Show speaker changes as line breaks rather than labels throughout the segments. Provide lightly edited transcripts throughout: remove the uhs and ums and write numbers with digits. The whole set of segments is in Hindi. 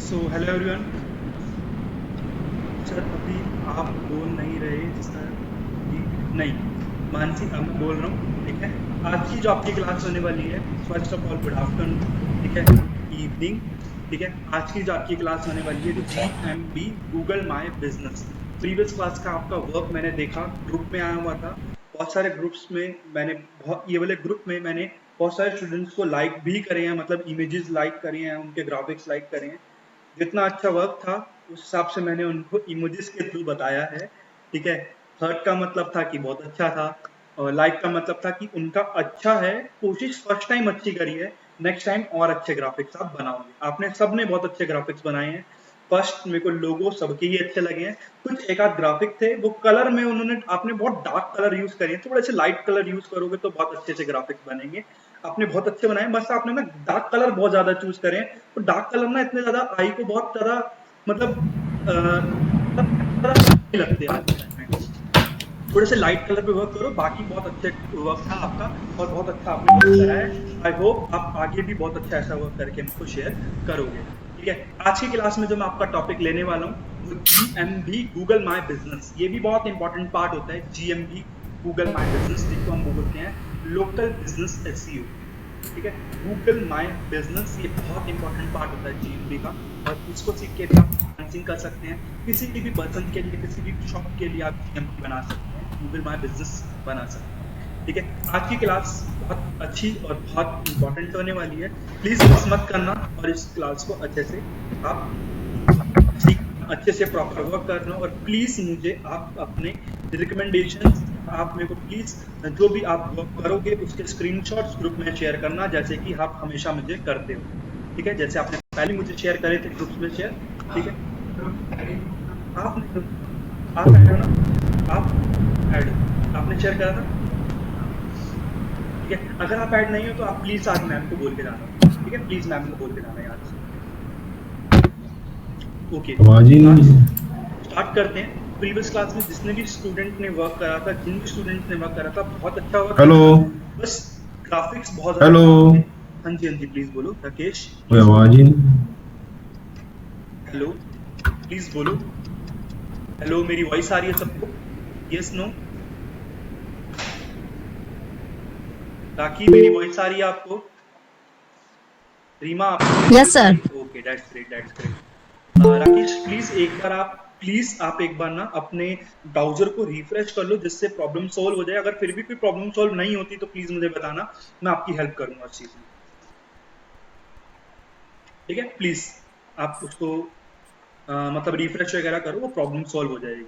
So hello everyone. सर अभी आप बोल नहीं रहे सर कि नहीं मानसी, अब मैं बोल रहा हूँ। ठीक है, आज की जो आपकी क्लास होने वाली है, first of all good afternoon, ठीक है, गुड इवनिंग। ठीक है, आज की जो आपकी क्लास होने वाली है GMB Google my business. Previous class का आपका वर्क मैंने देखा, ग्रुप में आया हुआ था। बहुत सारे ग्रुप्स में मैंने ये वाले ग्रुप में मैंने बहुत सारे स्टूडेंट्स को लाइक भी करे हैं, मतलब इमेजेस लाइक करे हैं, उनके ग्राफिक्स लाइक करे हैं। जितना अच्छा वर्क था उस हिसाब से मैंने उनको इमोजीज के थ्रू बताया है। ठीक है, हर्ट का मतलब था कि बहुत अच्छा था, और लाइक का मतलब था कि उनका अच्छा है, कोशिश फर्स्ट टाइम अच्छी करी है, नेक्स्ट टाइम और अच्छे ग्राफिक्स आप बनाओगे। आपने सबने बहुत अच्छे ग्राफिक्स बनाए हैं। फर्स्ट मेरे को लोगो सबके ही अच्छे लगे हैं। कुछ एक आध ग्राफिक थे वो कलर में उन्होंने, आपने बहुत डार्क कलर यूज करे हैं, थोड़े से लाइट कलर यूज करोगे तो बहुत अच्छे से ग्राफिक्स बनेंगे। आपने बहुत अच्छे बनाए, बस आपने ना डार्क कलर बहुत ज्यादा चूज करें। तो डार्क कलर ना इतने ज्यादा आई को बहुत ज्यादा, मतलब नहीं लगते आज के टाइम में। थोड़े से लाइट कलर पे वर्क करो, बाकी बहुत अच्छे वर्क था आपका और बहुत अच्छा आपने वर्क करा है। आई होप आप आगे भी बहुत अच्छा ऐसा वर्क करके मुझको शेयर करोगे। ठीक है, आज की क्लास में जो मैं आपका टॉपिक लेने वाला हूँ वो GMB गूगल माय बिजनेस। ये भी बहुत इंपॉर्टेंट पार्ट होता है, GMB गूगल माय बिजनेस, जिसको हम बोलते हैं लोकल बिजनेस SEO। ठीक है, गूगल माय बिजनेस ये बहुत इंपॉर्टेंट पार्ट होता है GMB का, और इसको सीख के भी आप फ्रीलांसिंग कर सकते हैं। किसी भी पर्सन के लिए, किसी भी शॉप के लिए आप GMB बना सकते हैं, गूगल माय बिजनेस बना सकते हैं। ठीक है, आज की क्लास बहुत अच्छी और बहुत इंपॉर्टेंट होने वाली है। प्लीज मिस मत करना, और इस क्लास को अच्छे से आप सीखना, अच्छे से प्रॉपर वर्क करना, और प्लीज मुझे आप अपने रिकमेंडेशंस, आप मेरे को प्लीज जो भी आप वर्क करोगे उसके स्क्रीनशॉट्स ग्रुप में शेयर करना, जैसे कि आप हमेशा मुझे करते हो। ठीक है, जैसे आपने पहले मुझे शेयर करे थे ग्रुप्स में शेयर। ठीक है, आप आप ऐड हो ना, आप ऐड हो, आपने शेयर करा था। ठीक है, अगर आप ऐड नहीं हो तो आप प्लीज आज मैम को बोल के जाना। ठीक है, प्लीज मैम को बोल के जाना याद से। ओके,
आवाज ही
आज
नहीं।
स्टार्ट करते हैं। प्रीवियस क्लास में जितने भी स्टूडेंट ने वर्क करा था, जिन भी स्टूडेंट ने वर्क करा था, बहुत अच्छा वर्क
हेलो।
करा था। बस ग्राफिक्स बहुत ज्यादा
हेलो।
कम थे। हाँ जी, हाँ जी, प्लीज बोलो राकेश,
कोई
प्लीज बोलो।
आवाज ही नहीं।
हेलो, प्लीज बोलो। हेलो, मेरी वॉइस आ रही है सबको? Yes no? राखी, मेरी वॉइस आ रही है आपको? रीमा, आपको मेरी
यस
वॉइस आ
सर।
रही है? Okay, that's great, that's great. Rakesh, please आप एक बार ना अपने ब्राउजर को रिफ्रेश कर लो, जिससे प्रॉब्लम सोल्व हो जाए। अगर फिर भी कोई प्रॉब्लम सोल्व नहीं होती तो प्लीज मुझे बताना, मैं आपकी हेल्प करूंगा उस चीज में। ठीक है, प्लीज आप उसको मतलब रिफ्रेश वगैरह करो, वो प्रॉब्लम सोल्व हो जाएगी।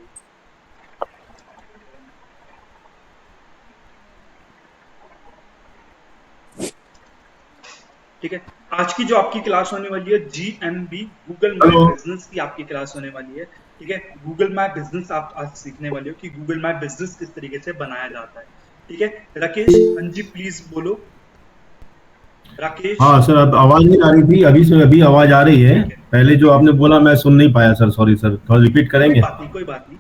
ठीक है, आज की जो आपकी क्लास होने वाली है GMB Google my
hello.
Business की आपकी क्लास होने वाली है। ठीक है, गूगल माय बिजनेस आप आज सीखने वाले हो कि गूगल माय बिजनेस किस तरीके से बनाया जाता है। ठीक है, राकेश, हाँ जी, प्लीज बोलो। राकेश,
हाँ सर, अब आवाज नहीं आ रही थी, अभी से अभी आवाज आ रही है।
ठीक है,
पहले जो आपने बोला मैं सुन नहीं पाया सर, सॉरी सर, थोड़ा रिपीट
कोई
करेंगे।
बात नहीं, कोई बात नहीं।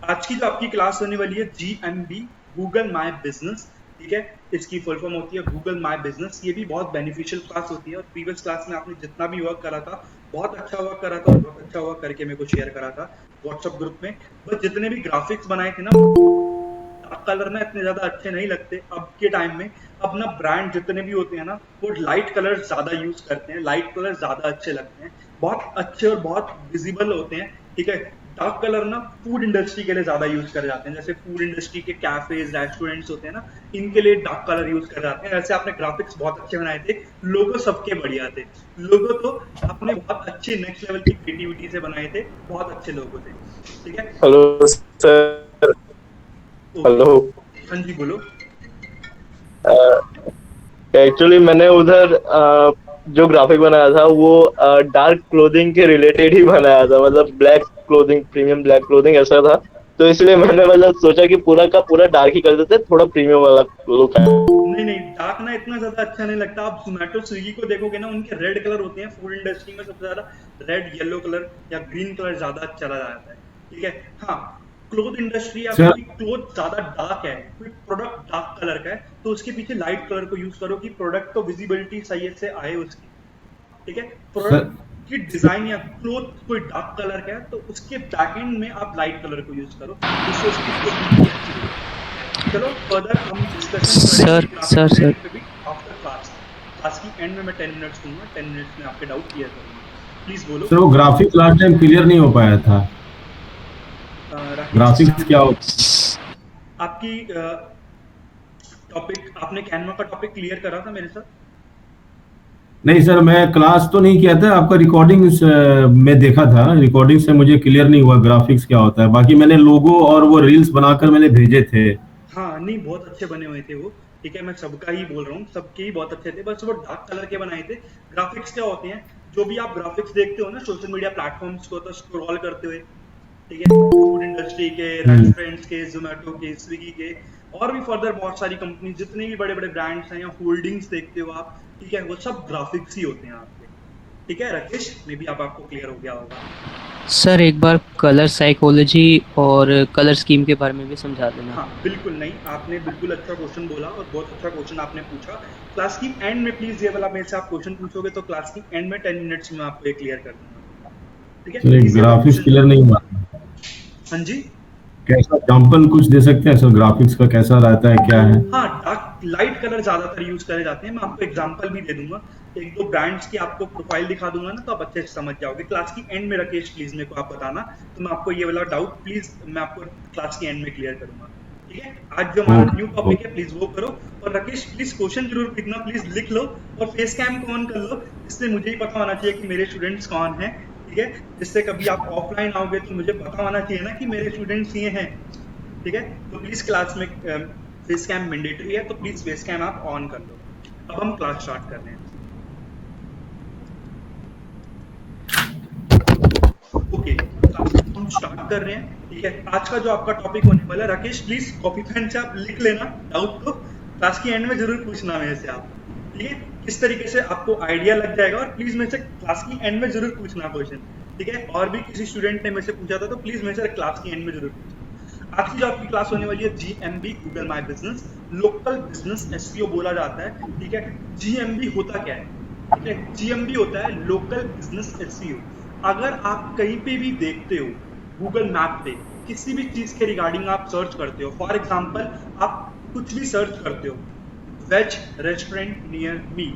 आज की जो आपकी क्लास होने वाली है GMB गूगल माय बिजनेस। ठीक है, इसकी फुल फॉर्म होती है गूगल माय बिजनेस। ये भी बहुत बेनिफिशियल क्लास होती है, और प्रीवियस क्लास में आपने जितना भी वर्क करा था, बहुत अच्छा वर्क करा था, और बहुत अच्छा वर्क करके मेरे को शेयर करा था व्हाट्सएप ग्रुप में। बस जितने भी ग्राफिक्स बनाए थे ना, कलर ना इतने ज्यादा अच्छे नहीं लगते अब के टाइम में। अब ना ब्रांड जितने भी होते हैं ना, वो लाइट कलर ज्यादा यूज करते हैं, लाइट कलर ज्यादा अच्छे लगते हैं, बहुत अच्छे और बहुत विजिबल होते हैं। ठीक है, डार्क कलर ना फूड इंडस्ट्री के लिए ज्यादा यूज करे जाते हैं, जैसे फूड इंडस्ट्री के कैफेज रेस्टोरेंट्स होते हैं ना, इनके लिए डार्क कलर यूज कर जाते हैं। ऐसे आपने ग्राफिक्स बहुत अच्छे बनाए थे, लोगो सबके बढ़िया थे। लोगो तो आपने बहुत अच्छे नेक्स्ट लेवल की क्रिएटिविटी से बनाए थे, बहुत अच्छे लोगो थे। ठीक है,
हेलो सर।
Okay,
hello.
हाँ जी, बोलो।
एक्चुअली मैंने उधर जो ग्राफिक बनाया था वो डार्क क्लोथिंग के रिलेटेड ही बनाया था, मतलब black clothing, premium black clothing ऐसा था। तो इसलिए मैंने मतलब सोचा कि पूरा का पूरा डार्क ही कर देते, थोड़ा प्रीमियम वाला लुक है।
नहीं नहीं, डार्क ना इतना ज्यादा अच्छा नहीं लगता। आप जोमेटो स्विगी को देखोगे ना, उनके रेड कलर होते हैं, फूड इंडस्ट्री में सबसे ज्यादा रेड, येलो कलर या ग्रीन कलर ज्यादा चला जाता है। ठीक है, हाँ, क्लोथ इंडस्ट्री, या
सर
कोई क्लोथ ज्यादा डार्क है, कोई प्रोडक्ट डार्क कलर का है, तो उसके पीछे लाइट कलर को यूज करो कि प्रोडक्ट को विजिबिलिटी सही से आए उसकी। ठीक है,
सर
प्रोडक्ट। कि डिजाइन या क्लोथ कोई डार्क कलर का है तो उसके बैक एंड में आप लाइट कलर को यूज करो, जिससे उसकी क्लोथिंग अच्छी हो। चलो फर्दर हम डिस्कशन
सर
करेंगे
सर
ग्राफिक
सर
डिजाइनिंग पे भी आफ्टर क्लास। क्लास की एंड में मैं 10 मिनट्स दूंगा, 10 मिनट्स में आपके डाउट क्लियर करूंगा। प्लीज बोलो।
सर वो ग्राफिक्स लास्ट टाइम क्लियर नहीं हो पाया था।
राकेश,
ग्राफिक्स क्या होता
आपकी टॉपिक आपने कैनवा का टॉपिक क्लियर करा था मेरे साथ?
नहीं सर, मैं क्लास तो नहीं किया था, आपका रिकॉर्डिंग में देखा था, रिकॉर्डिंग से मुझे क्लियर नहीं हुआ ग्राफिक्स क्या होता है। बाकी मैंने लोगो और वो रील्स बनाकर मैंने भेजे थे।
हाँ नहीं, बहुत अच्छे बने हुए थे वो। ठीक है, मैं सबका ही बोल रहा हूँ, सबके ही बहुत अच्छे थे, बस वो डार्क कलर के बनाए थे। ग्राफिक्स क्या होते हैं, जो भी आप ग्राफिक्स देखते हो ना सोशल मीडिया प्लेटफॉर्म्स को तो स्क्रॉल करते हुए, ठीक है, फूड इंडस्ट्री के,
हम्म।
रेस्टोरेंट्स के, जोमेटो के, स्विगी के, और भी फर्दर बहुत सारी कंपनी, जितने भी बड़े बड़े ब्रांड्स हैं या होल्डिंग्स देखते हो आप, ठीक है, वो सब ग्राफिक्स ही होते हैं आपके। ठीक है राकेश, मे बी अब आपको क्लियर हो गया होगा।
सर एक बार कलर साइकोलॉजी और कलर स्कीम के बारे में भी समझा देना।
हाँ बिल्कुल, नहीं आपने बिल्कुल अच्छा क्वेश्चन बोला और बहुत अच्छा क्वेश्चन आपने पूछा। क्लास की एंड में प्लीज ये वाला मेरे से आप क्वेश्चन पूछोगे तो क्लास की एंड में 10 मिनट्स में आपको ये क्लियर कर दूंगा। ठीक है,
सर
प्लीज ये वाला
ग्राफिक्स
क्वेश्चन।
क्लियर नहीं हुआ।
हाँ जी।
कैसा एग्जाम्पल कुछ दे सकते हैं सर, ग्राफिक्स का कैसा रहता है, क्या है?
हाँ, डार्क लाइट कलर ज्यादातर यूज करे जाते हैं, मैं आपको एग्जांपल भी दे दूंगा। एक दो ब्रांड्स की आपको प्रोफाइल दिखा दूंगा ना, तो आप अच्छे से समझ जाओगे। क्लास की एंड में राकेश प्लीज मेरे को आप बताना, तो मैं आपको ये वाला डाउट प्लीज मैं आपको क्लास की एंड में क्लियर करूंगा। ठीक है, आज जो हमारा न्यू
ओके
टॉपिक
ओके।
है प्लीज वो करो। और राकेश प्लीज क्वेश्चन जरूर लिखना, प्लीज लिख लो और फेस कैम को ऑन कर लो, इससे मुझे ही पता होना चाहिए कि मेरे स्टूडेंट्स कौन हैं। ठीक है, जिससे कभी आप ऑफलाइन आओगे तो मुझे पता होना चाहिए ना कि मेरे स्टूडेंट्स ये हैं। ठीक है, तो प्लीज क्लास में फेस कैम मैंडेटरी है, तो प्लीज फेस कैम आप ऑन कर लो। अब हम क्लास स्टार्ट कर रहे हैं। ओके, क्लास हम स्टार्ट कर रहे हैं। ठीक है, आज का जो आपका टॉपिक होने वाला है, राकेश प्लीज कॉपी पेन से आप लिख लेना डाउट को, क्लास की एंड में जरूर पूछना मेरे से आप। ठीक है, किस तरीके से आपको आइडिया लग जाएगा, और प्लीज मेरे से क्लास की एंड में जरूर पूछना क्वेश्चन। ठीक है, और भी किसी स्टूडेंट ने मेरे से पूछा था तो प्लीज मेरे से क्लास की एंड में जरूर पूछना। आज की जो आपकी क्लास होने वाली है GMB Google my business, local business SEO बोला जाता है। ठीक है, GMB होता क्या है? ठीक है, GMB होता है लोकल बिजनेस एसईओ। अगर आप कहीं पे भी देखते हो गूगल मैप पे किसी भी चीज के रिगार्डिंग आप सर्च करते हो, फॉर एग्जांपल आप कुछ भी सर्च करते हो, veg restaurant near me,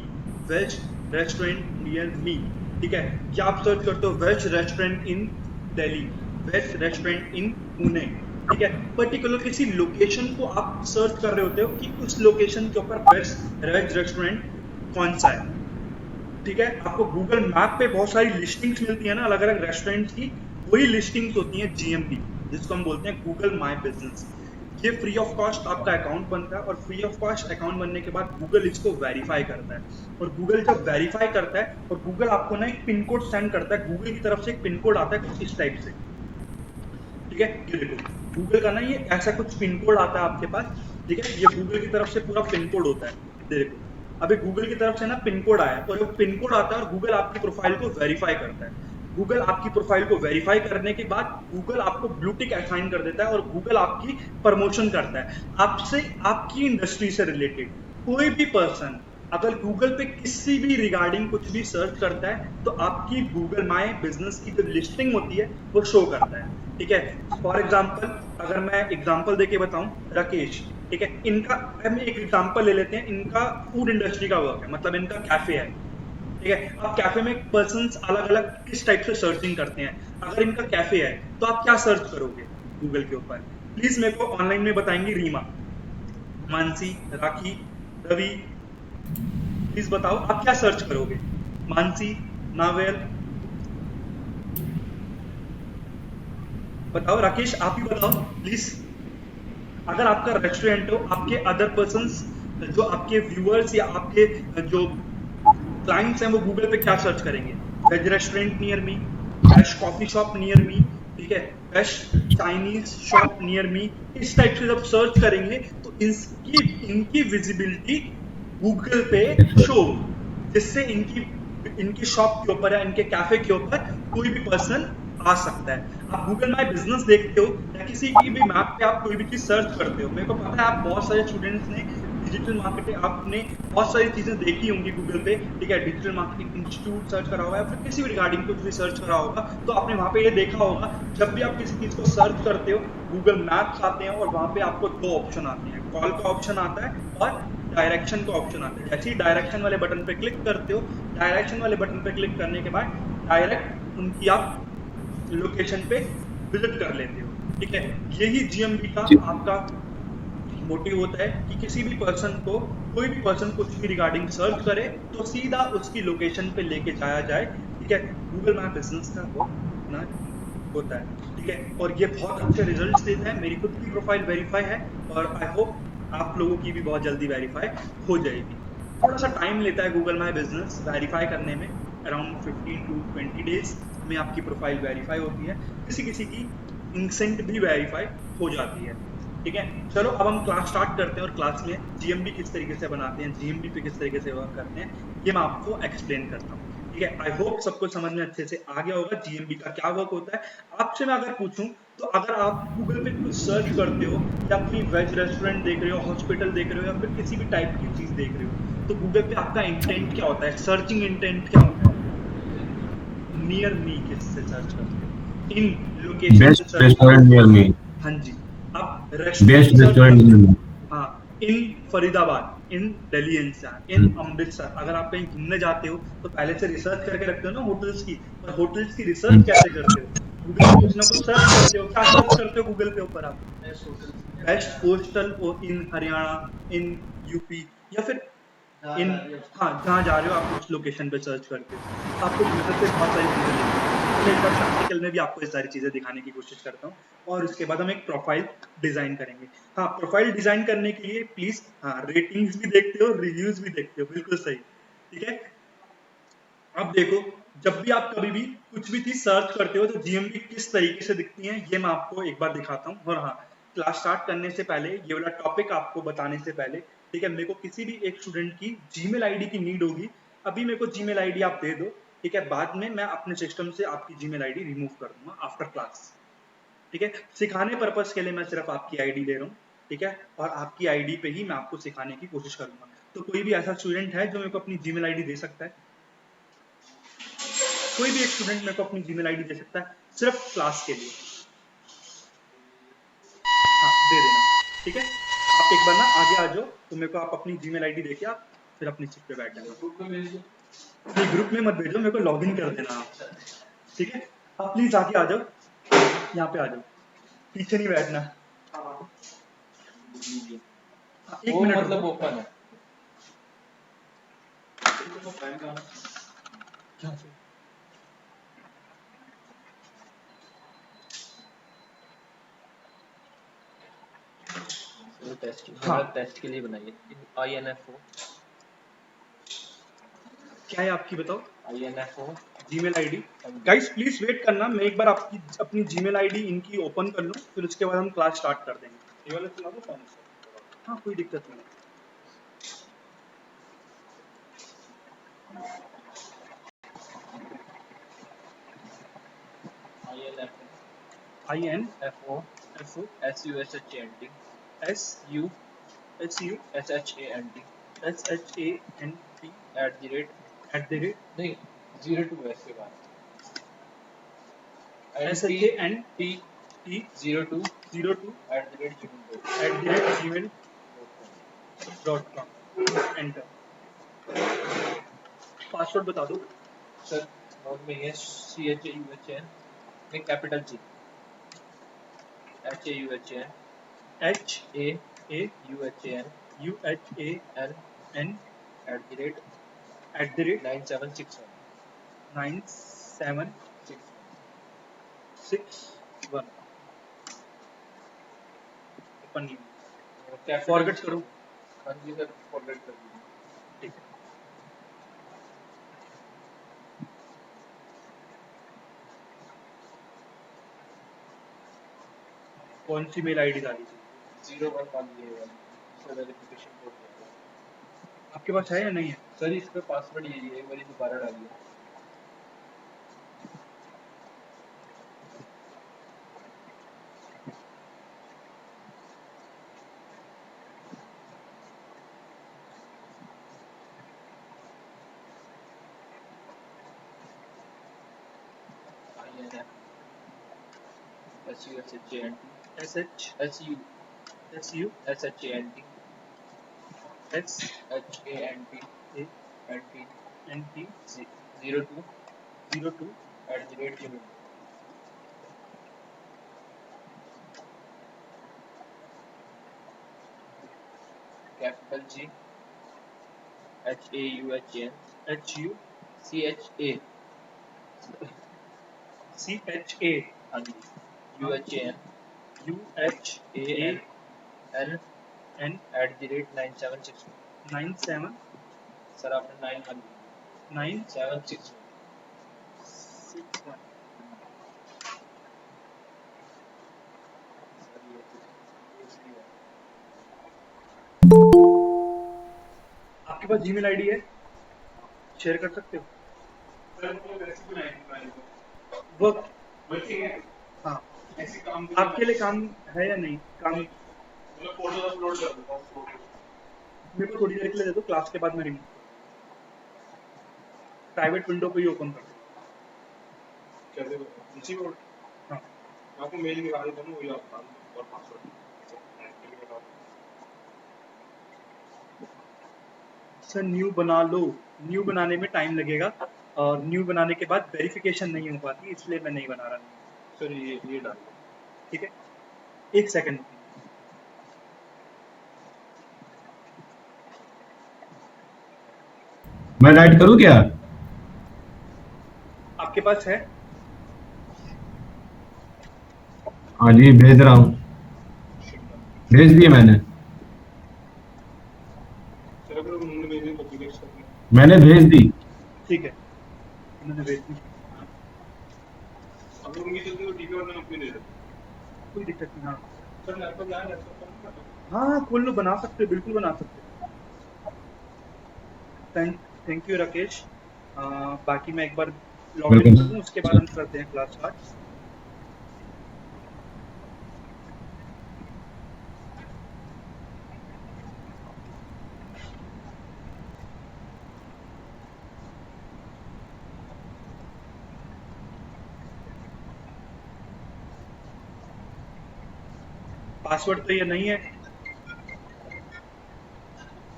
veg restaurant near me, ठीक है, क्या आप सर्च करते हो veg restaurant in Delhi, veg restaurant in Pune, ठीक है, पर्टिकुलर किसी लोकेशन को आप सर्च कर रहे होते हो कि उस लोकेशन के ऊपर बेस्ट वेज रेस्टोरेंट कौन सा है। ठीक है, आपको गूगल मैप पे बहुत सारी लिस्टिंग्स मिलती है ना अलग अलग रेस्टोरेंट्स की, वही लिस्टिंग्स होती हैं GMB, जिसको हम बोलते हैं गूगल माई बिजनेस। ये फ्री ऑफ कॉस्ट आपका अकाउंट बनता है, और फ्री ऑफ कॉस्ट अकाउंट बनने के बाद गूगल इसको वेरीफाई करता है, और गूगल जब वेरीफाई करता है और गूगल आपको ना एक पिन कोड सेंड करता है, गूगल की तरफ से एक पिन कोड आता है कुछ इस टाइप से। ठीक है, ये देखो गूगल का ना ये ऐसा कुछ पिन कोड आता है आपके पास। ठीक है, ये गूगल की तरफ से पूरा पिन कोड होता है। देखो अभी गूगल की तरफ से ना पिन कोड आया, और वो पिन कोड आता है और गूगल आपकी प्रोफाइल को वेरीफाई करता है। गूगल आपकी प्रोफाइल को वेरीफाई करने के बाद गूगल आपको ब्लू टिक असाइन कर देता है, और गूगल आपकी प्रमोशन करता है आपसे, आपकी इंडस्ट्री से रिलेटेड कोई भी पर्सन अगर गूगल पे किसी भी रिगार्डिंग कुछ भी सर्च करता है तो आपकी गूगल माई बिजनेस की जो लिस्टिंग होती है वो शो करता है। ठीक है, फॉर एग्जांपल अगर मैं एग्जांपल देके बताऊं, राकेश, ठीक है, इनका हम एक एग्जांपल ले लेते हैं, इनका फूड इंडस्ट्री का वर्क है, मतलब इनका कैफे है। ठीक है, अब कैफे में पर्सन्स अलग अलग किस टाइप से सर्चिंग करते हैं, अगर इनका कैफे है तो आप क्या सर्च करोगे गूगल के ऊपर? प्लीज मेरे को ऑनलाइन में बताएंगी रीमा, मानसी, राखी, रवि, प्लीज बताओ आप क्या सर्च करोगे? मानसी, नावेल, बताओ, राकेश आप ही बताओ प्लीज। अगर आपका रेस्टोरेंट हो, आपके अदर पर्सन्स जो आपके व्यूअर्स या आपके जो क्लाइंट्स हैं वो गूगल पे क्या सर्च करेंगे? Veg restaurant near me, best coffee shop near me, ठीक है, best Chinese shop near me, इस टाइप से जब सर्च करेंगे तो इनकी विजिबिलिटी गूगल पे शो, जिससे इनकी शॉप के ऊपर या इनके कैफे के ऊपर कोई भी पर्सन आ सकता है। आप गूगल माई बिजनेस देखते हो या किसी की भी मैप पे आप कोई भी चीज सर्च करते हो, मेरे को पता है आप बहुत सारे स्टूडेंट्स ने डिजिटल मार्केटिंग आपने बहुत सारी चीजें देखी होंगी गूगल पे, ठीक है, डिजिटल मार्केटिंग इंस्टीट्यूट सर्च करा होगा या फिर किसी भी रिगार्डिंग कुछ भी सर्च करा होगा, तो आपने वहां पे ये देखा होगा जब भी आप किसी चीज को सर्च करते हो गूगल मैप्स आते हैं और वहां पे आपको दो ऑप्शन आते हैं, कॉल का ऑप्शन आता है और डायरेक्शन का ऑप्शन आता है। जैसे ही डायरेक्शन वाले बटन पे क्लिक करते हो, डायरेक्शन वाले बटन पे क्लिक करने के बाद डायरेक्ट उनकी आप लोकेशन पे विजिट कर लेते हो, ठीक है। यही जीएमबी का आपका मोटिव होता है कि किसी भी पर्सन को, कोई भी पर्सन कुछ भी रिगार्डिंग सर्च करे तो सीधा उसकी लोकेशन पे लेके जाया जाए, ठीक है। गूगल मैप बिजनेस का वो इतना होता है, ठीक है, और ये बहुत अच्छे रिजल्ट्स देता है। मेरी खुद की प्रोफाइल वेरीफाई है और आई होप आप लोगों की भी बहुत जल्दी वेरीफाई हो जाएगी। थोड़ा सा टाइम लेता है गूगल माई बिजनेस वेरीफाई करने में, अराउंड 15 टू 20 डेज में आपकी प्रोफाइल वेरीफाई होती है, किसी किसी की इंसेंट भी वेरीफाई हो जाती है, ठीक है। चलो अब हम क्लास स्टार्ट करते हैं और क्लास में जीएमबी किस तरीके से बनाते हैं, जीएमबी पे किस तरीके से वर्क करते हैं, ये मैं आपको एक्सप्लेन करता हूँ, ठीक है। आई होप सबको समझ में अच्छे से आ गया होगा जीएमबी का क्या वर्क होता है। आपसे मैं अगर पूछूं तो अगर आप गूगल पे कुछ सर्च करते हो या कोई वेज रेस्टोरेंट देख रहे हो, हॉस्पिटल देख रहे हो या फिर किसी भी टाइप की चीज देख रहे हो, तो गूगल पे आपका इंटेंट क्या होता है, सर्चिंग इंटेंट क्या होता है? नियर मी किससे सर्च करते हो, इन लोकेशन से
बेस्ट
सर्च
रेस्टोरेंट
करते
नियर मी।
हो। हाँ जी, आप रेस्टोरेंट
बेस्ट
सर्च
रेस्टोरेंट
करते
नियर
हो,
मी।
हाँ, इन फरीदाबाद, इन दिल्ली एनसीआर, इन अमृतसर। अगर आप कहीं घूमने जाते हो तो पहले से रिसर्च करके रखते हो ना होटल्स की, पर होटल्स की रिसर्च कैसे करते हो? गूगल पे कुछ ना कुछ सर्च करते हो। क्या सर्च करते हो गूगल पे ऊपर आप? Best hostel in Haryana, in UP, या फिर इन, हाँ, जहाँ जा रहे हो आप उस लोकेशन पे सर्च करते हो, तो आपको गूगल पे बहुत सारी चीजें दिखती हैं। चलो एक बार प्रैक्टिकल में भी आपको ये सारी चीजें दिखाने की कोशिश करता हूँ और उसके बाद हम एक प्रोफाइल डिजाइन करेंगे। हाँ, प्रोफाइल डिजाइन करने के लिए प्लीज, हाँ, रेटिंग्स भी देखते हो, रिव्यूज भी देखते हो, बिल्कुल सही, ठीक है। अब देखो, जब भी आप कभी भी कुछ भी चीज सर्च करते हो तो जीएमबी किस तरीके से दिखती है ये मैं आपको एक बार दिखाता हूँ। और हाँ, क्लास स्टार्ट करने से पहले ये वाला टॉपिक आपको बताने से पहले, ठीक है, मेरे को किसी भी एक स्टूडेंट की जीमेल आईडी की नीड होगी। अभी मेरे को जीमेल आईडी आप दे दो, ठीक है, बाद में मैं अपने सिस्टम से आपकी जीमेल आईडी रिमूव कर दूंगा आफ्टर क्लास, ठीक है। सिखाने पर्पज के लिए मैं सिर्फ आपकी आईडी दे रहा हूँ, ठीक है, और आपकी आईडी पे ही मैं आपको सिखाने की कोशिश करूंगा। तो कोई भी ऐसा स्टूडेंट है जो मेरे को अपनी जीमेल आईडी दे सकता है? कोई भी एक स्टूडेंट मेरे को अपनी जीमेल आईडी दे सकता है सिर्फ क्लास के लिए? हाँ, दे देना, ठीक है। आप एक बार ना आगे आ जाओ, तो मेरे को आप अपनी जीमेल आईडी देके आप फिर अपनी सीट पे बैठ जाना। नहीं, ग्रुप में मत भेजो, मेरे को लॉगिन कर देना आप, ठीक है। आप प्लीज आगे आ जाओ, यहाँ पे आ जाओ, पीछे नहीं बैठना। हाँ, एक
वो
मिनट
मतलब
रुको।
ओपन है।
यहाँ से।
वो टेस्ट
हाँ,
हमारा टेस्ट के लिए बनाइए। INFO
क्या है आपकी, बताओ
INFO
Gmail ID. Guys please wait करना, मैं एक बार आपकी अपनी जीमेल आईडी इनकी ओपन कर लूँ, फिर उसके बाद हम क्लास स्टार्ट कर देंगे। ये वाला चला दो पहले से। हाँ, कोई दिक्कत नहीं।
INFO
I N
FO
F O
SUSHANT
S
U
S U
SHANT
S H A N T
@
@
नहीं 02 S के बाद
S H A N
NT
T
02
02
@gmail.com।
gmail.com। Enter. Password बता दो।
सर नोट में ये CHAUHN में capital G HAUHN
H A
AUHAN
U H A
N
N
@
@
9761
9761। Open नहीं,
कैपिटल
फॉरगेट
G।
करो,
हाँ जी सर फॉरवर्ड कर दीजिए।
ठीक है। कौन सी मेल आईडी डाली थी?
01 वाली ये वाली सर वेरिफिकेशन कोड है।
आपके पास है या नहीं है?
सर इसका पासवर्ड यही है, एक बार दोबारा डालिए। SUSHANT
SH
SU
SU
SHANT
X
HANT
A
NT
NT
02
02
@gmail. Capital G HAUHAN
HU
CHA
CHA
हाँ जी UHAN
UHAN
AN @9762
97
सर आपने 9 मान लीजिए 761
961
सर ये दूसरी बात
आपके पास जीमेल आईडी है, शेयर कर सकते हो?
सर वो वैसे बनाई थी मैंने तो
वो
वैसे है
हाँ,
ऐसे काम
आपके लिए काम है या नहीं? काम
मतलब फोटो अपलोड कर देता हूँ फोटो
मेरे को थोड़ी देर के लिए दे दो, क्लास के बाद मैं रिमूव प्राइवेट विंडो को ही ओपन कर दो।
कैसे इसी को
हाँ,
आपको मेल निकाल देता हूँ वही आप और पासवर्ड
सर न्यू बना लो। न्यू बनाने में टाइम लगेगा और न्यू बनाने के बाद वेरिफिकेशन नहीं हो पाती, इसलिए मैं नहीं बना रहा नहीं।
सर ये डाल दो
ठीक है, एक सेकंड।
मैं राइट करूँ क्या?
आपके पास है?
हाँ जी भेज रहा हूँ, भेज दिए मैंने। मैंने भेज दी।
ठीक है, मैंने भेज दी। कोई दिक्कत नहीं। हाँ हाँ, खोल लो, बना सकते हो, बिल्कुल बना सकते हो। Thank you Rakesh. बाकी मैं एक बार लॉग इन
Welcome.
करूँ, उसके बाद हम करते हैं क्लास स्टार्ट। पासवर्ड तो ये नहीं है?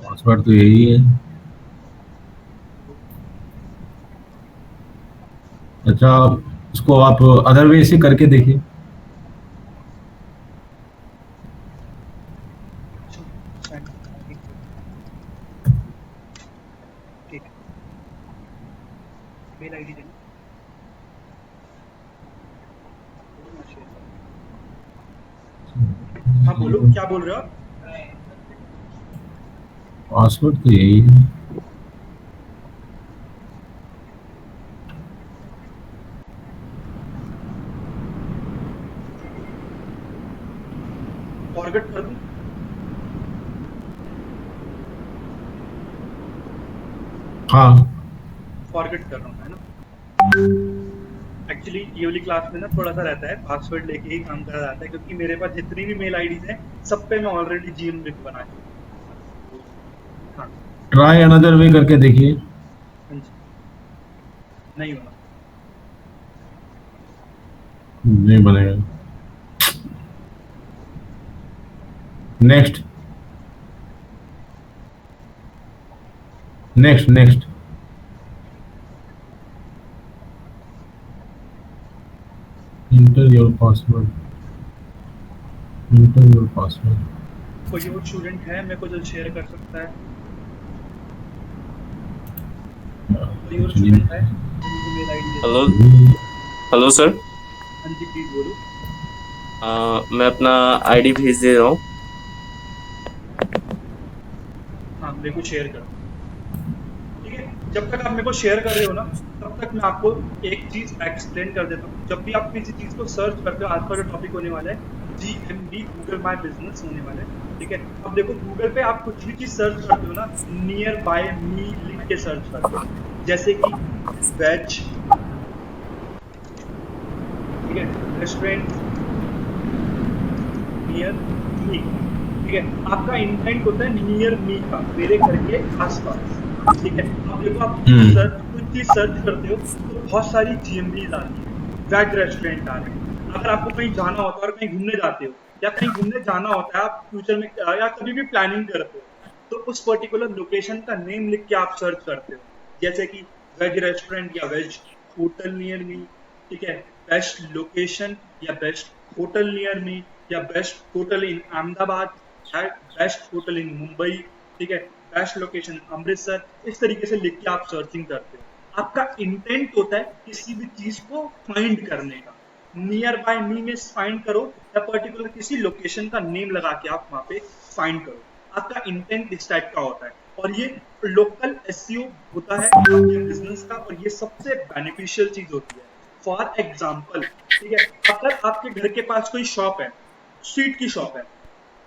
पासवर्ड तो यही है। अच्छा, इसको आप अदर वे से करके देखिए।
ठीक है, मेल आईडी देना। हाँ बोलो, क्या बोल रहे हो आप?
पासवर्ड तो यही है।
फॉरगेट कर दूं?
हाँ
फॉरगेट कर रहा हूँ, है ना? एक्चुअली ये वाली क्लास में ना थोड़ा सा रहता है, पासवर्ड लेके ही काम करा जाता है, क्योंकि मेरे पास जितनी भी मेल आईडीज हैं सब पे मैं ऑलरेडी जीएम लिख बना चुका हूँ। हाँ
ट्राई अनदर वे करके देखिए।
हाँ जी, नहीं होना।
नहीं बनेगा। Next next next inter your password, inter your password.
कोई और स्टूडेंट है मेरे को जो शेयर कर सकता है? कोई और स्टूडेंट है जिसको मेल आईडी है?
Hello hello sir.
हाँ जी प्लीज बोलो।
मैं अपना आईडी भेज दे रहा हूँ।
हाँ मेरे को शेयर करो। ठीक है, जब तक आप मेरे को शेयर कर रहे हो ना, तब तक मैं आपको एक चीज एक्सप्लेन कर देता हूँ। जब भी आप किसी चीज को सर्च करते हो, आज का जो टॉपिक होने वाला है GMB, गूगल माई बिजनेस होने वाला है। ठीक है, अब देखो गूगल पे आप कुछ भी चीज सर्च करते हो ना, नियर बाय मी लिख के सर्च करते हो, जैसे कि वेज, ठीक है, रेस्टोरेंट नियर मी। ठीक है, आपका इंटेंट होता है नियर मी का, मेरे घर के आसपास। ठीक है, अब देखो आप कुछ चीज सर्च करते हो तो बहुत सारी GMBs आती है, वेज रेस्टोरेंट आ रहे हैं, अगर आपको कहीं जाना होता है और कहीं घूमने जाते हो या कहीं घूमने जाना होता है, आप फ्यूचर में या कभी भी प्लानिंग करते हो, तो उस पर्टिकुलर लोकेशन का नेम लिख के आप सर्च करते हो, जैसे कि वेज रेस्टोरेंट या वेज होटल नियर मी, ठीक है, बेस्ट लोकेशन या बेस्ट होटल नियर मी, या best hotel in Ahmedabad, best hotel in Mumbai, ठीक है, बेस्ट लोकेशन अमृतसर, इस तरीके से लिख के आप सर्चिंग करते हो। आपका इंटेंट होता है किसी भी चीज को फाइंड करने का। नियर बाय मी में फाइंड करो या पर्टिकुलर किसी लोकेशन का नेम लगा के आप वहां पे फाइंड करो। आपका इंटेंट इस टाइप का होता है, और ये लोकल एसईओ होता है आपके बिजनेस का, और ये सबसे बेनिफिशियल चीज होती है। फॉर एग्जाम्पल, ठीक है, अगर आपके घर के पास कोई शॉप है, स्ट्रीट की शॉप है,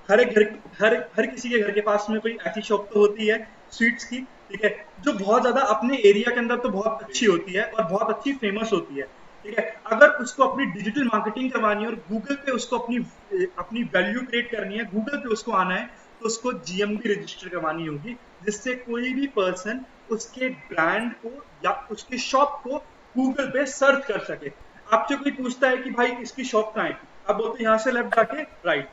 हर एक घर, हर किसी के घर के पास में कोई ऐसी शॉप तो होती है स्वीट्स की, ठीक है, जो बहुत ज्यादा अपने एरिया के अंदर तो बहुत अच्छी होती है और बहुत अच्छी फेमस होती है, ठीक है। अगर उसको अपनी डिजिटल मार्केटिंग करवानी है और गूगल पे उसको अपनी अपनी वैल्यू क्रिएट करनी है, गूगल पे उसको आना है, तो उसको जीएमबी रजिस्टर करवानी होगी, जिससे कोई भी पर्सन उसके ब्रांड को या उसके शॉप को गूगल पे सर्च कर सके। आपसे कोई पूछता है कि भाई इसकी शॉप कहाँ है, आप बोलते यहाँ से लेफ्ट जाके राइट,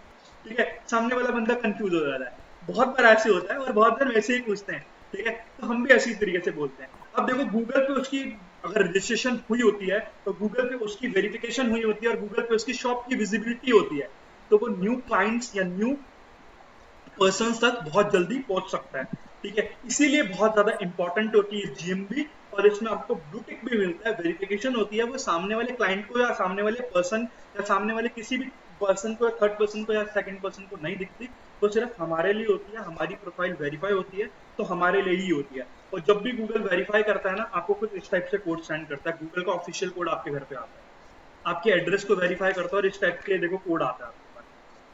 ठीक है, सामने वाला बंदा कंफ्यूज हो जाता है। बहुत बार ऐसे होता है और बहुत बार वैसे ही पूछते हैं, ठीक है, तो हम भी ऐसी तरीके से बोलते हैं। अब देखो गूगल पे उसकी अगर रजिस्ट्रेशन हुई होती है, तो गूगल पे उसकी वेरिफिकेशन हुई होती है और गूगल पे उसकी शॉप की विजिबिलिटी होती है, तो वो न्यू क्लाइंट्स या न्यू पर्सन तक बहुत जल्दी पहुंच सकता है, ठीक है। इसीलिए बहुत ज्यादा इंपॉर्टेंट होती है जीएमबी, और इसमें आपको ब्लू टिक भी मिलता है, वेरिफिकेशन होती है, वो सामने वाले क्लाइंट को या सामने वाले पर्सन या सामने वाले किसी भी पर्सन को या थर्ड पर्सन को या सेकंड पर्सन को नहीं दिखती, वो सिर्फ हमारे लिए होती है, हमारी प्रोफाइल वेरीफाई होती है, तो हमारे लिए ही होती है। और जब भी गूगल वेरीफाई करता है ना, आपको कुछ इस टाइप से कोड सेंड करता है, गूगल का ऑफिशियल कोड आपके घर पे आता है, आपके एड्रेस को वेरीफाई करता है और इस टाइप के देखो कोड आता है आपके पास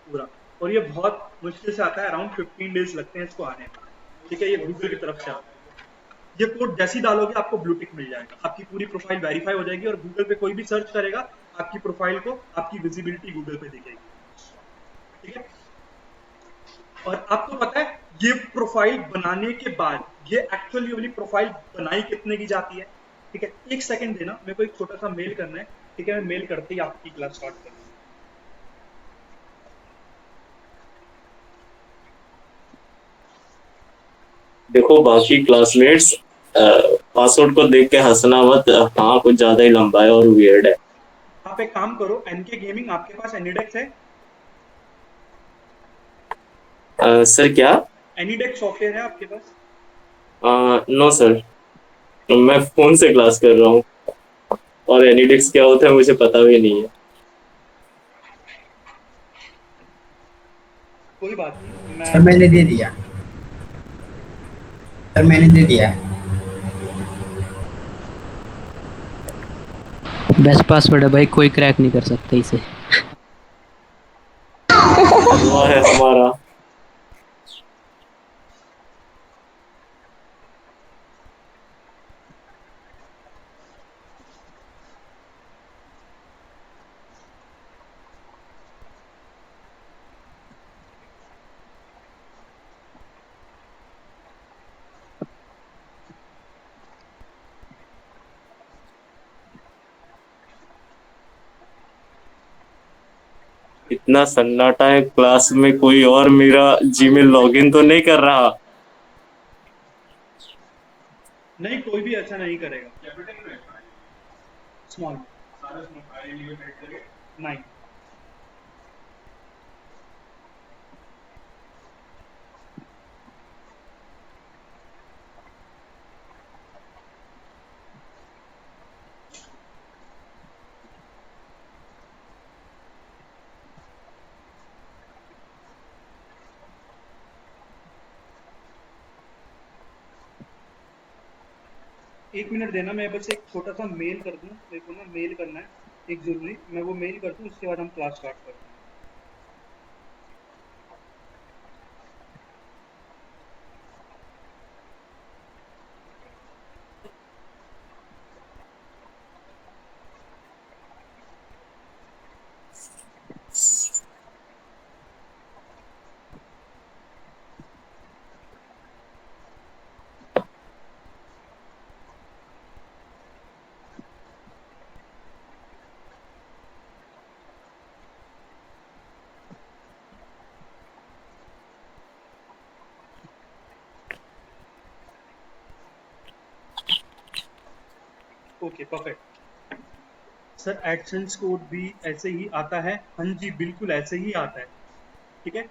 पूरा। और ये बहुत मुश्किल से आता है, अराउंड 15 डेज लगते हैं इसको आने में, ठीक है, ये गूगल की तरफ से आता है। ये कोड जैसे ही डालोगे आपको ब्लू टिक मिल जाएगा, आपकी पूरी प्रोफाइल वेरीफाई हो जाएगी और गूगल पे कोई भी सर्च करेगा आपकी प्रोफाइल को, आपकी विजिबिलिटी गूगल पे दिखेगी, ठीक है। और आपको पता है ये प्रोफाइल बनाने के बाद ये एक्चुअली वाली प्रोफाइल बनाई कितने की जाती है, ठीक है, एक सेकंड देना, मेरे को एक छोटा सा मेल करना है, ठीक है, मैं मेल करते ही आपकी क्लास स्टार्ट करूंगा।
देखो बाकी क्लासमेट्स, पासवर्ड को देख के हंसना मत। हाँ कुछ ज्यादा ही लंबा है और वियर्ड है।
आप एक काम करो, एनके गेमिंग आपके पास एनीडेक्स है?
सर क्या?
एनीडेक्स सॉफ्टवेयर है आपके पास?
नो सर, मैं फोन से क्लास कर रहा हूँ और एनिडिक्स क्या होता है मुझे पता भी नहीं है।
कोई बात नहीं, मैं
सर मैंने दे दिया, सर मैंने दे दिया।
बेस्ट पासवर्ड है भाई, कोई क्रैक नहीं कर सकता इसे।
अल्लाह है हमारा। इतना सन्नाटा है क्लास में, कोई और मेरा जीमेल लॉगिन तो नहीं कर रहा?
नहीं, कोई भी ऐसा नहीं करेगा। स्मॉल 9। एक मिनट देना, मैं बस एक छोटा सा मेल कर दूं, मेरे को ना मेल करना है एक जरूरी, मैं वो मेल कर दूं, उसके बाद हम क्लास स्टार्ट करते हैं। Okay perfect. Sir AdSense code भी ऐसे ही आता है? हाँ जी बिल्कुल ऐसे ही आता है। ठीक है,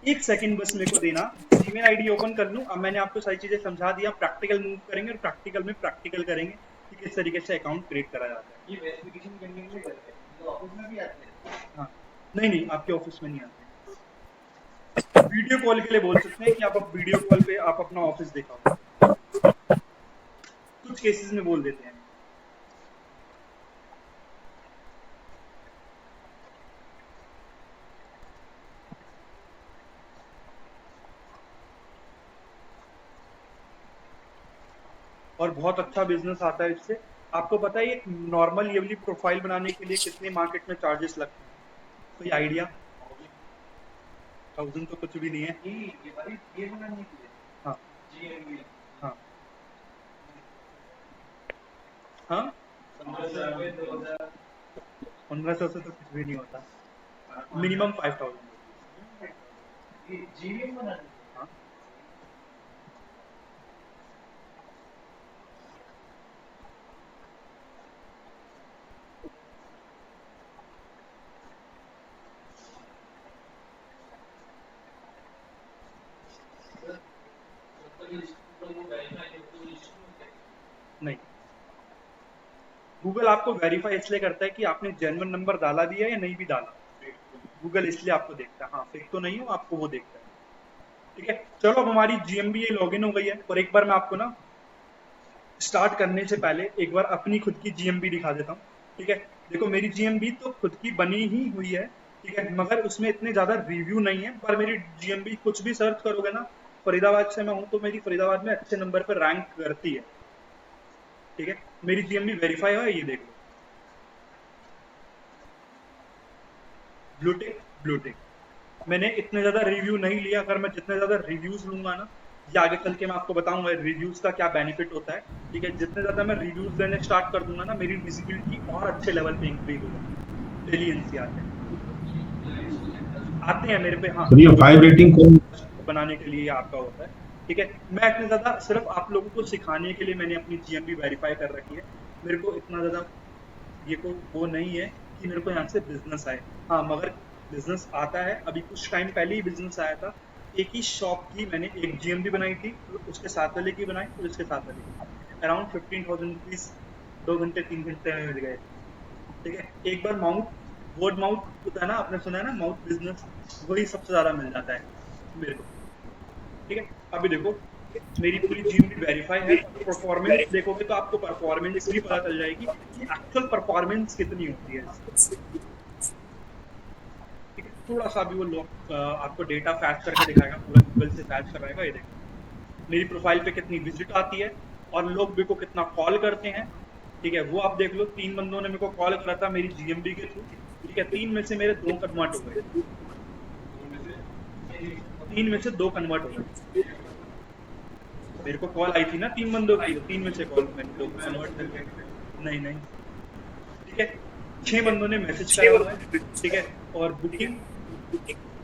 एक सेकंड बस मेरे को देना, जीमेल आईडी ओपन कर लूँ। अब मैंने आपको सारी चीजें समझा दिया, प्रैक्टिकल मूव करेंगे और प्रैक्टिकल में प्रैक्टिकल करेंगे कि किस तरीके से अकाउंट क्रिएट करा जाता है।
ये वेरिफिकेशन करने के लिए करते हैं, तो ऑफिस में भी आते हैं।
हाँ, नहीं नहीं आपके ऑफिस में नहीं आते, वीडियो कॉल के लिए बोल सकते हैं कि आप वीडियो कॉल पे आप अपना ऑफिस दिखाओ, कुछ केसेस में बोल देते हैं। और बहुत अच्छा बिजनेस आता है इससे। आपको पता है एक नॉर्मल ये वाली प्रोफाइल बनाने के लिए कितने मार्केट में चार्जेस लगते हैं? कोई आइडिया? 1000 तो कुछ भी नहीं है।
ये वाली ये बनाने के लिए
हाँ
जीएमबी
हाँ हाँ,
1500
1500 से तो कुछ भी नहीं होता, मिनिमम 5000।
ये जीएम बनाने के लिए।
हाँ नहीं, गूगल आपको वेरीफाई इसलिए करता है कि आपने जेन्युइन नंबर डाला भी है या नहीं भी डाला, गूगल इसलिए आपको देखता है। हाँ फेक तो नहीं हो, आपको वो देखता है। ठीक है, चलो अब हमारी जीएमबी लॉगिन हो गई है, और एक बार मैं आपको ना स्टार्ट करने से पहले एक बार अपनी खुद की जीएमबी दिखा देता हूँ। ठीक है, देखो मेरी जीएमबी तो खुद की बनी ही हुई है, ठीक है, मगर उसमें इतने ज्यादा रिव्यू नहीं है। पर मेरी जीएमबी कुछ भी सर्च करोगे ना, फरीदाबाद से मैं हूँ तो मेरी फरीदाबाद में अच्छे नंबर पर रैंक करती है। ठीक है, मेरी जीएमबी वेरीफाई है, ये देख लो, ब्लूटिक ब्लूटिक। मैंने इतने ज्यादा रिव्यू नहीं लिया, अगर मैं जितने ज्यादा रिव्यूज लूंगा ना, ये आगे चल के मैं आपको बताऊंगा रिव्यूज का क्या बेनिफिट होता है। ठीक है, जितने ज्यादा मैं रिव्यूज लेने स्टार्ट कर दूंगा ना, मेरी विजिबिलिटी और अच्छे लेवल पे इंक्रीज होगा। डेली एनसी आते हैं मेरे पे। हाँ,
सर ये 5 रेटिंग कौन
बनाने के लिए आपका होता है। ठीक है, मैं इतने ज्यादा सिर्फ आप लोगों को सिखाने के लिए मैंने अपनी जीएमबी वेरीफाई कर रखी है। मेरे को इतना ज्यादा ये को वो नहीं है कि मेरे को यहाँ से बिजनेस आए। हाँ, मगर बिजनेस आता है। अभी कुछ टाइम पहले ही बिजनेस आया था, एक ही शॉप की मैंने एक जीएमबी बनाई थी, उसके साथ वाले की बनाई, और उसके साथ वाले की अराउंड 15,000 रुपीज 2 घंटे 3 घंटे में मिल गए। ठीक है, एक बार वर्ड माउथ होता है ना, आपने सुना है ना, माउथ बिजनेस, वही सबसे ज्यादा मिल जाता है मेरे को। ठीक है, अभी देखो मेरी पूरी जीएमबी वेरीफाई है। परफॉर्मेंस देखोगे तो आपको परफॉर्मेंस भी पता चल जाएगी कि एक्चुअल परफॉर्मेंस कितनी होती है। ठीक है, थोड़ा सा भी वो लोग आपको डेटा फैच करके दिखाएगा, पूरा गूगल से फैच कराएगा। ये देखो मेरी प्रोफाइल पे कितनी विजिट आती है और लोग मेरे को कितना कॉल करते हैं। ठीक है, वो आप देख लो, 3 बंदों ने मेरे को कॉल करा था मेरी जीएमबी के थ्रू। ठीक है, 3 में से मेरे 2 कन्वर्ट हो गए, 3 में से 2 कन्वर्ट हो गए। मेरे को कॉल आई थी ना 3 बंदों की, 3 में से कॉल मैंने 2 कन्वर्ट कर गए। नहीं नहीं, ठीक है, 6 बंदों ने मैसेज करा हुआ है। ठीक है, और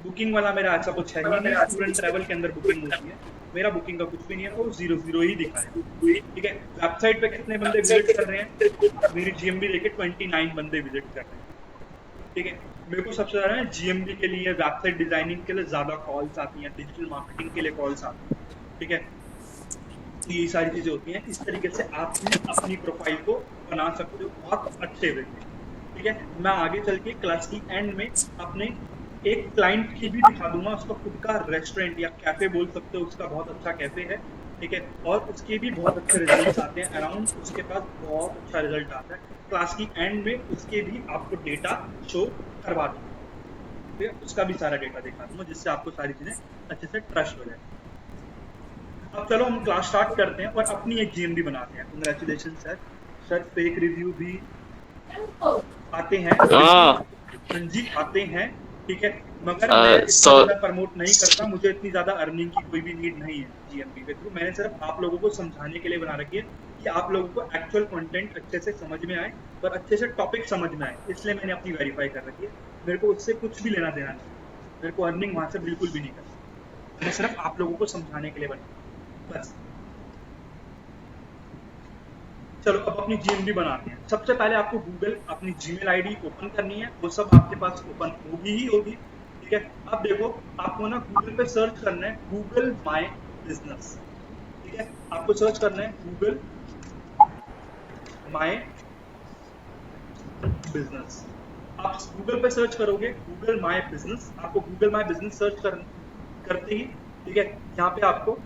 बुकिंग वाला मेरा ऐसा कुछ है ही नहीं। स्टूडेंट ट्रैवल के अंदर बुकिंग होती है, मेरा बुकिंग का कुछ भी नहीं है, वो 0 ही दिखाया। ठीक है, वेबसाइट पे कितने बंदे विजिट कर रहे हैं, मेरी जीएमबी लेके 29 बंदे विजिट कर रहे हैं। ठीक है, मेरे को सबसे ज्यादा जीएमबी के लिए, वेबसाइट डिजाइनिंग के लिए ज्यादा कॉल्स आती हैं, डिजिटल मार्केटिंग के लिए कॉल्स आती हैं। ठीक है, ये सारी चीजें होती हैं। इस तरीके से आप भी अपनी प्रोफाइल को बना सकते हो बहुत अच्छे वे में। ठीक है, मैं आगे चल के क्लास की एंड में अपने एक क्लाइंट की भी दिखा दूंगा, उसका खुद का रेस्टोरेंट या कैफे बोल सकते हो, उसका बहुत अच्छा कैफे है। ठीक है, और उसके भी बहुत अच्छे रिजल्ट आते हैं, अराउंड उसके पास बहुत अच्छा रिजल्ट आता है। क्लास की एंड में उसके भी आपको डेटा शो करवा दूंगा। ठीक है, उसका भी सारा डेटा दिखा दूंगा, जिससे आपको सारी चीजें अच्छे से ट्रस्ट हो जाए। अब चलो हम क्लास स्टार्ट करते हैं और अपनी एक जीएमबी बनाते हैं। Congratulation sir. Sir fake review भी आते हैं। हाँ जी, आते हैं। ठीक है, मगर मैं इतना ज्यादा प्रमोट नहीं करता, मुझे इतनी ज्यादा अर्निंग की कोई भी नीड नहीं है जीएमबी के थ्रू। मैंने सिर्फ आप लोगों को समझाने के लिए बना रखी है कि आप लोगों को एक्चुअल कंटेंट अच्छे से समझ में आए और अच्छे से टॉपिक समझ में आए, इसलिए मैंने अपनी वेरीफाई कर रखी है। मेरे को उससे कुछ भी लेना देना नहीं, मेरे को अर्निंग वहां से बिल्कुल भी नहीं करना। मैं सिर्फ आप लोगों को समझाने के लिए बना बस। चलो अब अपनी जीएमडी बनाते हैं। सबसे पहले आपको गूगल अपनी जीमेल आईडी ओपन करनी है, वो सब आपके पास ओपन होगी ही होगी, ठीक है। अब देखो आपको ना गूगल पे सर्च करना है गूगल माय बिजनेस, ठीक है। आपको सर्च करना है गूगल माय बिजनेस। आप गूगल पे सर्च करोगे गूगल माय बिजनेस, आपको गूगल माय बिजनेस सर्च करते ही, ठीक है, यहाँ पे आपको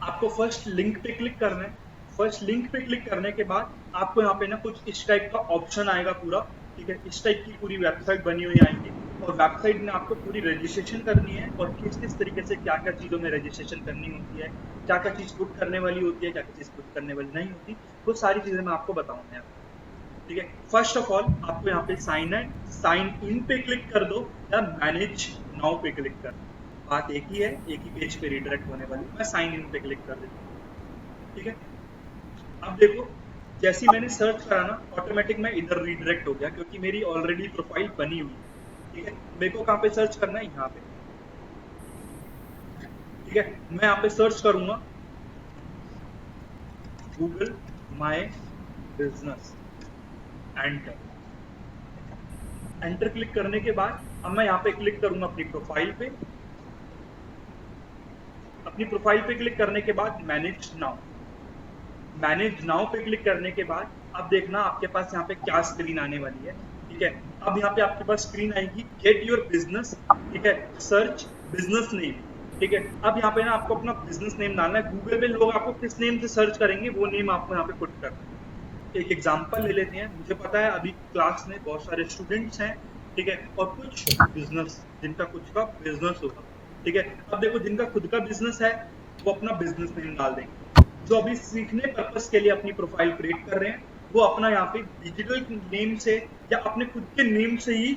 आपको फर्स्ट लिंक पे क्लिक करना है। फर्स्ट लिंक पे क्लिक करने के बाद आपको यहाँ पे ना कुछ इस टाइप का ऑप्शन आएगा पूरा, ठीक है। इस टाइप की पूरी वेबसाइट बनी हुई आएगी और वेबसाइट में आपको पूरी रजिस्ट्रेशन करनी है और किस किस तरीके से क्या क्या चीज़ों में रजिस्ट्रेशन करनी होती है, क्या क्या चीज़ बुक करने वाली होती है, क्या क्या चीज़ बुक करने वाली नहीं होती, वो सारी चीज़ें मैं आपको बताऊंगा यहाँ पे, ठीक है। फर्स्ट ऑफ ऑल आपको यहाँ पे साइन इन पे क्लिक कर दो या मैनेज नाउ पे क्लिक कर दो, बात एक ही है, एक ही पेज पे रिडायरेक्ट होने वाली। मैं साइन इन पे क्लिक कर देता हूँ, ठीक है। अब देखो जैसे ही मैंने सर्च करा ना ऑटोमेटिक मैं इधर रिडायरेक्ट हो गया क्योंकि मेरी ऑलरेडी प्रोफाइल बनी हुई है, ठीक है। मेरे को कहाँ पे सर्च करना है, यहाँ पे, ठीक है। मैं यहाँ पे सर्च करूंगा Google my business, enter. Enter click करने के बाद अब मैं यहाँ पे क्लिक करूंगा अपनी प्रोफाइल पे। अपनी प्रोफाइल पे क्लिक करने के बाद मैनेज नाउ पे क्लिक करने के बाद अब देखना आपके पास यहाँ पे क्या स्क्रीन आने वाली है, ठीक है। अब यहाँ पे आपके पास स्क्रीन आएगी गेट योर बिजनेस, ठीक है, सर्च बिजनेस नेम, ठीक है। अब यहाँ पे ना आपको अपना बिजनेस नेम डालना है। गूगल पे लोग आपको किस नेम से सर्च करेंगे वो नेम आपको यहाँ पे पुट करना है। एक एग्जांपल ले लेते हैं। मुझे पता है अभी क्लास में बहुत सारे स्टूडेंट्स हैं, ठीक है, और कुछ बिजनेस जिनका कुछ का बिजनेस होगा, ठीक है। अब देखो जिनका खुद का बिजनेस है वो अपना बिजनेस नेम डाल देंगे। जो अभी सीखने पर्पस के लिए अपनी प्रोफाइल क्रिएट कर रहे हैं वो अपना यहाँ पे डिजिटल नेम से या अपने खुद के नेम से ही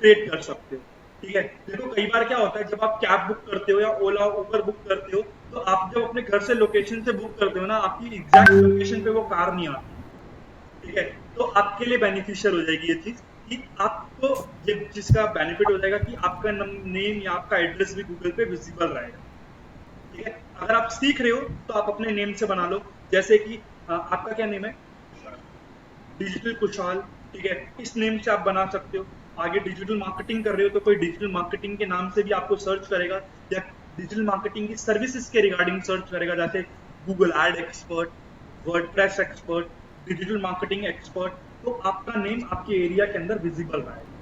क्रिएट कर सकते हो, ठीक है। देखो कई बार क्या होता है जब आप कैब बुक करते हो या ओला उबर बुक करते हो तो आप जब अपने घर से लोकेशन से बुक करते हो ना आपकी एग्जैक्ट लोकेशन पे वो कार नहीं आती, ठीक है। तो आपके लिए बेनिफिशियल हो जाएगी ये चीज कि आपको ये चीज का बेनिफिट हो जाएगा कि आपका नेम या आपका एड्रेस भी गूगल पे विजिबल रहेगा, ठीक है। अगर आप सीख रहे हो तो आप अपने नेम से बना लो, जैसे कि आपका क्या नेम है, डिजिटल कुशाल, ठीक है, इस नेम से आप बना सकते हो। आगे डिजिटल मार्केटिंग कर रहे हो तो कोई डिजिटल मार्केटिंग के नाम से भी आपको सर्च करेगा या डिजिटल मार्केटिंग की सर्विसेज के रिगार्डिंग सर्च करेगा, जैसे Google ad expert, WordPress expert, digital marketing expert, तो आपका नेम आपके एरिया के अंदर विजिबल रहेगा,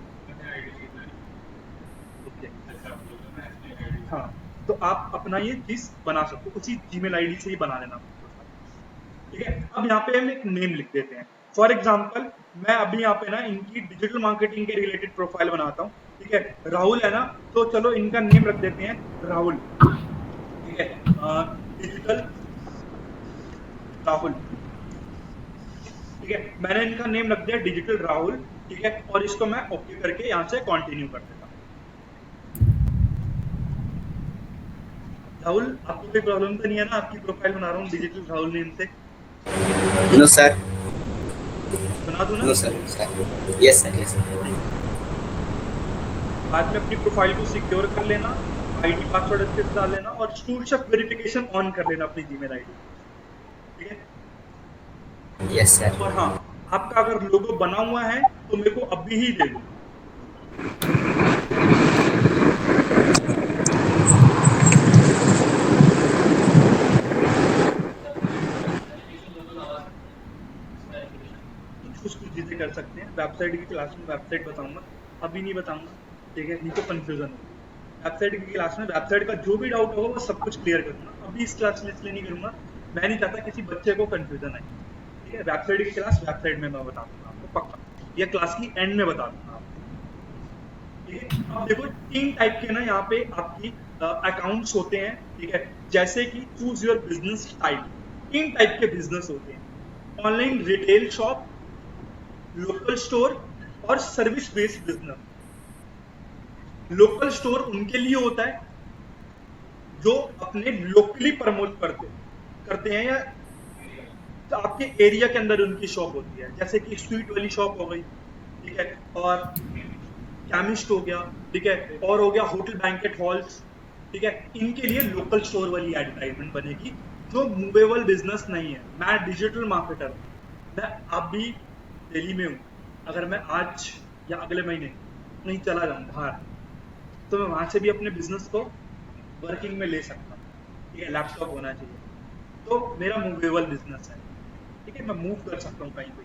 हाँ। तो आप अपना ये चीज बना सकते हो, उसी जीमेल आईडी से ही बना लेना, ठीक है। अब यहाँ पे हम एक नेम लिख देते हैं। फॉर एग्जाम्पल मैं अभी यहाँ पे ना इनकी डिजिटल मार्केटिंग के रिलेटेड प्रोफाइल बनाता हूँ, ठीक है। राहुल है ना, तो चलो इनका नेम रख देते हैं राहुल, ठीक है, डिजिटल राहुल, ठीक है। मैंने इनका नेम रख दिया डिजिटल राहुल, ठीक है, और इसको मैं ओके करके यहाँ से कंटिन्यू कर देता हूँ। राहुल आपको कोई प्रॉब्लम तो नहीं है ना, आपकी प्रोफाइल बना रहा हूँ डिजिटल राहुल नेम से?
नो सर,
बना दूं ना?
No sir, yes sir, yes sir.
बाद में अपनी प्रोफाइल को सिक्योर कर लेना, आईडी पासवर्ड अच्छे से डाल लेना और स्टूलशॉप वेरिफिकेशन ऑन कर लेना अपनी जीमेल आईडी, ठीक है।
Yes sir.
और हाँ, आपका अगर लोगो बना हुआ है तो मेरे को अभी ही दे दो। कुछ चीजें कर सकते हैं। वेबसाइट की क्लास में वेबसाइट बताऊंगा, अभी नहीं बताऊंगा, ठीक है, नहीं तो कंफ्यूजन होगा। वेबसाइट की क्लास में वेबसाइट का जो भी डाउट होगा वो सब कुछ क्लियर करूंगा। अभी इस क्लास में इसलिए नहीं करूंगा, मैं नहीं चाहता किसी बच्चे को कंफ्यूजन आए, ठीक है। वेबसाइट की क्लास वेबसाइट में मैं बता दूंगा आपको पक्का, या क्लास की एंड में बता दूंगा आपको, ठीक है। अब देखो 3 टाइप के ना यहाँ पे आपकी अकाउंट्स होते हैं, ठीक है। जैसे कि choose your business type, 3 type के बिजनेस होते हैं, online retail shop, local store और service based business. Local store उनके लिए होता है जो अपने लोकली प्रमोट करते हैं या तो आपके एरिया के अंदर उनकी शॉप होती है, जैसे कि स्वीट वाली शॉप हो गई, ठीक है, और केमिस्ट हो गया, ठीक है, और हो गया होटल बैंकेट हॉल्स, ठीक है, इनके लिए लोकल स्टोर वाली एडवर्टाइजमेंट बनेगी जो मूवेबल बिजनेस नहीं है। मैं डिजिटल मार्केटर हूँ, मैं अब भी दिल्ली में हूँ, अगर मैं आज या अगले महीने नहीं चला जाऊँ बाहर तो मैं वहाँ से भी अपने बिजनेस को वर्किंग में ले सकता हूँ, ठीक है, लैपटॉप होना चाहिए, तो मेरा मूवेबल बिजनेस है, ठीक है, मैं मूव कर सकता हूँ कहीं पे।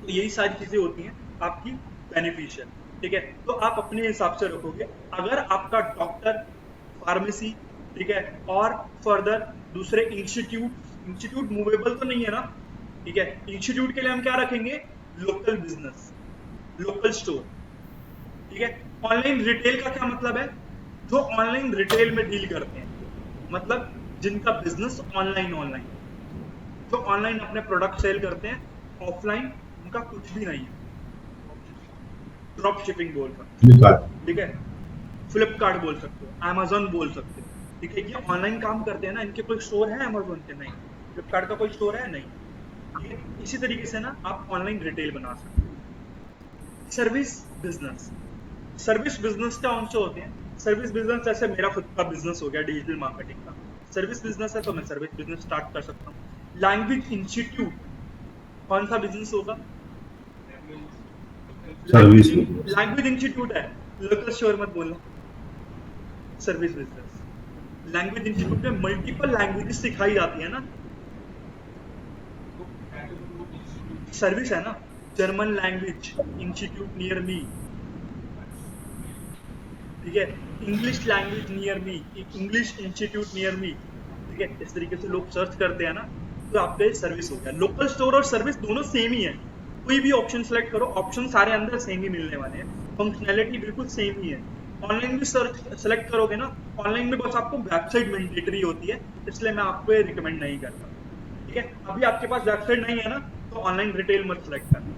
तो यही सारी चीजें होती हैं आपकी बेनिफिशियल, ठीक है। तो आप अपने हिसाब से रखोगे, अगर आपका डॉक्टर, फार्मेसी, ठीक है, और फर्दर दूसरे इंस्टीट्यूट मूवेबल तो नहीं है ना, ठीक है, इंस्टीट्यूट के लिए हम क्या रखेंगे, लोकल बिजनेस, लोकल स्टोर, ठीक है। ऑनलाइन रिटेल का क्या मतलब है, जो ऑनलाइन रिटेल में डील करते हैं, मतलब जिनका बिजनेस ऑनलाइन जो ऑनलाइन अपने प्रोडक्ट सेल करते हैं, ऑफलाइन उनका कुछ भी नहीं है, ड्रॉप शिपिंग बोल सकते हो, ठीक है, फ्लिपकार्ट बोल सकते हो, अमेजोन बोल सकते हो, ठीक है, ये ऑनलाइन काम करते हैं ना, इनके कोई स्टोर है अमेजोन के, नहीं, फ्लिपकार्ट का कोई स्टोर है नहीं, ठीक है। इसी तरीके से ना आप ऑनलाइन रिटेल बना सकते हो। सर्विस बिजनेस कौन से होते हैं, सर्विस बिजनेस जैसे मेरा खुद का बिजनेस हो गया डिजिटल मार्केटिंग का, सर्विस बिजनेस है तो मैं सर्विस बिजनेस स्टार्ट कर सकता हूँ। लैंग्वेज इंस्टीट्यूट कौन सा बिजनेस होगा,
सर्विस
लैंग्वेज इंस्टीट्यूट है, लोकल स्टोर मत बोलना, सर्विस बिजनेस। लैंग्वेज इंस्टीट्यूट में मल्टीपल लैंग्वेजेस सिखाई जाती है ना, सर्विस है ना, German language institute near me, ठीक है, English language near me, English institute near me, ठीक है, इस तरीके से लोग सर्च करते हैं ना, तो आपका ये सर्विस हो गया। लोकल स्टोर और सर्विस दोनों सेम ही है, कोई भी ऑप्शन सेलेक्ट करो, ऑप्शन सारे अंदर सेम ही मिलने वाले हैं, फंक्शनैलिटी बिल्कुल सेम ही है। ऑनलाइन भी सर्च सेलेक्ट करोगे ना, ऑनलाइन में बस आपको वेबसाइट मैंडेटरी होती है, इसलिए मैं आपको ये रिकमेंड नहीं करता, ठीक है। अभी आपके पास वेबसाइट नहीं है ना, तो ऑनलाइन रिटेल मत सेलेक्ट करना,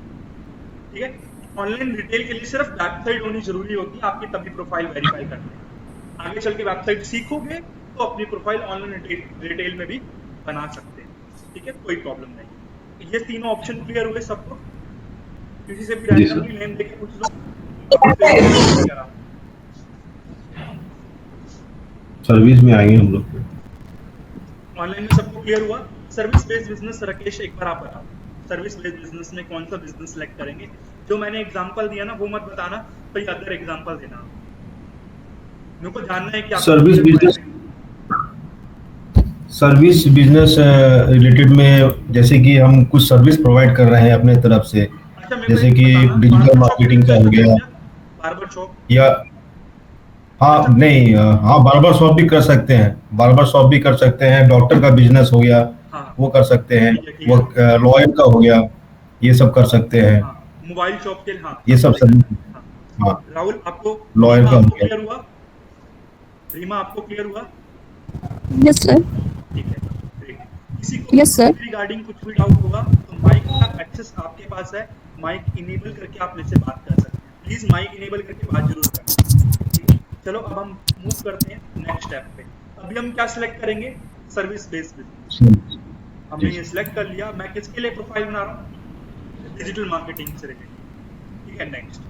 ठीक है। ऑनलाइन रिटेल के लिए सिर्फ वेबसाइट होनी जरूरी होती है आपकी, तभी प्रोफाइल वेरीफाई करते हैं। आगे चल के वेबसाइट सीखोगे तो अपनी प्रोफाइल ऑनलाइन रिटेल में भी बना सकते हैं, ठीक है, कोई प्रॉब्लम नहीं। ये तीनों ऑप्शन क्लियर हुए सबको, किसी से भी रैंडमली नेम देके पूछ लो,
सर्विस में आएंगे हम लोग।
ऑनलाइन में सबको क्लियर हुआ। सर्विस बेस्ड बिजनेस, राकेश एक बार आप बताओ, सर्विस बेस्ड बिजनेस में कौन सा बिजनेस सेलेक्ट करेंगे, जो मैंने एग्जांपल दिया ना वो मत बताना, कोई अदर एग्जांपल देना, मेरे को जानना है कि आप
सर्विस बिजनेस रिलेटेड में, जैसे कि हम कुछ सर्विस प्रोवाइड कर रहे हैं अपने तरफ से,
अच्छा,
जैसे कि डिजिटल मार्केटिंग का हो गया,
बार्बर शॉप,
या हाँ नहीं हाँ बार्बर शॉप भी कर सकते हैं, बार्बर शॉप भी कर सकते हैं, डॉक्टर का बिजनेस हो गया,
हाँ,
वो कर सकते हैं,
ठीक है,
वो लॉयर का हो गया, ये सब कर सकते हैं,
हाँ, मोबाइल शॉप के, हाँ,
ये सब सर्विस।
हाँ।
हाँ,
राहुल आपको
लॉयर का हो गया।
क्लियर हुआ, रीमा आपको क्लियर हुआ,
यस सर।
ठीक है, great। किसी को
Yes, sir.
रिगार्डिंग कुछ भी डाउट होगा तो माइक का एक्सेस आपके पास है, माइक इनेबल करके आप मेरे से बात कर सकते हैं, प्लीज माइक इनेबल करके बात जरूर करें, ठीक है। चलो अब हम मूव करते हैं नेक्स्ट स्टेप पे। अभी हम क्या सिलेक्ट करेंगे, सर्विस बेस्ड बिजनेस, हमने ये सिलेक्ट कर लिया। मैं किसके लिए प्रोफाइल बना रहा हूँ, डिजिटल मार्केटिंग से रिलेटेड, ठीक है। नेक्स्ट,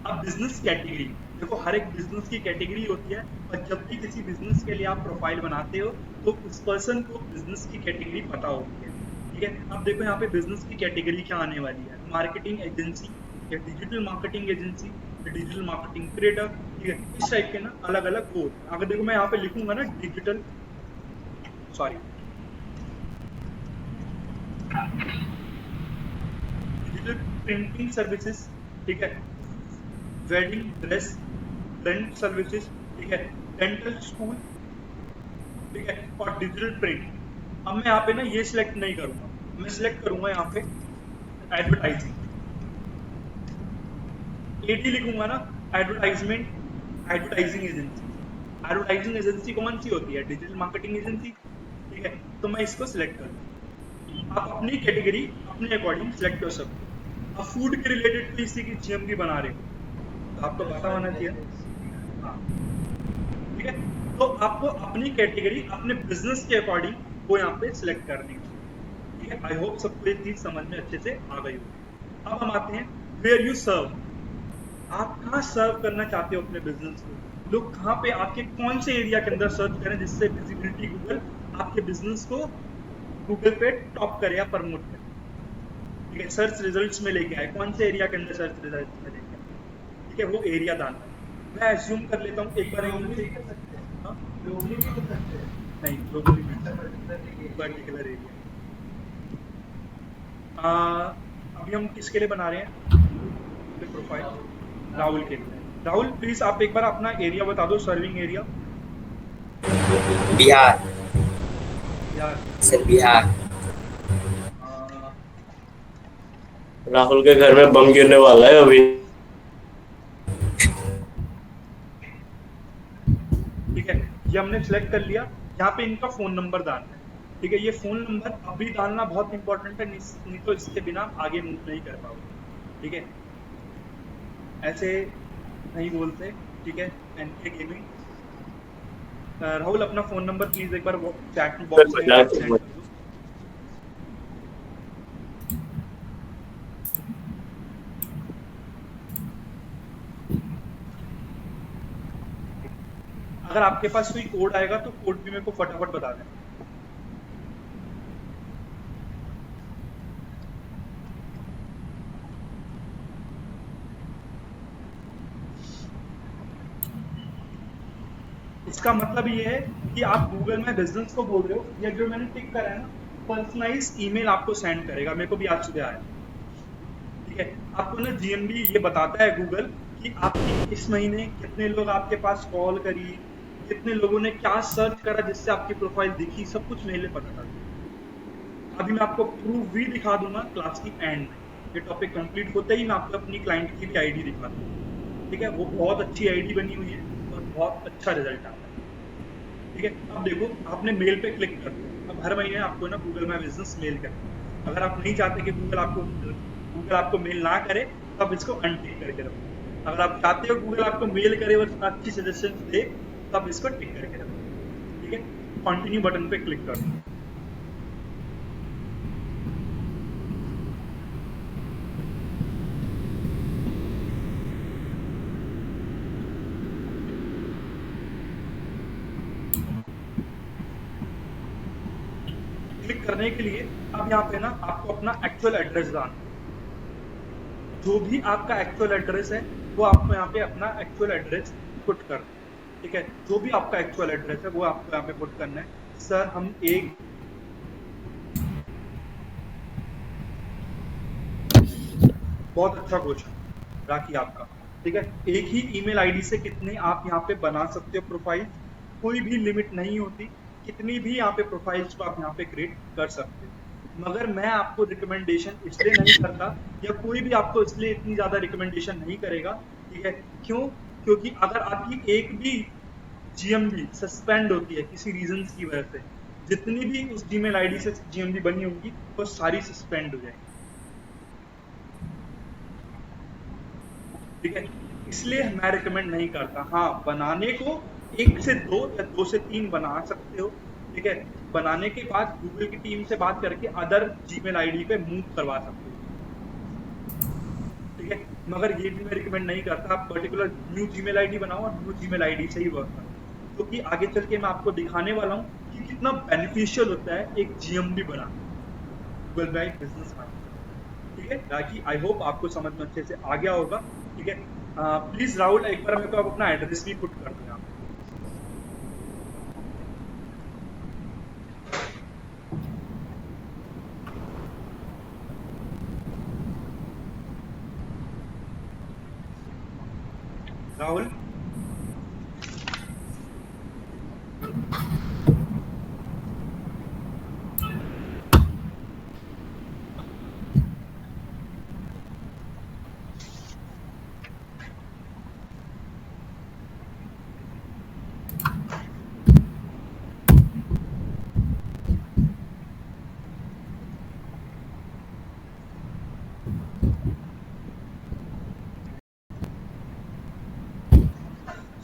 अब बिजनेस कैटेगरी, देखो हर एक बिजनेस की कैटेगरी होती है, और जब भी किसी बिजनेस के लिए आप प्रोफाइल बनाते हो तो उस पर्सन को बिजनेस की कैटेगरी पता होती है, ठीक है। अब देखो यहाँ पे बिजनेस की कैटेगरी क्या आने वाली है, मार्केटिंग एजेंसी या डिजिटल मार्केटिंग एजेंसी या डिजिटल मार्केटिंग क्रिएटर, ठीक है, इस टाइप के ना अलग अलग वो। अगर देखो मैं यहाँ पे लिखूंगा ना डिजिटल प्रिंटिंग सर्विसेज, ठीक है, वेडिंग ड्रेस रेंट सर्विसेज, ठीक है, डेंटल स्कूल, ठीक है, और डिजिटल प्रिंट। अब मैं यहाँ पे ना ये सिलेक्ट नहीं करूंगा, मैं सिलेक्ट करूंगा यहाँ पे एडवर्टाइजिंग, एडी लिखूंगा ना, एडवर्टाइजिंग एजेंसी। एडवर्टाइजिंग एजेंसी कौन सी होती है, डिजिटल मार्केटिंग एजेंसी, ठीक है। तो मैं इसको सिलेक्ट कर दूँ, आप अपनी कैटेगरी अपने अकॉर्डिंग सिलेक्ट कर सकते हो। अब फूड के रिलेटेड किसी की जीएमडी बना रहे हो तो आपको पता होना चाहिए, हाँ, ठीक है। तो आपको अपनी कैटेगरी अपने बिजनेस के अकॉर्डिंग वो यहाँ पे सिलेक्ट करनी है। ठीक है, आई होप सबको ये चीज समझ में अच्छे से आ गई होगी। अब हम आते हैं वेयर यू सर्व। आप कहाँ सर्व करना चाहते हो अपने बिजनेस को, लोग कहाँ पे आपके कौन से एरिया के अंदर सर्च करें जिससे विजिबिलिटी गूगल आपके बिजनेस को गूगल पे टॉप करे या प्रमोट करे। ठीक है, सर्च रिजल्ट्स में लेके आए, कौन से एरिया के अंदर सर्च रिजल्ट्स में लेके आए। ठीक है, वो एरिया डालना है। मैं एज्यूम कर लेता हूँ एक बार हाँ? नहीं, पर्टिकुलर एरिया। अभी हम किसके लिए बना रहे हैं प्रोफाइल? राहुल के लिए। राहुल प्लीज आप एक बार अपना एरिया बता दो, सर्विंग एरिया।
बिहार
यार
सर, बिहार।
राहुल के घर में बम गिरने वाला है अभी।
ठीक है, ये हमने सिलेक्ट कर लिया। यहाँ पे इनका फोन नंबर डालना है। ठीक है, ये फोन नंबर अभी डालना बहुत इंपॉर्टेंट है, नहीं तो इसके बिना आगे मूव नहीं कर पाओगे। ठीक है, ऐसे नहीं बोलते। ठीक है, एनके गेमिंग। राहुल अपना फोन नंबर प्लीज एक बार चैट बॉक्स में सेंड कर दो। अगर आपके पास कोई कोड आएगा तो कोड भी मेरे को फटाफट बता दें। इसका मतलब ये है कि आप गूगल में बिजनेस को बोल रहे हो, या जो मैंने टिक करा है ना, पर्सनलाइज ईमेल आपको सेंड करेगा। मेरे को भी आज सुबह आया। ठीक है, आपको ना जीएमबी ये बताता है गूगल कि आपकी इस महीने कितने लोग आपके पास कॉल करी, कितने लोगों ने क्या सर्च करा जिससे आपकी प्रोफाइल दिखी, सब कुछ मेरे लिए पता था। अभी मैं आपको प्रूफ भी दिखा दूंगा क्लास की एंड में। ये टॉपिक कंप्लीट होते ही मैं आपको अपनी क्लाइंट की भी आईडी दिखा दूंगा। ठीक है, वो बहुत अच्छी आईडी बनी हुई है और बहुत अच्छा रिजल्ट आता है। ठीक है, अब देखो आपने मेल पे क्लिक कर दिया। अब हर महीने आपको ना गूगल माई बिजनेस मेल करना है। अगर आप नहीं चाहते कि गूगल आपको मेल ना करे तब इसको अनटिक करके रखो। अगर आप चाहते हो गूगल आपको मेल करे और अच्छी सजेशन दे तब इसको टिक करके रखो। ठीक है, कंटिन्यू बटन पे क्लिक करो। क्लिक करने के लिए अब यहाँ पे ना आपको अपना एक्चुअल एड्रेस डालना है। जो भी आपका एक्चुअल एड्रेस है वो आपको यहाँ पे अपना एक्चुअल एड्रेस पुट करना है। ठीक है, जो भी आपका एक्चुअल एड्रेस है वो आपको यहाँ पे पुट करना है। सर हम एक बहुत अच्छा क्वेश्चन राखी आपका। ठीक है, एक ही ईमेल आईडी से कितने आप यहाँ पे बना सकते हो प्रोफाइल, कोई भी लिमिट नहीं होती। कितनी भी यहाँ पे प्रोफाइल्स को आप यहाँ पे क्रिएट कर सकते हो। मगर मैं आपको रिकमेंडेशन इसलिए नहीं करता, या कोई भी आपको इसलिए इतनी ज्यादा रिकमेंडेशन नहीं करेगा। ठीक है, क्यों? क्योंकि अगर आपकी एक भी जीएमबी सस्पेंड होती है किसी रीजन की वजह से, जितनी भी उस जीमेल आईडी से जीएमबी बनी होगी वो सारी सस्पेंड हो जाएगी। ठीक है, इसलिए मैं रिकमेंड नहीं करता। हाँ, बनाने को 1 से 2 या 2 से 3 बना सकते हो। ठीक है, बनाने के बाद गूगल की टीम से बात करके अदर जीमेल आईडी पे मूव करवा सकते हो। ठीक है, मगर ये भी मैं रिकमेंड नहीं करता आप पर्टिकुलर न्यू जीमेल आईडी बनाओ और न्यू जीमेल आईडी से ही वर्क करो, क्योंकि आगे चल के मैं आपको दिखाने वाला हूँ कि कितना बेनिफिशियल होता है एक GMB banana Google by business marketing. ठीक है, ताकि आई होप आपको समझ में अच्छे से आ गया होगा। ठीक है, प्लीज राहुल एक बार मेरे को आप अपना एड्रेस भी पुट कर देना। राहुल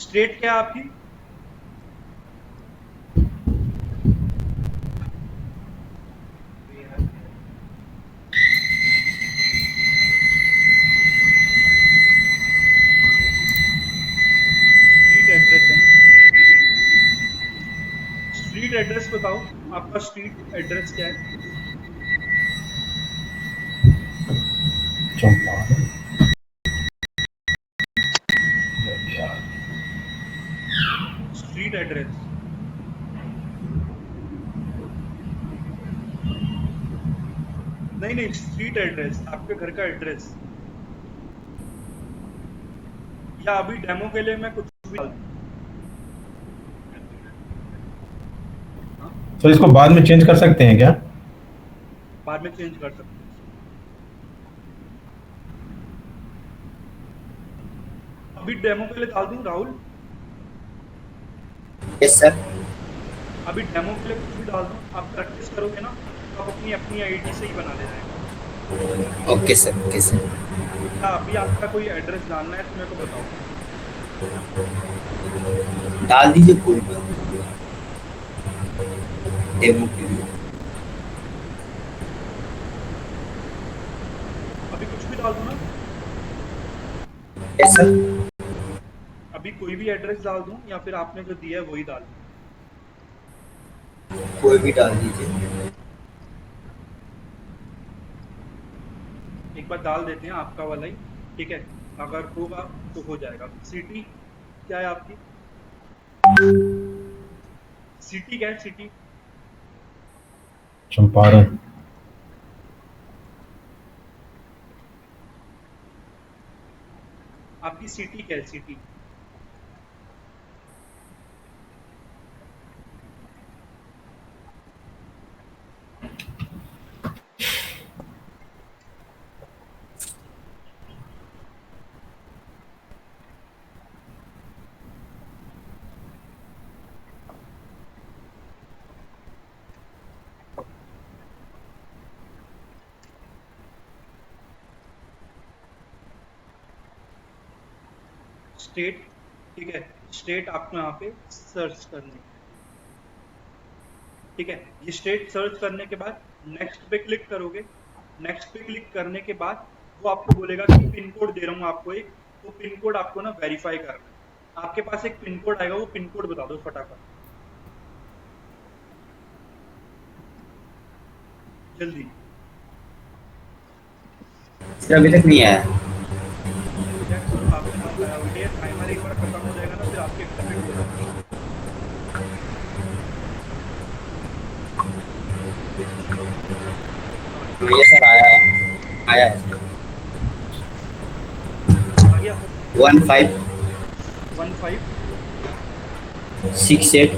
स्टेट क्या है आपकी? स्ट्रीट एड्रेस बताओ, आपका स्ट्रीट एड्रेस क्या है?
चंपारण।
Street address. नहीं नहीं, स्ट्रीट एड्रेस, आपके घर का एड्रेस। या अभी डेमो के लिए मैं कुछ भी डाल दूं? हाँ,
तो इसको बाद में चेंज कर सकते हैं क्या?
बाद में चेंज कर सकते हैं। अभी डेमो के लिए डाल दूं राहुल?
Yes sir.
अभी डेमो के लिए कुछ भी डाल दूं? आप प्रैक्टिस करोगे ना, तो आप अपनी अपनी आईडी से ही बना ले जाएगा।
Okay sir, okay sir.
या अभी आपका कोई एड्रेस डालना है तो मेरे को बताओ।
डाल दीजिए कोई भी डेमो के लिए।
अभी कुछ भी डाल दूं ना?
Yes sir.
अभी कोई भी एड्रेस डाल दूं या फिर आपने जो दिया है वही डाल दूं?
कोई भी डाल दीजिए।
एक बार डाल देते हैं आपका वाला ही, ठीक है? अगर होगा तो हो जाएगा। सिटी क्या है आपकी? सिटी क्या है? सिटी
चंपारण।
आपकी सिटी क्या है? सिटी स्टेट, ठीक है? स्टेट आपको यहाँ पे सर्च करनी है, ठीक है? ये स्टेट सर्च करने के बाद नेक्स्ट पे क्लिक करोगे। नेक्स्ट पे क्लिक करने के बाद वो आपको बोलेगा कि पिन कोड दे रहा हूँ आपको एक, तो पिन कोड आपको ना वेरीफाई करना है। आपके पास एक पिन कोड आएगा, वो पिन कोड बता दो फटाफट, जल्दी।
सर अभी तक नहीं आया।
चेक करो, आपके पास आया हो। ये टाइमर एक बार खत्म हो जाएगा ना, फिर आपके एक्टिवेट हो जाएगा।
ये सर आया है, आया है।
आ गया
15
15
68
68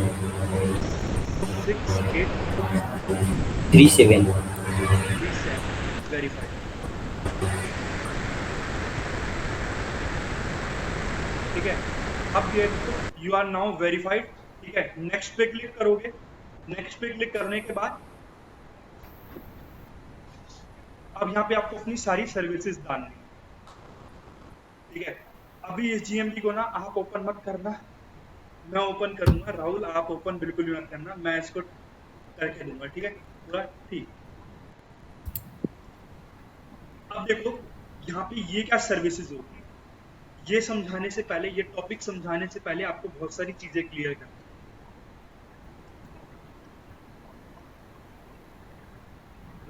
37।
37 वेरीफाई। ठीक है, अब ये यू आर नाउ वेरीफाइड, ठीक है? नेक्स्ट पे क्लिक करोगे। नेक्स्ट पे क्लिक करने के बाद अब यहाँ पे आपको अपनी सारी सर्विसेज डालनी है, ठीक है? अभी इस जीएमडी को ना आप ओपन मत करना, मैं ओपन करूंगा। राहुल आप ओपन बिल्कुल भी मत करना, मैं इसको करके दूंगा, ठीक है? पूरा ठीक। अब देखो यहाँ पे ये क्या सर्विसेज होगी, ये समझाने से पहले, ये टॉपिक समझाने से पहले आपको बहुत सारी चीजें क्लियर करनी।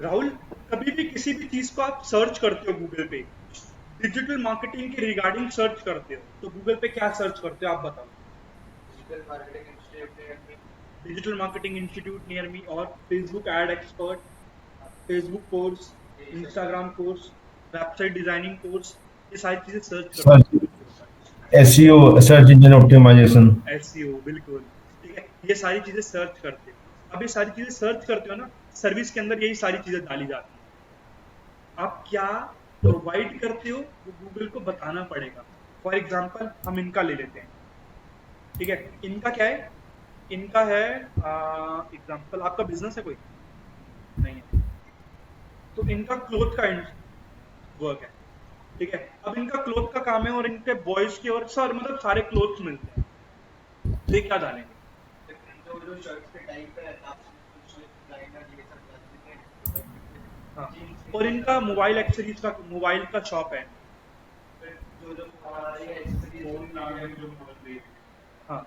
राहुल, कभी भी किसी भी चीज को आप सर्च करते हो गूगल पे, डिजिटल मार्केटिंग के रिगार्डिंग सर्च करते हो, तो गूगल पे क्या सर्च करते हो आप बताओ? Digital marketing institute near me, और Facebook ad expert, Facebook course, Instagram course, website designing course, ये सारी चीजें सर्च करते हो।
SEO, search engine optimization.
SEO बिल्कुल, ठीक है? ये सारी चीजें सर्च करते हो। अब ये सारी चीजें सर्च करते हो ना, सर्विस के अंदर यही सारी चीजें डाली जाती हैं। आप क्या प्रोवाइड करते हो वो गूगल को बताना पड़ेगा। फॉर एग्जांपल हम इनका ले लेते हैं, ठीक है? इनका क्या है? इनका है एग्जांपल, आपका बिजनेस है कोई? नहीं है, तो इनका क्लोथ का वर्क है, ठीक है? अब इनका क्लोथ का काम है और इनके बॉयज के और सर मतलब सारे क्लोथ्स मिलते हैं, तो ये क्या डालेंगे? हाँ, और इनका मोबाइल एक्सेसरीज का, मोबाइल का शॉप है। हाँ,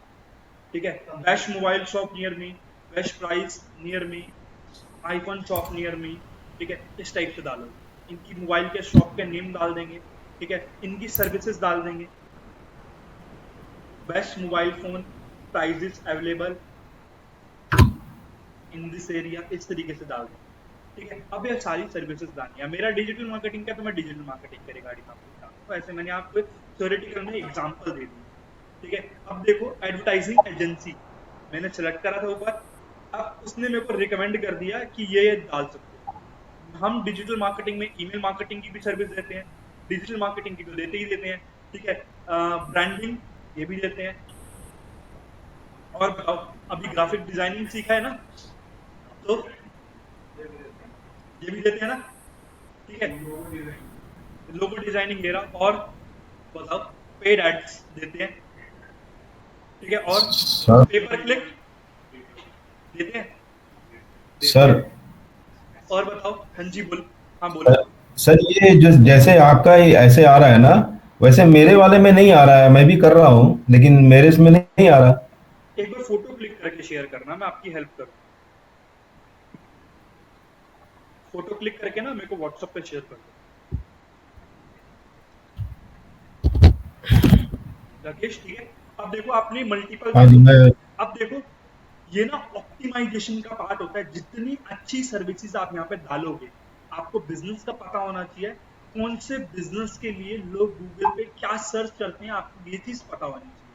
ठीक है? Best mobile shop near me, best price near me, iPhone shop near me, ठीक है, इस टाइप से डालो। इनकी मोबाइल के शॉप के नेम डाल देंगे, ठीक है, इनकी सर्विसेज डाल देंगे, best mobile phone prices available in this area, इस तरीके से डाल देंगे, ठीक है। अब ये सारी सर्विसेज डालनी है। मेरा डिजिटल मार्केटिंग का तो मैं डिजिटल मार्केटिंग के रिगार्डिंग आपको बता दूँ, तो ऐसे मैंने आपको थ्योरेटिकल में एग्जांपल दे दी, ठीक है। अब देखो एडवर्टाइजिंग एजेंसी मैंने सेलेक्ट करा था ऊपर, अब उसने मेरे को रिकमेंड कर दिया कि ये डाल सकते हो। हम डिजिटल मार्केटिंग में ईमेल मार्केटिंग की भी सर्विस देते हैं, डिजिटल मार्केटिंग की तो देते ही देते हैं, ठीक है, ब्रांडिंग ये भी देते हैं। और बताओ, अभी ग्राफिक डिजाइनिंग सीखा है ना, तो ये भी देते हैं ना, ठीक है, लोगो डिजाइनिंग दे रहा। और बताओ पेड एड्स देते हैं, ठीक है, और
सर
पेपर क्लिक देते हैं।
सर
और बताओ, हाँ जी बोल, हाँ बोलो।
सर ये जो जैसे आपका ये ऐसे आ रहा है ना, वैसे मेरे वाले में नहीं आ रहा है। मैं भी कर रहा हूँ लेकिन मेरे इसमें नहीं आ रहा।
एक बार फोटो क्लिक करके शेयर करना, मैं आपकी हेल्प करूँ। फोटो क्लिक करके ना मेरे को व्हाट्सएप पे शेयर कर दो राकेश, ठीक है। अब देखो आपने मल्टीपल,
हाँ जी, मैं
अब देखो ये ना ऑप्टिमाइजेशन का पार्ट होता है। जितनी अच्छी सर्विसेज आप यहाँ पे डालोगे, आपको बिजनेस का पता होना चाहिए कौन से बिजनेस के लिए लोग गूगल पे क्या सर्च करते हैं, आपको ये चीज पता होनी चाहिए,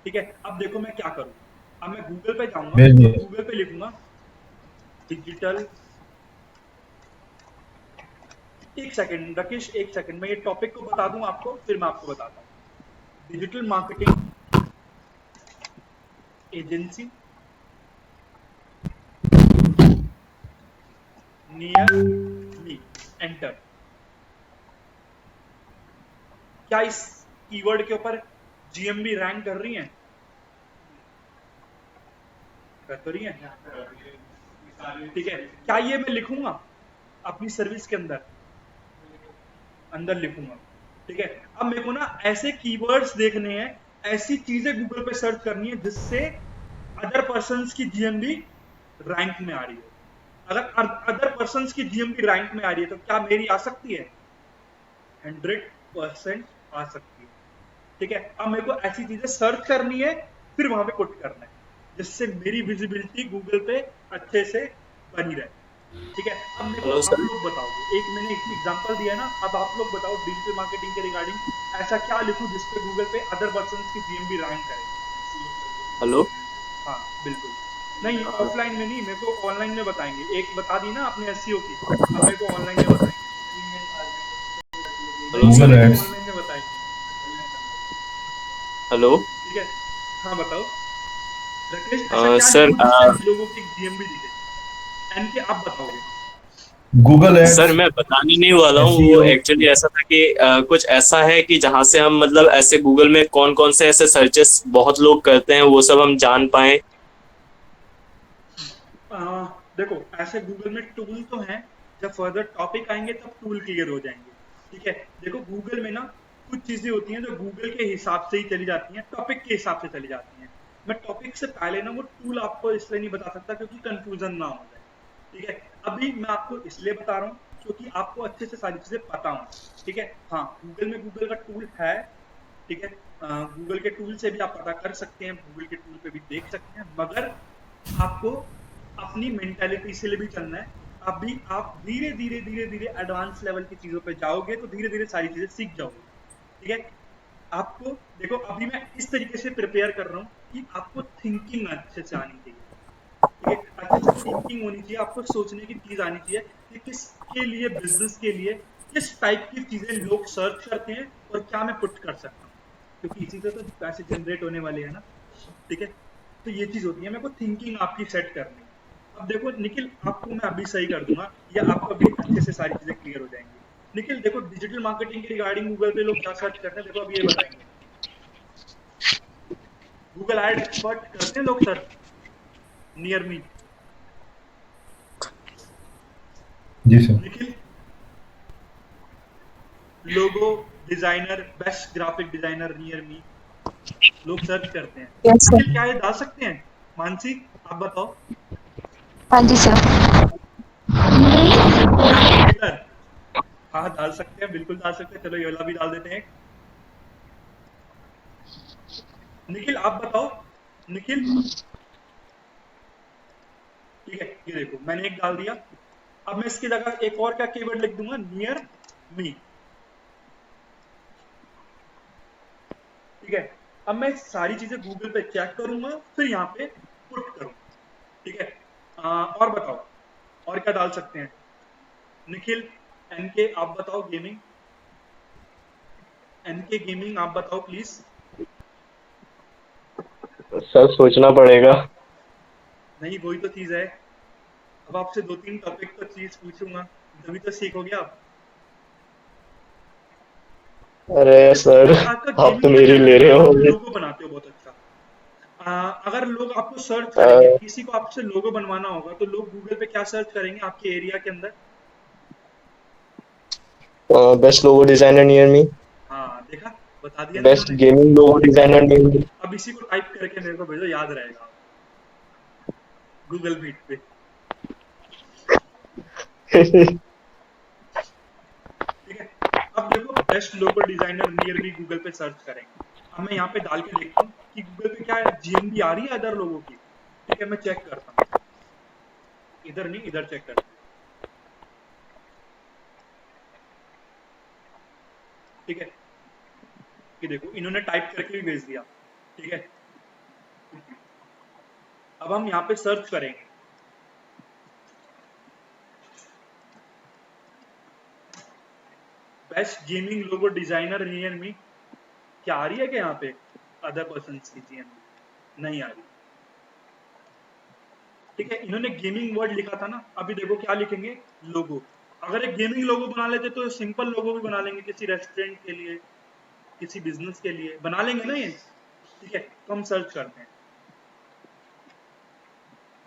ठीक है। अब देखो मैं क्या करूँ, अब मैं गूगल पे जाऊंगा,
भेजिए।
गूगल पे लिखूंगा डिजिटल, एक सेकंड राकेश, एक सेकंड, मैं ये टॉपिक को बता दूं आपको, फिर मैं आपको बताता हूँ। Digital marketing agency near me, enter. क्या इस कीवर्ड के ऊपर जीएमबी रैंक कर रही हैं? कर तो रही हैं, ठीक है। क्या ये मैं लिखूंगा अपनी सर्विस के अंदर लिखूंगा, ठीक है। अब मेरे को ना ऐसे कीवर्ड्स देखने हैं, ऐसी चीजें गूगल पे सर्च करनी है जिससे अदर पर्सन्स की जीएमबी रैंक में आ रही है। अगर अदर पर्सन्स की जीएमबी रैंक में आ रही है तो क्या मेरी आ सकती है? 100% आ सकती है, ठीक है। अब मेरे को ऐसी चीजें सर्च करनी है, फिर वहां पे पुट करना है, जिससे मेरी विजिबिलिटी गूगल पे अच्छे से बनी रहे, ठीक है। अब मेरे को आप लोग बताओगे, एक मैंने एक एग्जांपल दिया है ना, अब आप लोग बताओ डिजिटल मार्केटिंग के रिगार्डिंग ऐसा क्या लिखूं जिसपे गूगल पे अदर पर्सन्स की जीएमबी रैंक करे।
हेलो,
हाँ बिल्कुल, नहीं ऑफलाइन में नहीं, मेरे को ऑनलाइन में बताएंगे। एक बता दी ना आपने एसईओ की, अब मेरे को ऑनलाइन में बताएंगे,
गूगल एड्स।
ऑनलाइन में बताएंगे,
हेलो,
ठीक है। हाँ बताओ राकेश, ऐसा क्या
सर,
लिखूं जिससे लोगों की जीएमबी दिखे, एन के आप बताओगे।
Google ads.
सर मैं बताने नहीं वाला हूँ, वो एक्चुअली ऐसा था कि कुछ ऐसा है कि जहाँ से हम मतलब ऐसे गूगल में कौन कौन से ऐसे सर्चेस बहुत लोग करते हैं वो सब हम जान पाए।
देखो ऐसे गूगल में टूल तो हैं, जब फर्दर टॉपिक आएंगे तब टूल क्लियर हो जाएंगे, ठीक है। देखो गूगल में ना कुछ चीजें होती हैं जो गूगल के हिसाब से ही चली जाती हैं, टॉपिक के हिसाब से चली जाती हैं। मैं टॉपिक से पहले ना वो टूल आपको इसलिए नहीं बता सकता क्योंकि कंफ्यूजन ना हो जाए, ठीक है। अभी मैं आपको इसलिए बता रहा हूँ क्योंकि आपको अच्छे से सारी चीजें पता हो, ठीक है। हाँ गूगल में गूगल का टूल है, ठीक है, गूगल के टूल से भी आप पता कर सकते हैं, गूगल के टूल पे भी देख सकते हैं, मगर आपको अपनी मेंटालिटी से भी चलना है। अभी आप धीरे धीरे धीरे धीरे एडवांस लेवल की चीजों पे जाओगे तो धीरे धीरे सारी चीजें सीख जाओगे, ठीक है। आपको देखो अभी मैं इस तरीके से प्रिपेयर कर रहा हूँ कि आपको थिंकिंग अच्छे से आनी चाहिए, ठीक है, अच्छे से थिंकिंग होनी चाहिए, आपको सोचने की चीज आनी चाहिए कि किसके लिए, बिजनेस के लिए किस टाइप की चीजें लोग सर्च करते हैं और क्या मैं पुट कर सकता हूँ, क्योंकि इसी से तो पैसे जनरेट होने वाले हैं ना, ठीक है। तो ये चीज होती है, मेरे को थिंकिंग आपकी सेट करनी है। अब देखो निखिल, आपको मैं अभी सही कर दूंगा या आपको अभी अच्छे से सारी चीजें क्लियर हो जाएंगी। निखिल देखो डिजिटल मार्केटिंग के रिगार्डिंग गूगल पे लोग क्या सर्च करते हैं, देखो अब ये बताएंगे। गूगल एड एक्सपर्ट करते हैं लोग सर्च नियर मी।
जी sir.
Nikhil logo designer, best graphic designer near me लोग सर्च करते हैं।
Yes, sir.
निखिल क्या ये डाल सकते हैं? मानसी आप बताओ।
हाँ जी सर।
सर हाँ डाल सकते हैं, बिल्कुल डाल सकते हैं। चलो ये वाला भी डाल देते हैं। निखिल आप बताओ। निखिल ठीक है, ये देखो मैंने एक डाल दिया। अब मैं इसकी जगह एक और क्या कीवर्ड लिख दूंगा, नियर मी। ठीक है, अब मैं सारी चीजें गूगल पे चेक करूंगा, फिर यहाँ पे पुट करूंगा। ठीक है, और बताओ और क्या डाल सकते हैं। निखिल एनके आप बताओ, गेमिंग एनके गेमिंग आप बताओ प्लीज।
सर सोचना पड़ेगा।
नहीं वही तो चीज है, अब आपसे 2-3 टॉपिक तो चीज पूछूंगा, तभी तो सीखोगे आप।
अरे सर,
अच्छा आपका
आप तो
गेमिंग का
मेरी
कैसा
ले
है,
रहे
आप
होंगे।
लोगो बनाते हो बहुत अच्छा। अगर लोग आपको सर्च करेंगे,
अ,
किसी को आपसे लोगो बनवाना होगा तो लोग गूगल पे क्या सर्च करेंगे आपके एरिया के अंदर।
बेस्ट लोगो डिजाइनर नियर मी।
हाँ देखा, बता दिया ना
बेस्ट
इन्होंने।
गेमिंग लोगो डिजाइनर नियर मी।
अब इसी को टाइप करके मेरे को भेजो, याद रहेगा गूगल मीट पे। ठीक है, अब देखो बेस्ट लोगो डिजाइनर नियर मी गूगल पे सर्च करेंगे। अब मैं यहाँ पे डाल के देखता हूँ कि गूगल पे क्या जीएमबी आ रही है अदर लोगों की। ठीक है, मैं चेक करता हूँ, इधर नहीं इधर चेक करते हैं। ठीक है, ये देखो इन्होंने टाइप करके भी भेज दिया। ठीक है, अब हम यहाँ पे सर्च करेंगे बेस्ट गेमिंग लोगो डिजाइनर नियर मी। क्या आ रही है क्या यहाँ पे अदर पर्सन की जीएमबी? नहीं आ रही। ठीक है, इन्होंने गेमिंग वर्ड लिखा था ना, अभी देखो क्या लिखेंगे, लोगो। अगर एक गेमिंग लोगो बना लेते तो सिंपल लोगो भी बना लेंगे, किसी रेस्टोरेंट के लिए, किसी बिजनेस के लिए बना लेंगे ना ये। ठीक है, तो हम सर्च करते हैं,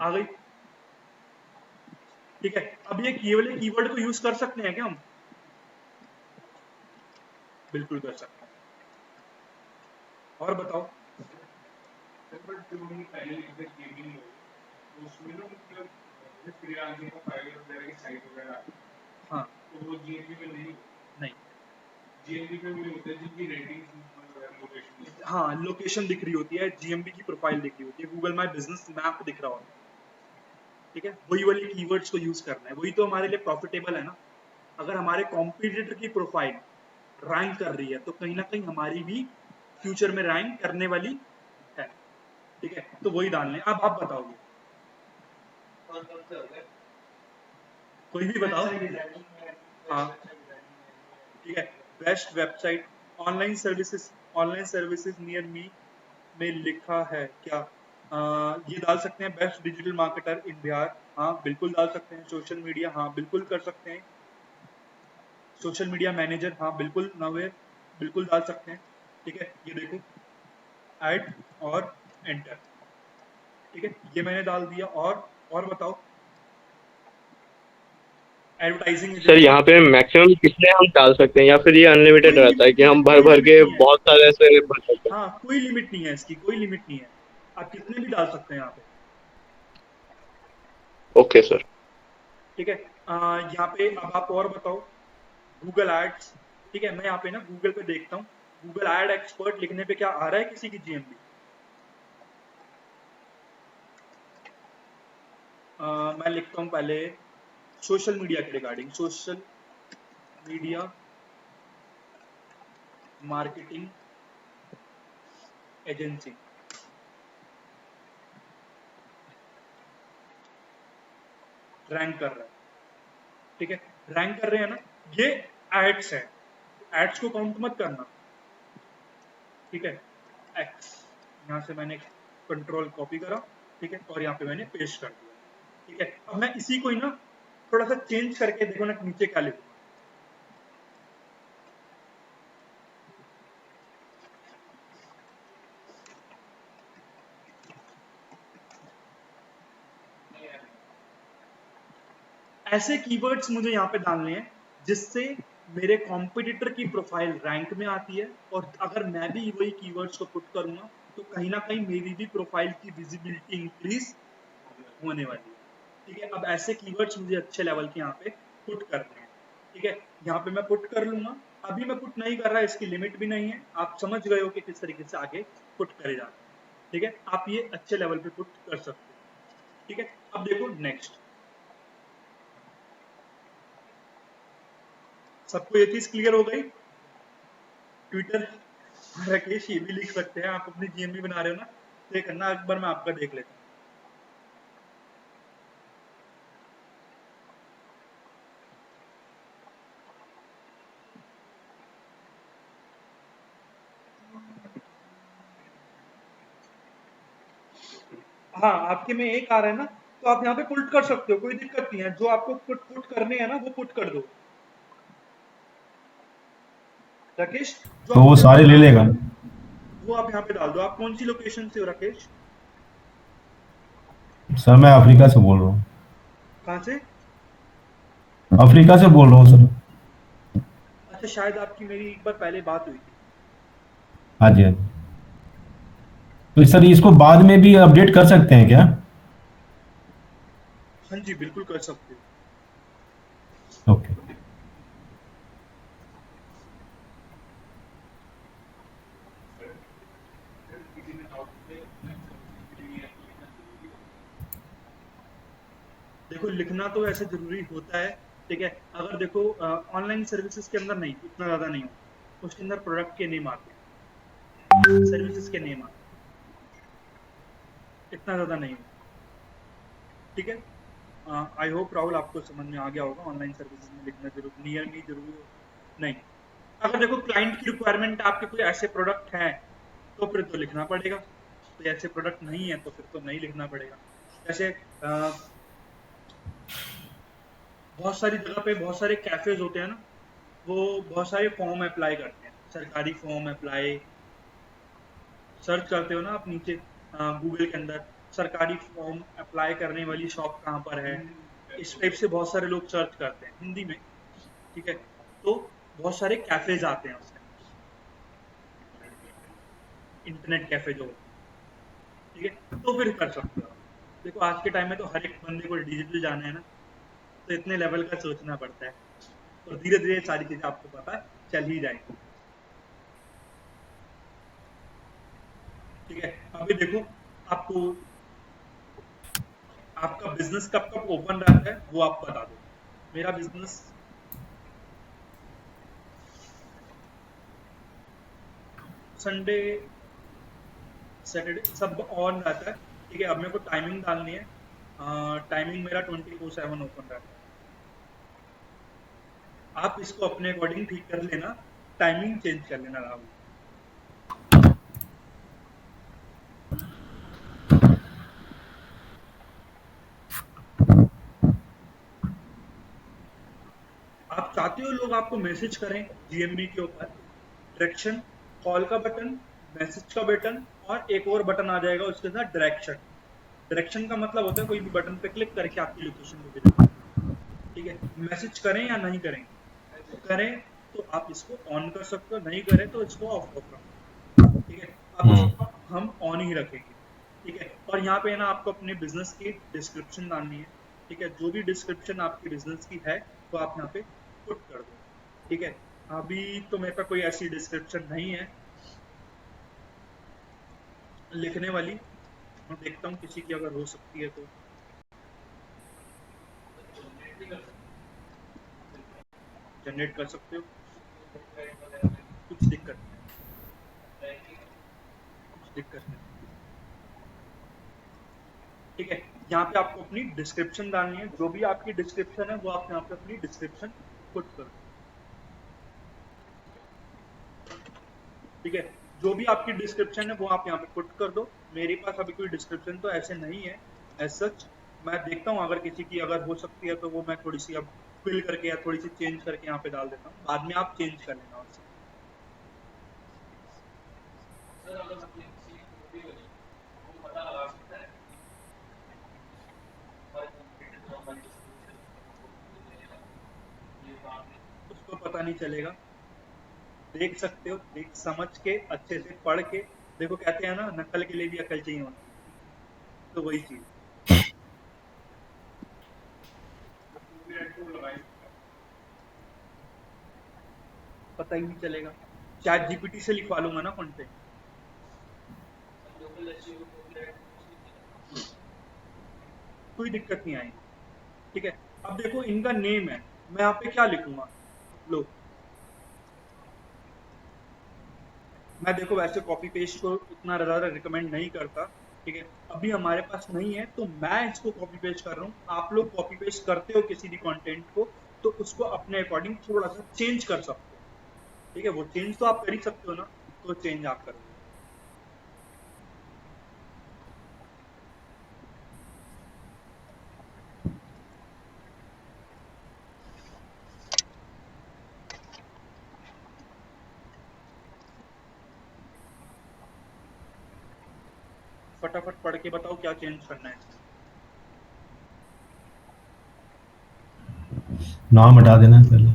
आ गई। ठीक है, अब ये वाले कीवर्ड को यूज कर सकते हैं क्या हम? बिल्कुल कर सकते हैं। और बताओ।
बट जो हमने पहले लिखा गेमिंग लोगो, तो उसमें ना मतलब जैसे फ्रीलांसिंग का फाइवर वगैरह की साइट वगैरह आती है,
हाँ
तो वो जीएमबी में नहीं होती।
नहीं,
जीएमबी पे वो होता है जिनकी रेटिंग्स वगैरह लोकेशन।
हाँ लोकेशन दिख रही होती है, जीएमबी की प्रोफाइल दिख रही होती है, गूगल माई बिजनेस मैप दिख रहा होता है। ठीक है, वही वाले कीवर्ड्स को यूज करना है, वही तो हमारे लिए प्रॉफिटेबल है ना। अगर हमारे कॉम्पिटिटर की प्रोफाइल रैंक कर रही है तो कहीं ना कहीं हमारी भी फ्यूचर में रैंक करने वाली है। ठीक है, तो वही डालने। अब आप बताओगे,
कौन कौन से होते हैं?
कोई भी बताओ। हाँ
डिजाइनिंग
ठीक है, best website online services near me में लिखा है क्या? ये डाल सकते हैं, best digital marketer in Bihar. हाँ बिल्कुल डाल सकते हैं। सोशल मीडिया, हाँ बिल्कुल कर सकते हैं। सोशल मीडिया मैनेजर, हाँ बिल्कुल नवेर, बिल्कुल डाल सकते हैं। ठीक है, ये देखो ऐड और एंटर। ठीक है, ये मैंने डाल दिया। और बताओ। एडवर्टाइजिंग
सर
एजेंसी,
यहाँ पे मैक्सिमम कितने हम डाल सकते हैं, या फिर ये अनलिमिटेड
कोई
रहता है
लिमिट
कि
नहीं है,
हम भर
कोई
भर
लिमिट
के
नहीं है।
बहुत सारे ऐसे भर सकते हैं?
हाँ कोई लिमिट नहीं है इसकी, कोई लिमिट नहीं है। आप कितने भी डाल सकते हैं यहाँ पे।
Okay sir.
ठीक है, यहाँ पे अब आप और बताओ। Google ads. ठीक है, मैं यहाँ पे ना गूगल पे देखता हूँ, गूगल एड एक्सपर्ट लिखने पे क्या आ रहा है किसी की जीएमबी। मैं लिखता हूँ पहले सोशल मीडिया के regarding, social media marketing agency. Rank कर रहा है। ठीक है, रैंक कर रहे हैं ना, ये एड्स है, एड्स को काउंट मत करना। ठीक है, एक्स, यहाँ से मैंने कंट्रोल कॉपी करा। ठीक है, और यहाँ पे मैंने पेस्ट कर दिया। ठीक है, अब मैं इसी को ही ना थोड़ा सा चेंज करके देखो ना नीचे क्या लिखूंगा। ऐसे कीवर्ड्स मुझे यहाँ पे डालने हैं जिससे मेरे कॉम्पिटिटर की प्रोफाइल रैंक में आती है, और अगर मैं भी वही कीवर्ड्स को पुट करूंगा तो कहीं ना कहीं मेरी भी प्रोफाइल की विजिबिलिटी इंक्रीज होने वाली है। ठीक है, अब ऐसे कीवर्ड्स मुझे अच्छे लेवल के यहाँ पे पुट करने हैं। ठीक है, यहाँ पे मैं पुट कर लूंगा। अभी मैं पुट नहीं कर रहा, इसकी लिमिट भी नहीं है, आप समझ गए हो कि किस तरीके से आगे पुट करे जाते हैं। ठीक है, आप ये अच्छे लेवल पे पुट कर सकते हो। ठीक है, अब देखो नेक्स्ट, सबको ये चीज क्लियर हो गई? ट्विटर राकेश ये भी लिख सकते हैं, आप अपनी जीएमबी बना रहे हो ना, तो ये करना, एक बार मैं आपका देख लेता हूँ। हाँ, आपके में एक आ रहा है ना, तो आप यहाँ पे पुट कर सकते हो, कोई दिक्कत नहीं है। जो आपको पुट करने हैं ना वो पुट कर दो राकेश। जो
तो वो
आपको
सारे ले लेगा?
वो आप यहाँ पे डाल दो। आप कौन सी लोकेशन से हो राकेश?
सर मैं अफ्रीका से बोल रहा हूँ।
कहाँ से?
अफ्रीका से बोल रहा हूँ सर।
अच्छा, शायद आपकी मेरी एक बार पहले बात हुई थी।
हाँ जी, हाँ जी। तो सर इसको बाद में भी अपडेट कर सकते हैं क्या?
हाँ जी, बिल्कुल कर सकते हो।
ओके।
देखो, लिखना तो ऐसे जरूरी होता है। ठीक है, अगर देखो ऑनलाइन सर्विसेज के अंदर नहीं, इतना ज्यादा नहीं होता, उसके अंदर प्रोडक्ट के नेम आते हैं, सर्विसेज के नेम आते हैं, इतना ज्यादा नहीं होता। ठीक है, आई होप राहुल आपको समझ में आ गया होगा। ऑनलाइन सर्विसेज में लिखना जरूर नियर मी जरूरी नहीं। अगर देखो क्लाइंट की रिक्वायरमेंट आपके कोई ऐसे प्रोडक्ट हैं तो फिर तो लिखना पड़ेगा, तो ऐसे प्रोडक्ट नहीं है तो फिर तो नहीं लिखना पड़ेगा। जैसे बहुत सारी जगह पे बहुत सारे कैफेज होते हैं ना, वो बहुत सारे फॉर्म अप्लाई करते हैं, सरकारी फॉर्म अप्लाई। सर्च करते हो ना आप नीचे गूगल के अंदर, सरकारी फॉर्म अप्लाई करने वाली शॉप कहाँ पर है, इस टाइप से बहुत सारे लोग सर्च करते हैं हिंदी में। ठीक है, तो बहुत सारे कैफेज आते हैं उसमें, इंटरनेट कैफे जो होते हैं। ठीक है, तो फिर कर सकते हो। देखो आज के टाइम में तो हर एक बंदे को डिजिटल जाना है ना, तो इतने लेवल का सोचना पड़ता है, और धीरे धीरे सारी चीजें आपको पता चल ही जाएगी। ठीक है, अभी देखो आपको आपका बिजनेस कब कब ओपन रहता है वो आप बता दो। मेरा बिजनेस संडे सैटरडे सब ऑन रहता है। ठीक है, अब मेरे को टाइमिंग डालनी है। टाइमिंग मेरा 24/7 ओपन रहता है। आप इसको अपने अकॉर्डिंग ठीक कर लेना, टाइमिंग चेंज कर लेना राहुल। आप चाहते हो लोग आपको मैसेज करें जीएमबी के ऊपर, डायरेक्शन, कॉल का बटन, मैसेज का बटन, और एक और बटन आ जाएगा उसके साथ डायरेक्शन। डायरेक्शन का मतलब होता है कोई भी बटन पे क्लिक करके आपकी लोकेशन को भेजना। ठीक है, मैसेज करें या नहीं करें, करें तो आप इसको ऑन कर सकते हो, नहीं करें तो इसको ऑफ रखो। ठीक है, अब इसको हम ऑन ही रखेंगे। ठीक है, और यहाँ पे ना आपको अपने बिजनेस की डिस्क्रिप्शन डालनी है। ठीक है, जो भी डिस्क्रिप्शन आपकी बिजनेस की है तो आप यहाँ पे पुट कर दो। ठीक है, अभी तो मेरे पास कोई ऐसी डिस्क्रिप्शन नहीं है लिखने वाली, मैं देखता हूँ किसी की अगर हो सकती है तो। जनरेट कर सकते हो, कुछ दिक्कत नहीं, कुछ दिक्कत नहीं। ठीक है, यहाँ पे आपको अपनी डिस्क्रिप्शन डालनी है, जो भी आपकी डिस्क्रिप्शन है वो आप यहाँ पे अपनी डिस्क्रिप्शन पुट करो। ठीक है, जो भी आपकी डिस्क्रिप्शन है वो आप यहाँ पे पुट कर दो। मेरे पास अभी कोई डिस्क्रिप्शन तो ऐसे नहीं है एज सच। मैं देखता हूँ अगर किसी की अगर हो सकती है तो वो मैं थोड़ी सी अब फिल करके या थोड़ी सी चेंज करके यहाँ पे डाल देता हूँ, बाद में आप चेंज कर लेना उससे। उसको पता नहीं चलेगा, देख सकते हो, देख समझ के अच्छे से पढ़ के देखो। कहते हैं ना नकल के लिए भी अकल चाहिए होती है, तो वही चीज।
इंटरनेट को लगाई सकता है।
पता ही नहीं चलेगा। चैट जीपीटी से लिखवा लूंगा ना कंटेंट। कोई दिक्कत नहीं आएगी। ठीक है, अब देखो इनका नेम है, मैं यहाँ पे क्या लिखूंगा? लो, मैं देखो वैसे कॉपी पेस्ट को इतना ज़्यादा रिकमेंड नहीं करता। ठीक है, अभी हमारे पास नहीं है तो मैं इसको कॉपी पेस्ट कर रहा हूँ। आप लोग कॉपी पेस्ट करते हो किसी भी कंटेंट को तो उसको अपने अकॉर्डिंग थोड़ा सा चेंज कर सकते हो। ठीक है, वो चेंज तो आप कर ही सकते हो ना, तो चेंज आप करो। फटाफट पढ़ के बताओ क्या चेंज करना है।
नाम हटा देना है पहले।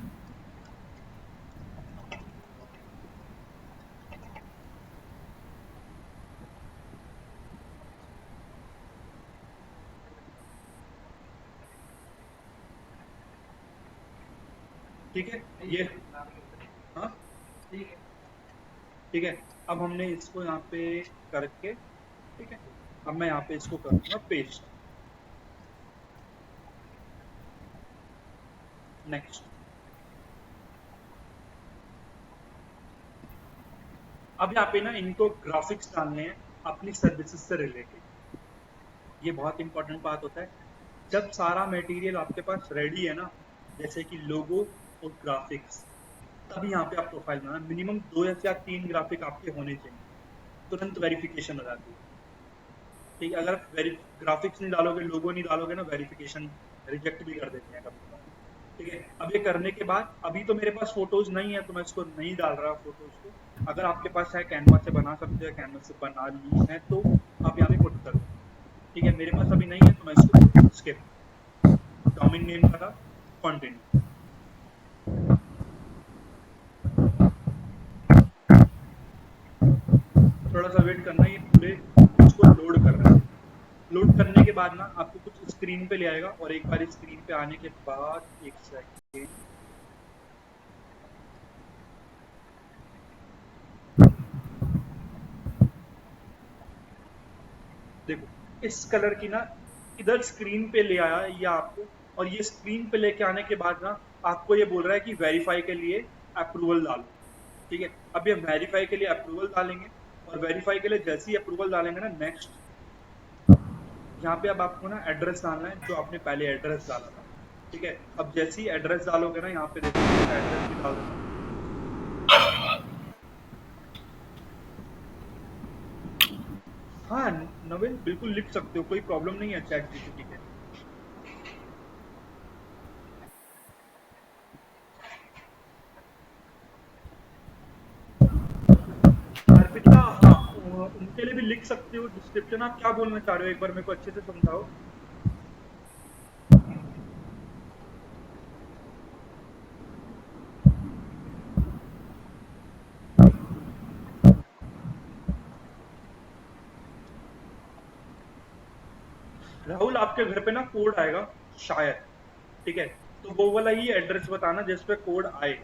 ठीक है, ये हाँ ठीक है। अब हमने इसको यहाँ पे करके, ठीक है, अब मैं यहाँ पे इसको करूँगा पेस्ट। नेक्स्ट। अब यहाँ पे ना इनको ग्राफिक्स डालने हैं अपनी सर्विसेज से रिलेटेड। ये बहुत इंपॉर्टेंट बात होता है। जब सारा मटेरियल आपके पास रेडी है ना, जैसे कि लोगो और ग्राफिक्स, तभी यहाँ पे आप प्रोफाइल बनाना। मिनिमम 2 या 3 ग्राफिक आपके होने चाहिए, तुरंत वेरिफिकेशन हो जाती है। ठीक है, अगर ग्राफिक्स नहीं डालोगे, लोगो नहीं डालोगे ना, वेरिफिकेशन रिजेक्ट भी कर देते हैं कभी कभार। ठीक है, अब ये करने के बाद अभी तो मेरे पास फोटोज नहीं है तो मैं इसको नहीं डाल रहा फोटोज को। अगर आपके पास है कैनवा से बना सकते हो, कैनवा से बना ली है तो आप यहाँ पे पुट कर दो। ठीक है, मेरे पास अभी नहीं है तो मैं इसको स्किप। डोमेन नेम का था कंटिन्यू। थोड़ा सा वेट करना, ये पूरे इसको लोड कर रहा है। लोड करने के बाद ना आपको कुछ स्क्रीन पे ले आएगा और एक बार स्क्रीन पे आने के बाद एक सेकेंड, देखो इस कलर की ना इधर स्क्रीन पे ले आया ये आपको, और ये स्क्रीन पे लेके आने के बाद ना आपको ये बोल रहा है कि वेरीफाई के लिए अप्रूवल डालो। ठीक है, अब ये वेरीफाई के लिए अप्रूवल डालेंगे और वेरीफाई के लिए जैसे ही अप्रूवल डालेंगे ना, नेक्स्ट, यहाँ पे अब आपको ना एड्रेस डालना है जो आपने पहले एड्रेस डाला था। ठीक है, अब जैसे ही एड्रेस डालोगे ना, यहाँ पे देखो एड्रेस भी डाल देना। हाँ नवीन, बिल्कुल लिख सकते हो, कोई प्रॉब्लम नहीं है चैट जीपीटी के। अर्पिता, हाँ उनके लिए भी लिख सकते हो डिस्क्रिप्शन। आप क्या बोलना चाह रहे हो, एक बार मेरे को अच्छे से समझाओ। राहुल, आपके घर पे ना कोड आएगा शायद। ठीक है, तो वो वाला ही एड्रेस बताना जिस पे कोड आए।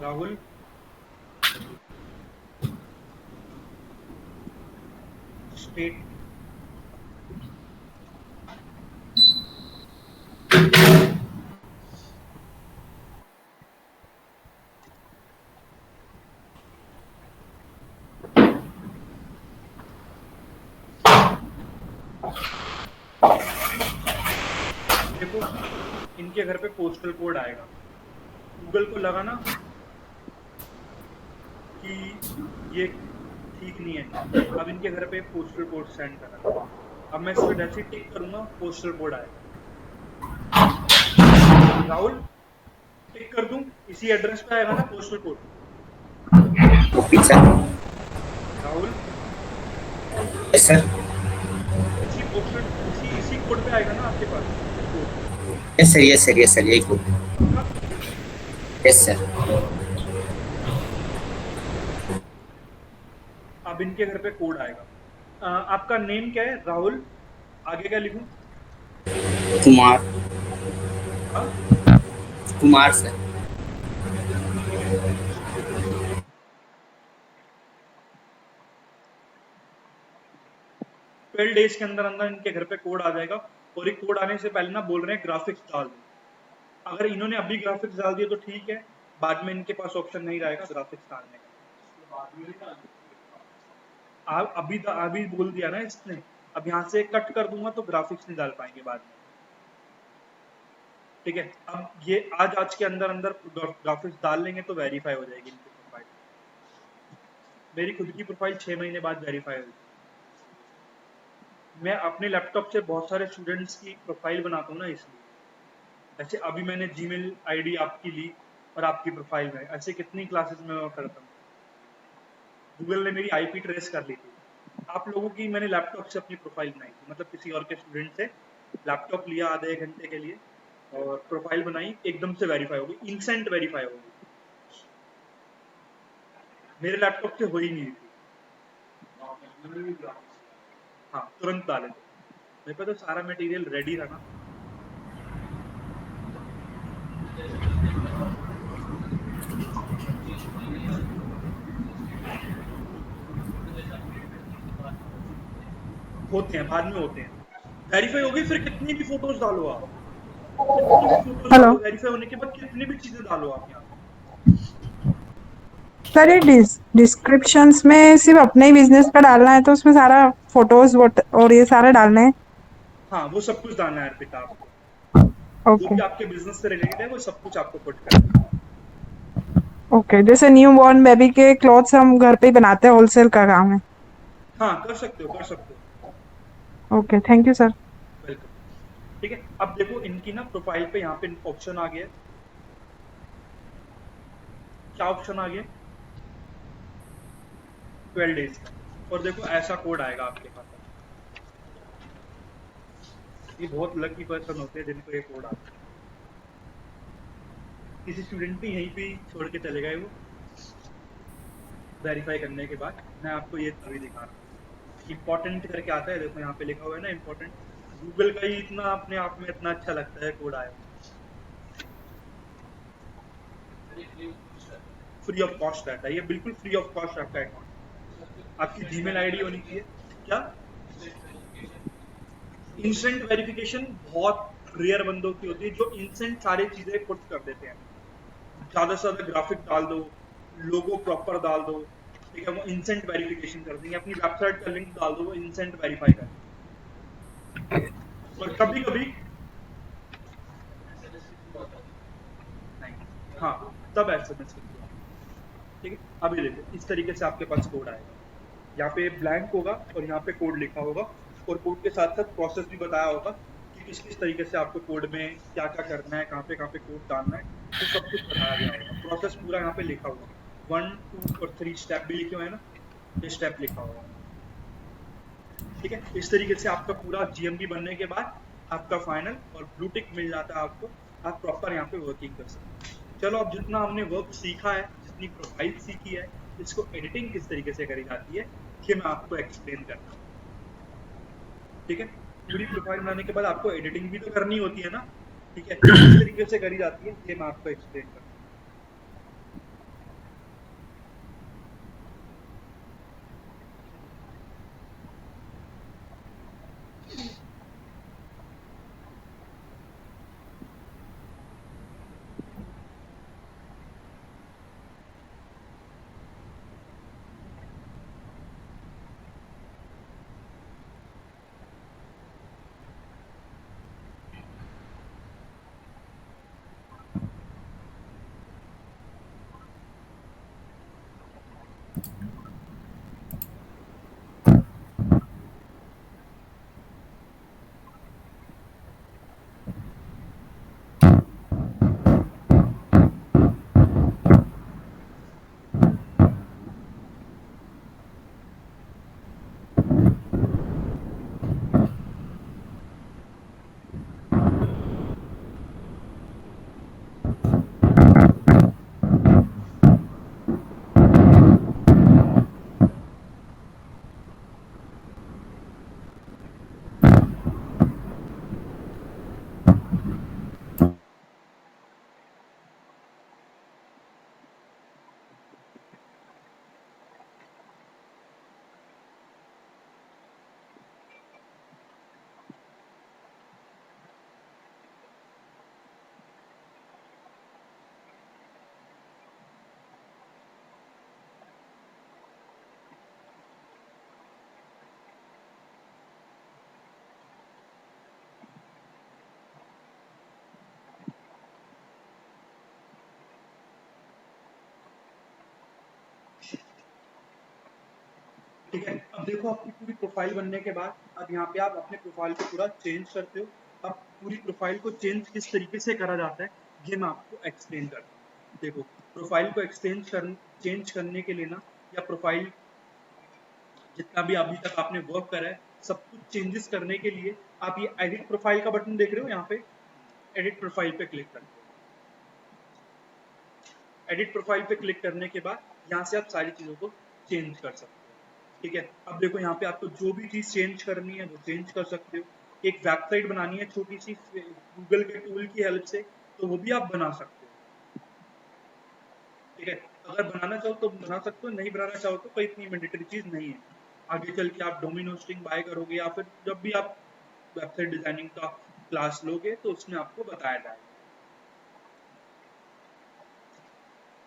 राहुल, स्टेट देखो, इनके घर पे पोस्टल कोड आएगा। गूगल को लगा ना कि ये ठीक नहीं है, अब इनके घर पे पोस्टल कोड सेंड करा। अब मैं इस पर जैसे टिक करूंगा पोस्टल कोड आएगा। राहुल, टिक कर दूं, इसी एड्रेस पे आएगा ना पोस्टल कोड। राहुल,
सर
इसी
yes sir, yes sir, yes sir, यही कोड। Yes sir.
अब इनके घर पे कोड आएगा। आपका नेम क्या है? राहुल। आगे क्या लिखूं?
कुमार।
हाँ?
कुमार सर।
12 डेज के अंदर अंदर इनके घर पे कोड आ जाएगा। और ये कोड आने से पहले ना बोल रहे हैं ग्राफिक्स डाल दो। अगर इन्होंने अभी ग्राफिक्स डाल दिए तो ठीक है, बाद में इनके पास ऑप्शन नहीं रहेगा ग्राफिक्स डालने का। आप अभी बोल दिया ना इसने, अब यहाँ से कट कर दूंगा तो ग्राफिक्स नहीं डाल पाएंगे बाद में। ठीक है, अब ये आज के अंदर अंदर ग्राफिक्स डाल लेंगे तो वेरीफाई हो जाएगी इनकी प्रोफाइल। मेरी खुद की प्रोफाइल 6 महीने बाद वेरीफाई हुई। मैं अपने लैपटॉप से बहुत सारे स्टूडेंट्स की प्रोफाइल बनाता हूँ ना, इसलिए। ऐसे अभी मैंने जीमेल आईडी आपकी ली और आपकी प्रोफाइल में, ऐसे कितनी क्लासेस में मैं करता हूँ। गूगल ने मेरी आईपी ट्रेस कर ली थी। आप लोगों की मैंने लैपटॉप से अपनी प्रोफाइल बनाई थी, मतलब किसी और के स्टूडेंट से लैपटॉप लिया आधे एक घंटे के लिए और प्रोफाइल बनाई, एकदम से वेरीफाई हो गई, इंस्टेंट वेरीफाई हो गई। मेरे लैपटॉप से हो ही नहीं थी। हाँ, तुरंत डाले थे। मेरे पे तो सारा मटेरियल रेडी था ना। होते हैं, बाद में होते हैं। वेरीफाई हो गई, फिर कितनी भी फोटोज डालो आप, कितनी भी फोटोज
हेलो
डालो, वेरीफाई होने के बाद कितनी भी चीजें डालो आप यहाँ।
सर, ये डिस्क्रिप्शंस में सिर्फ अपने ही बिजनेस का डालना है तो उसमें सारा फोटोज और ये सारे डालने हैं?
हाँ, वो सब कुछ डालना है अर्पिता आपको। जो
ओके
भी आपके बिजनेस से रिलेटेड है वो सब कुछ आपको पुट करना है।
ओके। जैसे न्यू बॉर्न बेबी के क्लॉथ्स हम घर पे ही बनाते हैं, होलसेल का काम है।
हाँ, कर सकते हो, कर सकते हो।
Okay, thank you sir.
Welcome. ठीक है, अब देखो इनकी ना प्रोफाइल पे यहाँ पे ऑप्शन आ गया। क्या ऑप्शन आ गया? 12 डेज का। और देखो ऐसा कोड आएगा आपके पास। ये बहुत लकी पर्सन होते हैं जिनको ये कोड आता है। किसी स्टूडेंट ने यहीं पे ही छोड़ के चले गए वो, वेरीफाई करने के बाद। मैं आपको ये अभी दिखा रहा हूँ। इम्पोर्टेंट करके आता है, देखो यहाँ पे लिखा हुआ है ना इम्पोर्टेंट। गूगल का ही इतना अपने आप में इतना अच्छा लगता है कोड आया। फ्री ऑफ कॉस्ट रहता है ये, बिल्कुल फ्री ऑफ कॉस्ट आपका अकाउंट। आपकी जीमेल आईडी होनी चाहिए। क्या? इंस्टेंट वेरिफिकेशन बहुत रेयर बंदों की होती है जो इंस्टेंट सारी चीजें पुट कर देते हैं। ज्यादा से ज्यादा ग्राफिक डाल दो, लोगो प्रॉपर डाल दो, ठीक है, वो इंस्टेंट वेरिफिकेशन कर देंगे। अपनी वेबसाइट का लिंक डाल दो, वो इंस्टेंट वेरीफाई कर देंगे। और कभी कभी नहीं, हाँ, तब एसएमएस करते हैं। ठीक है, अभी देखो इस तरीके से आपके पास कोड आएगा। यहाँ पे ब्लैंक होगा और यहाँ पे कोड लिखा होगा, और कोड के साथ साथ प्रोसेस भी बताया होगा कि किस किस तरीके से आपको कोड में क्या क्या करना है, कहाँ पे कोड डालना है, तो सब कुछ बताया गया होगा। प्रोसेस पूरा यहाँ पे लिखा हुआ, 1, 2 और 3 स्टेप भी लिखे हुए हैं ना, ये स्टेप लिखा हुआ है। ठीक है, इस तरीके से आपका पूरा जीएमबी बनने के बाद आपका फाइनल और ब्लू टिक मिल जाता है आपको। आप प्रॉपर यहाँ पे वर्किंग कर सकते हैं। चलो, अब जितना हमने वर्क सीखा है, जितनी प्रोफाइल सीखी है, इसको एडिटिंग किस तरीके से करी जाती है ये मैं आपको एक्सप्लेन करता हूँ। ठीक है, पूरी प्रोफाइल बनाने के बाद आपको एडिटिंग भी तो करनी होती है ना। ठीक है, किस तरीके से करी जाती है ये मैं आपको एक्सप्लेन करता हूँ। ठीक है। अब देखो आपकी पूरी प्रोफाइल बनने के बाद अब यहाँ पे आप अपने प्रोफाइल को पूरा चेंज करते हो। अब पूरी प्रोफाइल को चेंज किस तरीके से करा जाता है ये मैं आपको एक्सप्लेन करता हूँ। देखो प्रोफाइल को चेंज करने के लिए ना, या प्रोफाइल जितना भी अभी तक आपने वर्क करा है सब कुछ चेंजेस करने के लिए आप ये एडिट प्रोफाइल का बटन देख रहे हो, यहाँ पे एडिट प्रोफाइल पे क्लिक करते हो। एडिट प्रोफाइल पे क्लिक करने के बाद यहाँ से आप सारी चीज़ों को चेंज कर सकते हो। ठीक है। अब देखो यहाँ पे आपको जो भी चीज़ चेंज करनी है वो चेंज कर सकते हो। एक वेबसाइट बनानी है छोटी सी गूगल के टूल की हेल्प से, तो वो भी आप बना सकते हो। ठीक है। अगर बनाना चाहो तो बना सकते हो, नहीं बनाना चाहो तो कोई इतनी मैंडेटरी चीज़ नहीं है। आगे चल के आप डोमेन होस्टिंग बाय करोगे या फिर जब भी आप वेबसाइट डिजाइनिंग का क्लास लोगे तो उसमें आपको बताया जाएगा।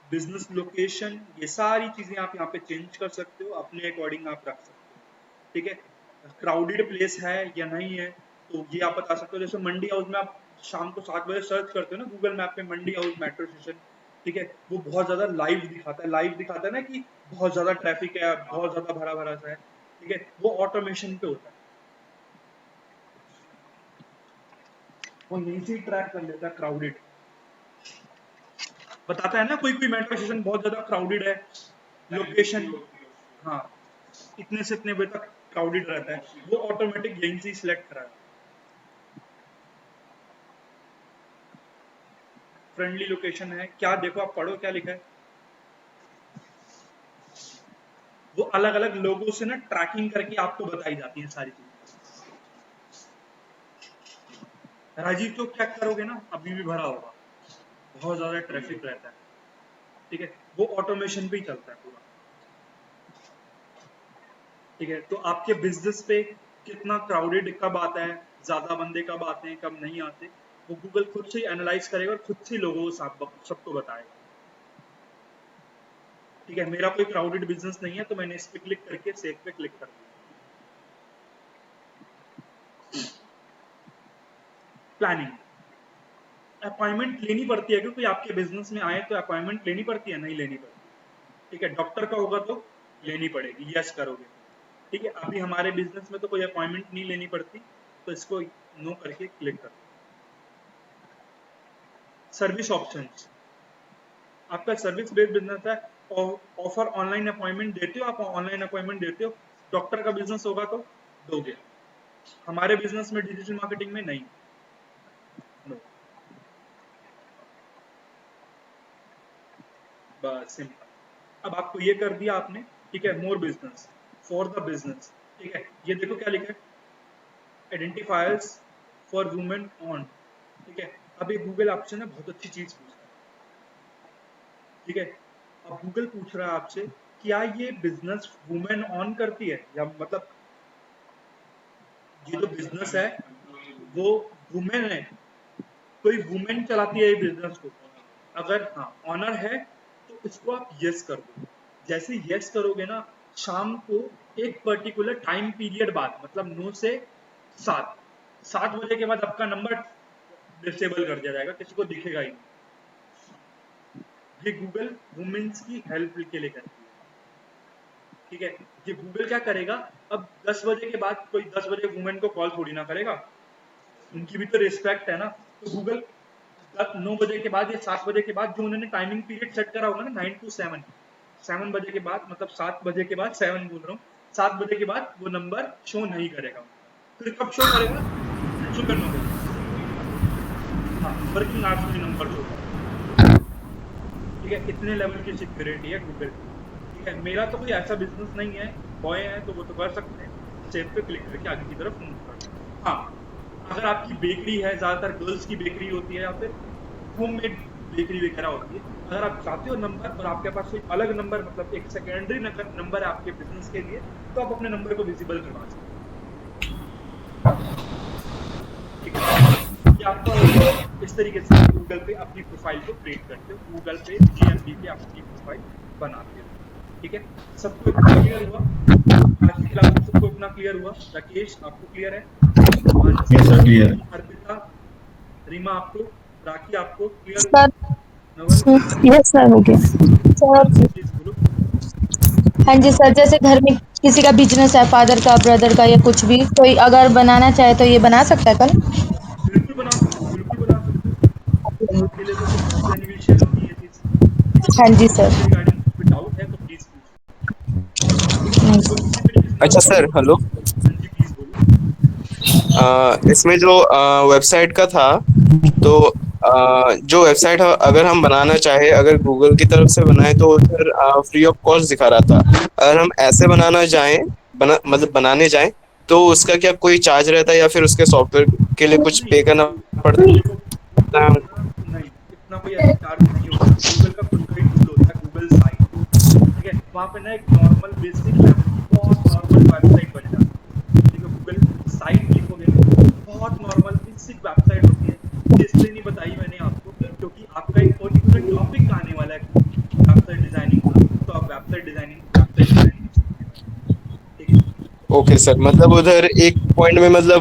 बिजनेस लोकेशन, ये सारी चीजें आप यहाँ पे चेंज कर सकते हो, अपने अकॉर्डिंग आप रख सकते हो। ठीक है। क्राउडेड प्लेस है या नहीं है तो ये आप बता सकते हो। जैसे मंडी हाउस में आप शाम को 7 बजे सर्च करते हो ना गूगल मैप पे मंडी हाउस मेट्रो स्टेशन, ठीक है, वो बहुत ज्यादा लाइव दिखाता है ना कि बहुत ज्यादा ट्रैफिक है, बहुत ज्यादा भरा भरा सा है। ठीक है। वो ऑटोमेशन पे होता है, वो यहीं से ट्रैक कर लेता है क्राउडेड, बताता है ना कोई कोई मेट्रो स्टेशन बहुत ज्यादा क्राउडेड है, लोकेशन हाँ इतने से इतने बजे तक क्राउडेड रहता है, वो ऑटोमेटिक यहीं से सिलेक्ट करा है। फ्रेंडली लोकेशन है, क्या देखो आप पढ़ो क्या लिखा है, वो अलग अलग लोगों से ना ट्रैकिंग करके आपको बताई जाती है सारी चीजें। राजीव चौक चेक करोगे ना अभी भी भरा होगा, बहुत ज्यादा ट्रैफिक रहता है। ठीक है। वो ऑटोमेशन पे ही चलता है पूरा। ठीक है। तो आपके बिजनेस पे कितना क्राउडेड कब आता है, ज्यादा बंदे कब आते हैं कब नहीं आते, वो गूगल खुद से एनालाइज करेगा और खुद से लोगों को सबको बताएगा। ठीक है। मेरा कोई क्राउडेड बिजनेस नहीं है तो मैंने इस पे क्लिक करके सेव पे क्लिक कर दिया। प्लानिंग, अपॉइंटमेंट लेनी पड़ती है क्योंकि आपके बिजनेस में आए तो अपॉइंटमेंट लेनी पड़ती है, नहीं लेनी पड़ती। ठीक है। डॉक्टर का होगा तो लेनी पड़ेगी, यस करोगे। ठीक है। अभी हमारे बिजनेस में तो कोई अपॉइंटमेंट नहीं लेनी पड़ती तो इसको नो करके क्लिक कर। सर्विस ऑप्शंस, आपका सर्विस बेस्ड बिजनेस है, ऑफर ऑनलाइन अपॉइंटमेंट देते हो, आप ऑनलाइन अपॉइंटमेंट देते हो, डॉक्टर का बिजनेस होगा तो दोगे। हमारे बिजनेस में डिजिटल मार्केटिंग में नहीं, नो। बस सिंपल। अब आपको ये कर दिया आपने। ठीक है। More business, for the business. ठीक है। ये देखो क्या लिखा है, आइडेंटिफायर्स फॉर वुमेन ऑन। ठीक है। अब ये गूगल आपसे ना बहुत अच्छी चीज पूछ रहा है। ठीक है। अब गूगल पूछ रहा है आपसे क्या ये बिजनेस वुमेन ऑन करती है, या मतलब ये जो बिजनेस है वो वुमेन है, कोई वुमेन चलाती है ये बिजनेस को। अगर हाँ ऑनर है तो इसको आप यस कर दो। जैसे यस करोगे ना, शाम को एक पर्टिकुलर टाइम पीरियड बाद, मतलब 9 से 7 बजे के बाद आपका नंबर डिसेबल कर दिया जाएगा, किसी को दिखेगा ही नहीं। ये गूगल वुमेन्स की हेल्प के लिए करती है। ठीक है। ये गूगल क्या करेगा, अब 10 बजे के बाद कोई 10 बजे वुमेन को कॉल थोड़ी ना करेगा, उनकी भी तो रिस्पेक्ट है ना। तो गूगल 9 बजे के बाद या 7 बजे के बाद जो उन्होंने टाइमिंग पीरियड सेट करा होगा ना 9 to 7 बजे के बाद, मतलब 7 बजे के बाद 7 बोल रहा हूँ, 7 बजे के बाद वो नंबर शो नहीं करेगा। फिर कब शो करेगा, सुबह 9 बजे, हाँ वर्किंग आवर्स में नंबर शो करेगा। ठीक है। इतने लेवल की सिक्योरिटी है गूगल। ठीक है। मेरा तो कोई ऐसा बिजनेस नहीं है, बॉय है तो वो तो कर सकते हैं, सेव पे क्लिक करके आगे की तरफ मूव कर। हाँ अगर आपकी बेकरी है, ज़्यादातर गर्ल्स की बेकरी होती है या फिर होममेड बेकरी वगैरह होती है, अगर आप चाहते हो नंबर और आपके पास कोई अलग नंबर, मतलब एक सेकेंडरी नंबर है आपके बिजनेस के लिए, तो आप अपने नंबर को विजिबल करवा सकते हैं। ठीक है। ये आपको इस तरीके से गूगल पे अपनी प्रोफाइल को क्रिएट करते हो, गूगल पे GMB पे अपनी प्रोफाइल बनाते हो। ठीक है। सबको इतना क्लियर हुआ, आज की क्लास में सबको इतना क्लियर हुआ। राकेश आपको क्लियर है?
Yes sir clear.
Arpita, Reema आपको, राखी आपको क्लियर
सर
हुआ?
यस सर हो गया सर।
प्लीज बोलो।
हाँ जी सर, जैसे घर में किसी का बिजनेस है, फादर का, ब्रदर का, या कुछ भी कोई अगर बनाना चाहे तो ये बना सकता है कल?
बिल्कुल बना सकते हो, बिल्कुल बना सकते हो। आपके लिए तो फिर बहुत बेनिफिशियल होगी ये चीज़। ठीक है,
हाँ जी
और
सर।
इसके रिगार्डिंग कोई डाउट है तो प्लीज़ पूछिए।
नहीं
तो
सर।
इसी तरीके से मैं
अच्छा
बताऊँ
सर,
तो
हेलो।
हाँ जी, प्लीज़ बोलो।
इसमें जो वेबसाइट का था, तो जो वेबसाइट अगर हम बनाना चाहे, अगर गूगल की तरफ से बनाए तो उधर फ्री ऑफ कॉस्ट दिखा रहा था। अगर हम ऐसे बनाना चाहें, मतलब बनाने जाएं, तो उसका क्या कोई चार्ज रहता है या फिर उसके सॉफ्टवेयर के लिए कुछ
नहीं,
पे करना पड़ता
देखो गूगल
है?
का नहीं, इतना कोई ऐसा चार्ज नहीं होता। गूगल का खुद का ही टूल होता है, गूगल साइट। ठीक है, वहाँ पे ना एक नॉर्मल बेसिक लेवल की बहुत नॉर्मल वेबसाइट बन जाती है। ठीक है, गूगल साइट लिखोगे ना, बहुत नॉर्मल बेसिक वेबसाइट होती है। ये इसलिए नहीं बताई मैंने आपको क्योंकि आपका एक पर्टिकुलर टॉपिक आने वाला है वेबसाइट डिजाइनिंग का, तो आप वेबसाइट डिजाइनिंग सीखने वाले हैं। ठीक है,
ओके सर, मतलब उधर एक पॉइंट में मतलब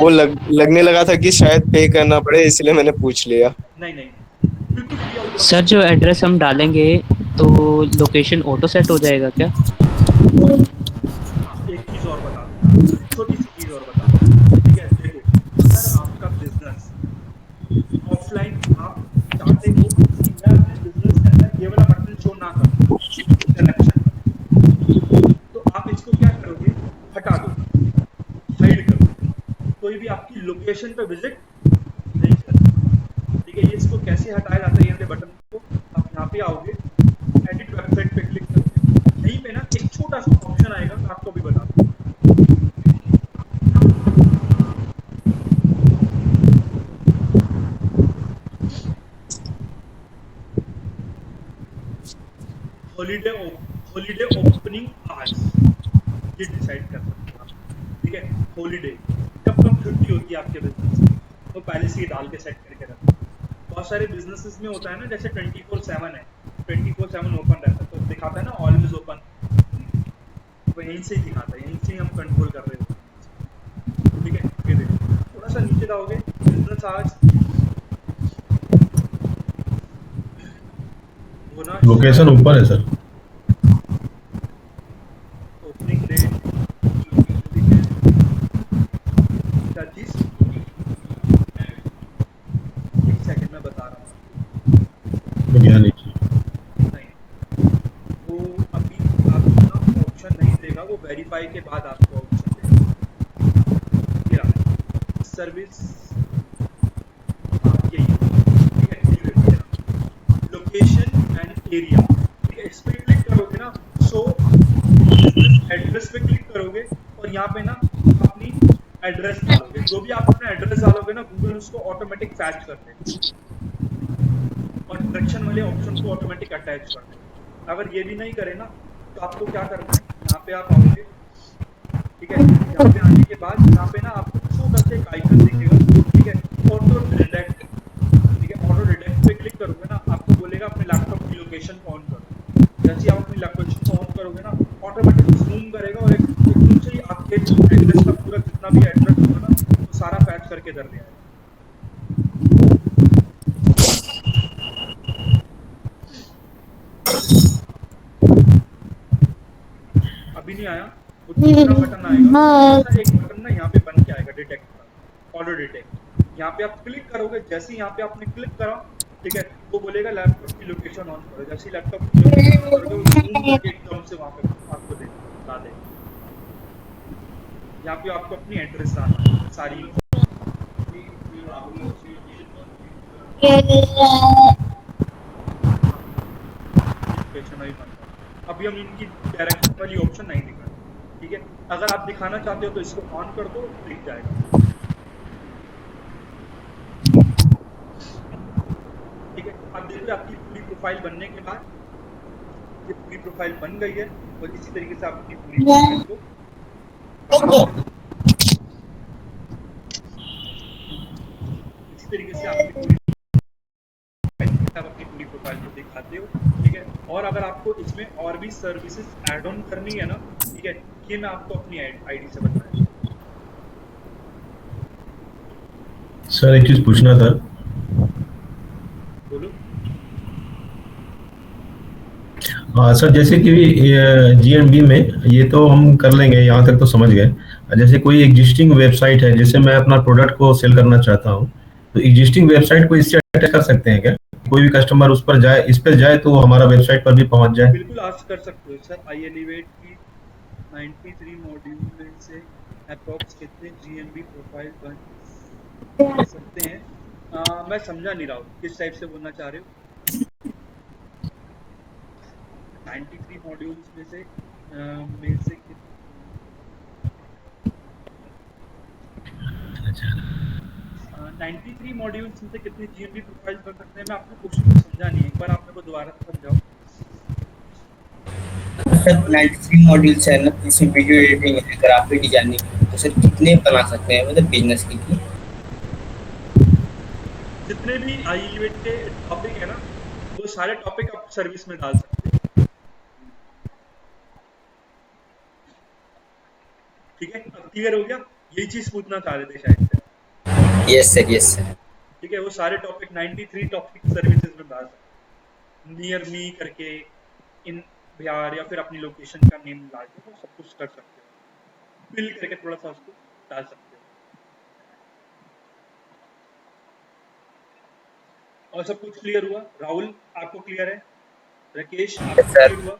वो लगने लगा था कि शायद पे करना पड़े, इसलिए मैंने पूछ लिया।
नहीं नहीं नहीं, बिल्कुल फ्री ऑफ
सर
कॉस्ट।
जो एड्रेस हम डालेंगे तो लोकेशन ऑटो सेट हो जाएगा क्या?
हाँ, एक चीज और बता दूं मैं आपको, एक छोटी सी चीज और बता दूं। ठीक है, देखो, अगर आपका बिजनेस ऑफलाइन, आप चाहते हो कि मैं अपने बिजनेस के अंदर ये वाला बटन शो ना करूं कनेक्शन वाला, तो आप इसको क्या करोगे, हटा दोगे, हाइड कर दोगे, कोई भी आपकी लोकेशन पे विजिट नहीं करेगा। ठीक है, ये इसको कैसे हटाया जाता है, ये वाले बटन को आप यहाँ पे आओगे, एडिट वेबसाइट पे क्लिक करोगे, यहीं पे ना एक छोटा सा ऑप्शन आएगा, मैं आपको भी बता दूं। हॉलीडे हॉलीडे ओपनिंग आवर्स, ये डिसाइड कर सकते हो आप। ठीक है, हॉलीडे कब कब छुट्टी होती है आपके बिजनेस की, तो पहले से ही डाल के सेट करके रखो। बहुत सारे बिजनेसेस में होता है ना, जैसे 24/7 है, 24/7 ओपन रहता है, तो दिखाता है ना ऑलवेज ओपन, वो यहीं से ही दिखाता है, यहीं से ही हम कंट्रोल कर रहे होते हैं। ठीक है, ये देखो, थोड़ा सा नीचे जाओगे, बिजनेस आवर्स, वो ना
लोकेशन ऊपर है सर।
ओपनिंग डेट, ठीक है, क्या चीज, एक सेकंड में बता रहा हूँ।
ज्ञान नीचे।
नहीं, वो अभी आपको ना ऑप्शन नहीं देगा, वो वेरीफाई के बाद आपको ऑप्शन देगा। ये रहा सर्विस, हाँ यही है। ठीक है, ये देखो, ये रहा लोकेशन एंड एरिया। ठीक है, इस पे क्लिक करोगे ना, सो बिजनेस एड्रेस पे क्लिक करोगे और यहाँ पे ना अपनी एड्रेस डालोगे, जो भी आप अपना एड्रेस डालोगे ना, गूगल उसको ऑटोमेटिक फैच कर देगा और डायरेक्शन वाले ऑप्शन को ऑटोमेटिक अटैच कर देगा। अगर ये भी नहीं करे ना, तो आपको क्या करना है, यहाँ पे आप आओगे। ठीक है, यहाँ पे आने के बाद यहाँ पे ना आपको छोटा सा एक आइकन दिखेगा। ठीक है, ऑटो डिटेक्ट। ठीक है, ऑटो डिटेक्ट पे क्लिक करोगे ना, आपको बोलेगा अपने लैपटॉप की लोकेशन को ऑन करो। जैसे ही आप अपनी लोकेशन को ऑन करोगे ना, ऑटोमेटिक जूम करेगा और एकदम से ही आपके एड्रेस का पूरा जितना भी एड्रेस होगा ना, वो सारा पैच करके कर दिया है। अभी नहीं आया, वो दूसरा बटन आएगा, छोटा एक बटन ना यहाँ पे बन के आएगा, डिटेक्ट का, ऑटो डिटेक्ट। यहाँ पे आप क्लिक करोगे, जैसे ही यहाँ पे आपने क्लिक करा, ठीक है, वो बोलेगा लैपटॉप की लोकेशन ऑन करो। जैसे ही लैपटॉप की लोकेशन ऑन करोगे, वो जूम करके एकदम से वहाँ पे आपको ला देगा। यहाँ पे आपको अपनी एड्रेस डालना है, सारी लोकेशन अभी बन रहा है। अभी हम इनकी डायरेक्शन वाली ऑप्शन नहीं दिखा रहे। ठीक है, अगर आप दिखाना चाहते हो तो इसको ऑन कर दो, दिख जाएगा। ठीक है, अब देखिए आपकी पूरी प्रोफाइल बनने के बाद, ये पूरी प्रोफाइल बन गई है और इसी तरीके से आप अपनी पूरी प्रोफाइल को इसी तरीके से आप अपनी पूरी प्रोफाइल को दिखाते हो। ठीक है, और अगर आपको इसमें और भी सर्विसेज ऐड ऑन करनी है ना, ठीक है, ये मैं आपको अपनी आईडी से बताया।
सर एक चीज पूछना था।
बोलो।
हाँ सर, जैसे कि जीएनबी में ये तो हम कर लेंगे, यहाँ तक तो समझ गए। जैसे कोई एग्जिस्टिंग वेबसाइट है, जैसे मैं अपना प्रोडक्ट को सेल करना चाहता हूँ, तो एग्जिस्टिंग वेबसाइट को इससे अटैच कर सकते हैं क्या? कोई भी कस्टमर उस पर जाए, इस पर जाए तो वो हमारा वेबसाइट पर भी पहुंच जाए।
बिल्कुल आज कर सकते हो सर। आई एलिवेट की 93 मॉड्यूल में से अप्रॉक्स कितने जीएनबी प्रोफाइल बन सकते हैं? मैं समझा नहीं रहा हूँ किस टाइप से बोलना चाह रहे हो। 93 मॉड्यूल्स में से कितने 93 मॉड्यूल्स में से कितनी जीएनबी प्रोफाइल्स बन सकते हैं? मैं आपको क्वेश्चन को समझा नहीं, एक बार आप मेरे को दोबारा से समझाओ।
सर 93 मॉड्यूल्स है ना, इसमें वीडियो एडिटिंग है, ग्राफिक डिजाइनिंग है, तो सर कितने बना सकते हैं मतलब बिजनेस के लिए?
जितने भी आई एलिवेट के टॉपिक है ना, वो सारे टॉपिक आप सर्विस में डाल सकते हो। ठीक है, अब क्लियर हो गया? यही चीज पूछना चाह रहे थे शायद से।
Yes sir, yes sir.
ठीक है, वो सारे टॉपिक 93 टॉपिक सर्विसेज में डाल सकते हो। नियर मी करके इन बिहार या फिर अपनी लोकेशन का नेम डाल के वो सब कुछ कर सकते हो। फिल करके थोड़ा सा उसको डाल सकते हो। और सब कुछ क्लियर हुआ? राहुल आपको क्लियर है? राकेश आपको क्लियर हुआ?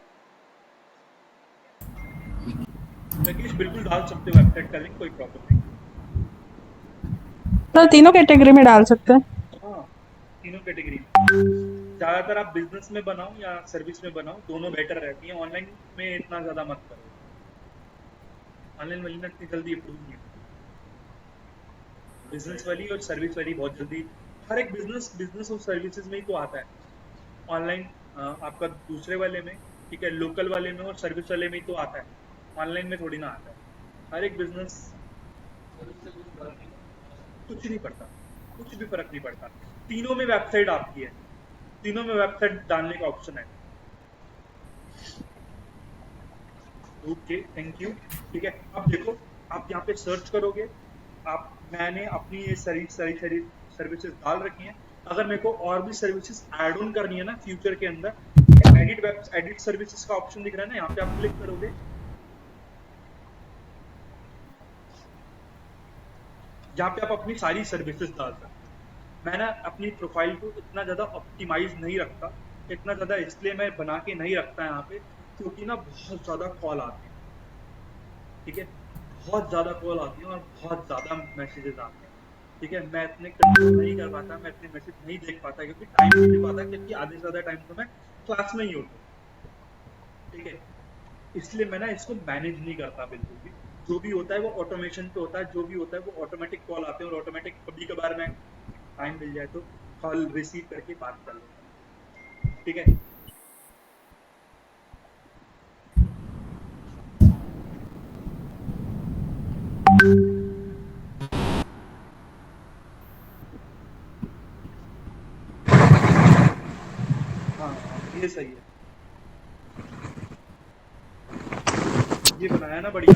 राकेश बिल्कुल डाल सकते हो वेबसाइट का लिंक, कोई प्रॉब्लम नहीं।
तो तीनों कैटेगरी में डाल सकते हैं।
हाँ, तीनों कैटेगरी में। ज़्यादातर आप बिजनेस में बनाओ या सर्विस में बनाओ, दोनों बेटर रहती हैं। ऑनलाइन में इतना ज़्यादा मत करो, ऑनलाइन वाली ना इतनी जल्दी अप्रूव नहीं होती। बिजनेस वाली और सर्विस वाली बहुत जल्दी। हर एक बिजनेस और सर्विसेज में ही तो आता है। ऑनलाइन आपका दूसरे वाले में, ठीक है, लोकल वाले में और सर्विस वाले में ही तो आता है, ऑनलाइन में थोड़ी ना आता है। हर एक बिजनेस कुछ नहीं पड़ता, कुछ भी फर्क नहीं पड़ता। तीनों में वेबसाइट आपकी है, तीनों में वेबसाइट डालने का ऑप्शन है। Okay, thank you. ठीक है, अब देखो, आप यहाँ पे सर्च करोगे, मैंने अपनी ये सारी सर्विसेज डाल रखी हैं। अगर मेरे को और भी सर्विसेज ऐड ऑन करनी है ना फ्यूचर के अंदर, एडिट सर्विसेज का ऑप्शन दिख रहा है ना, यहाँ पे आप क्लिक करोगे, जहाँ पे आप अपनी सारी सर्विसेज डाल सकते हैं। मैं ना अपनी प्रोफाइल को इतना ज़्यादा ऑप्टिमाइज नहीं रखता, इतना ज़्यादा इसलिए मैं बना के नहीं रखता यहाँ पे, क्योंकि ना बहुत ज़्यादा कॉल आते हैं। ठीक है, बहुत ज़्यादा कॉल आती है और बहुत ज़्यादा मैसेजेस आते हैं। ठीक है, मैं इतने कंट्रोल नहीं कर पाता, मैं इतने मैसेज नहीं देख पाता, क्योंकि टाइम नहीं दे पाता, क्योंकि आधे से ज़्यादा टाइम तो मैं क्लास में ही होता। ठीक है, इसलिए मैं ना इसको मैनेज नहीं करता बिल्कुल भी। जो भी होता है वो ऑटोमेशन पे होता है, जो भी होता है वो ऑटोमेटिक कॉल आते हैं, और ऑटोमेटिक कभी कभार मैं टाइम मिल जाए तो कॉल रिसीव करके बात कर लेता हूँ। ठीक है, हाँ ये सही है, ये बनाया ना बढ़िया।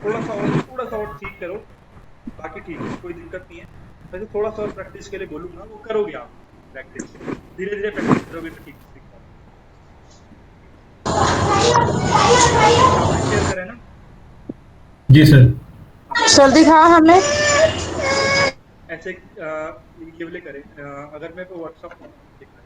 थोड़ा सा और ठीक करो, बाकी ठीक है, कोई दिक्कत नहीं है। वैसे थोड़ा सा और प्रैक्टिस के लिए बोलूँगा, वो करोगे आप प्रैक्टिस, धीरे धीरे प्रैक्टिस करोगे तो ठीक सीख पाओगे। शेयर करें ना?
जी सर।
सर दिखाया हमने।
ऐसे ये वाले करें, अगर मैं व्हाट्सएप दिख रहा है।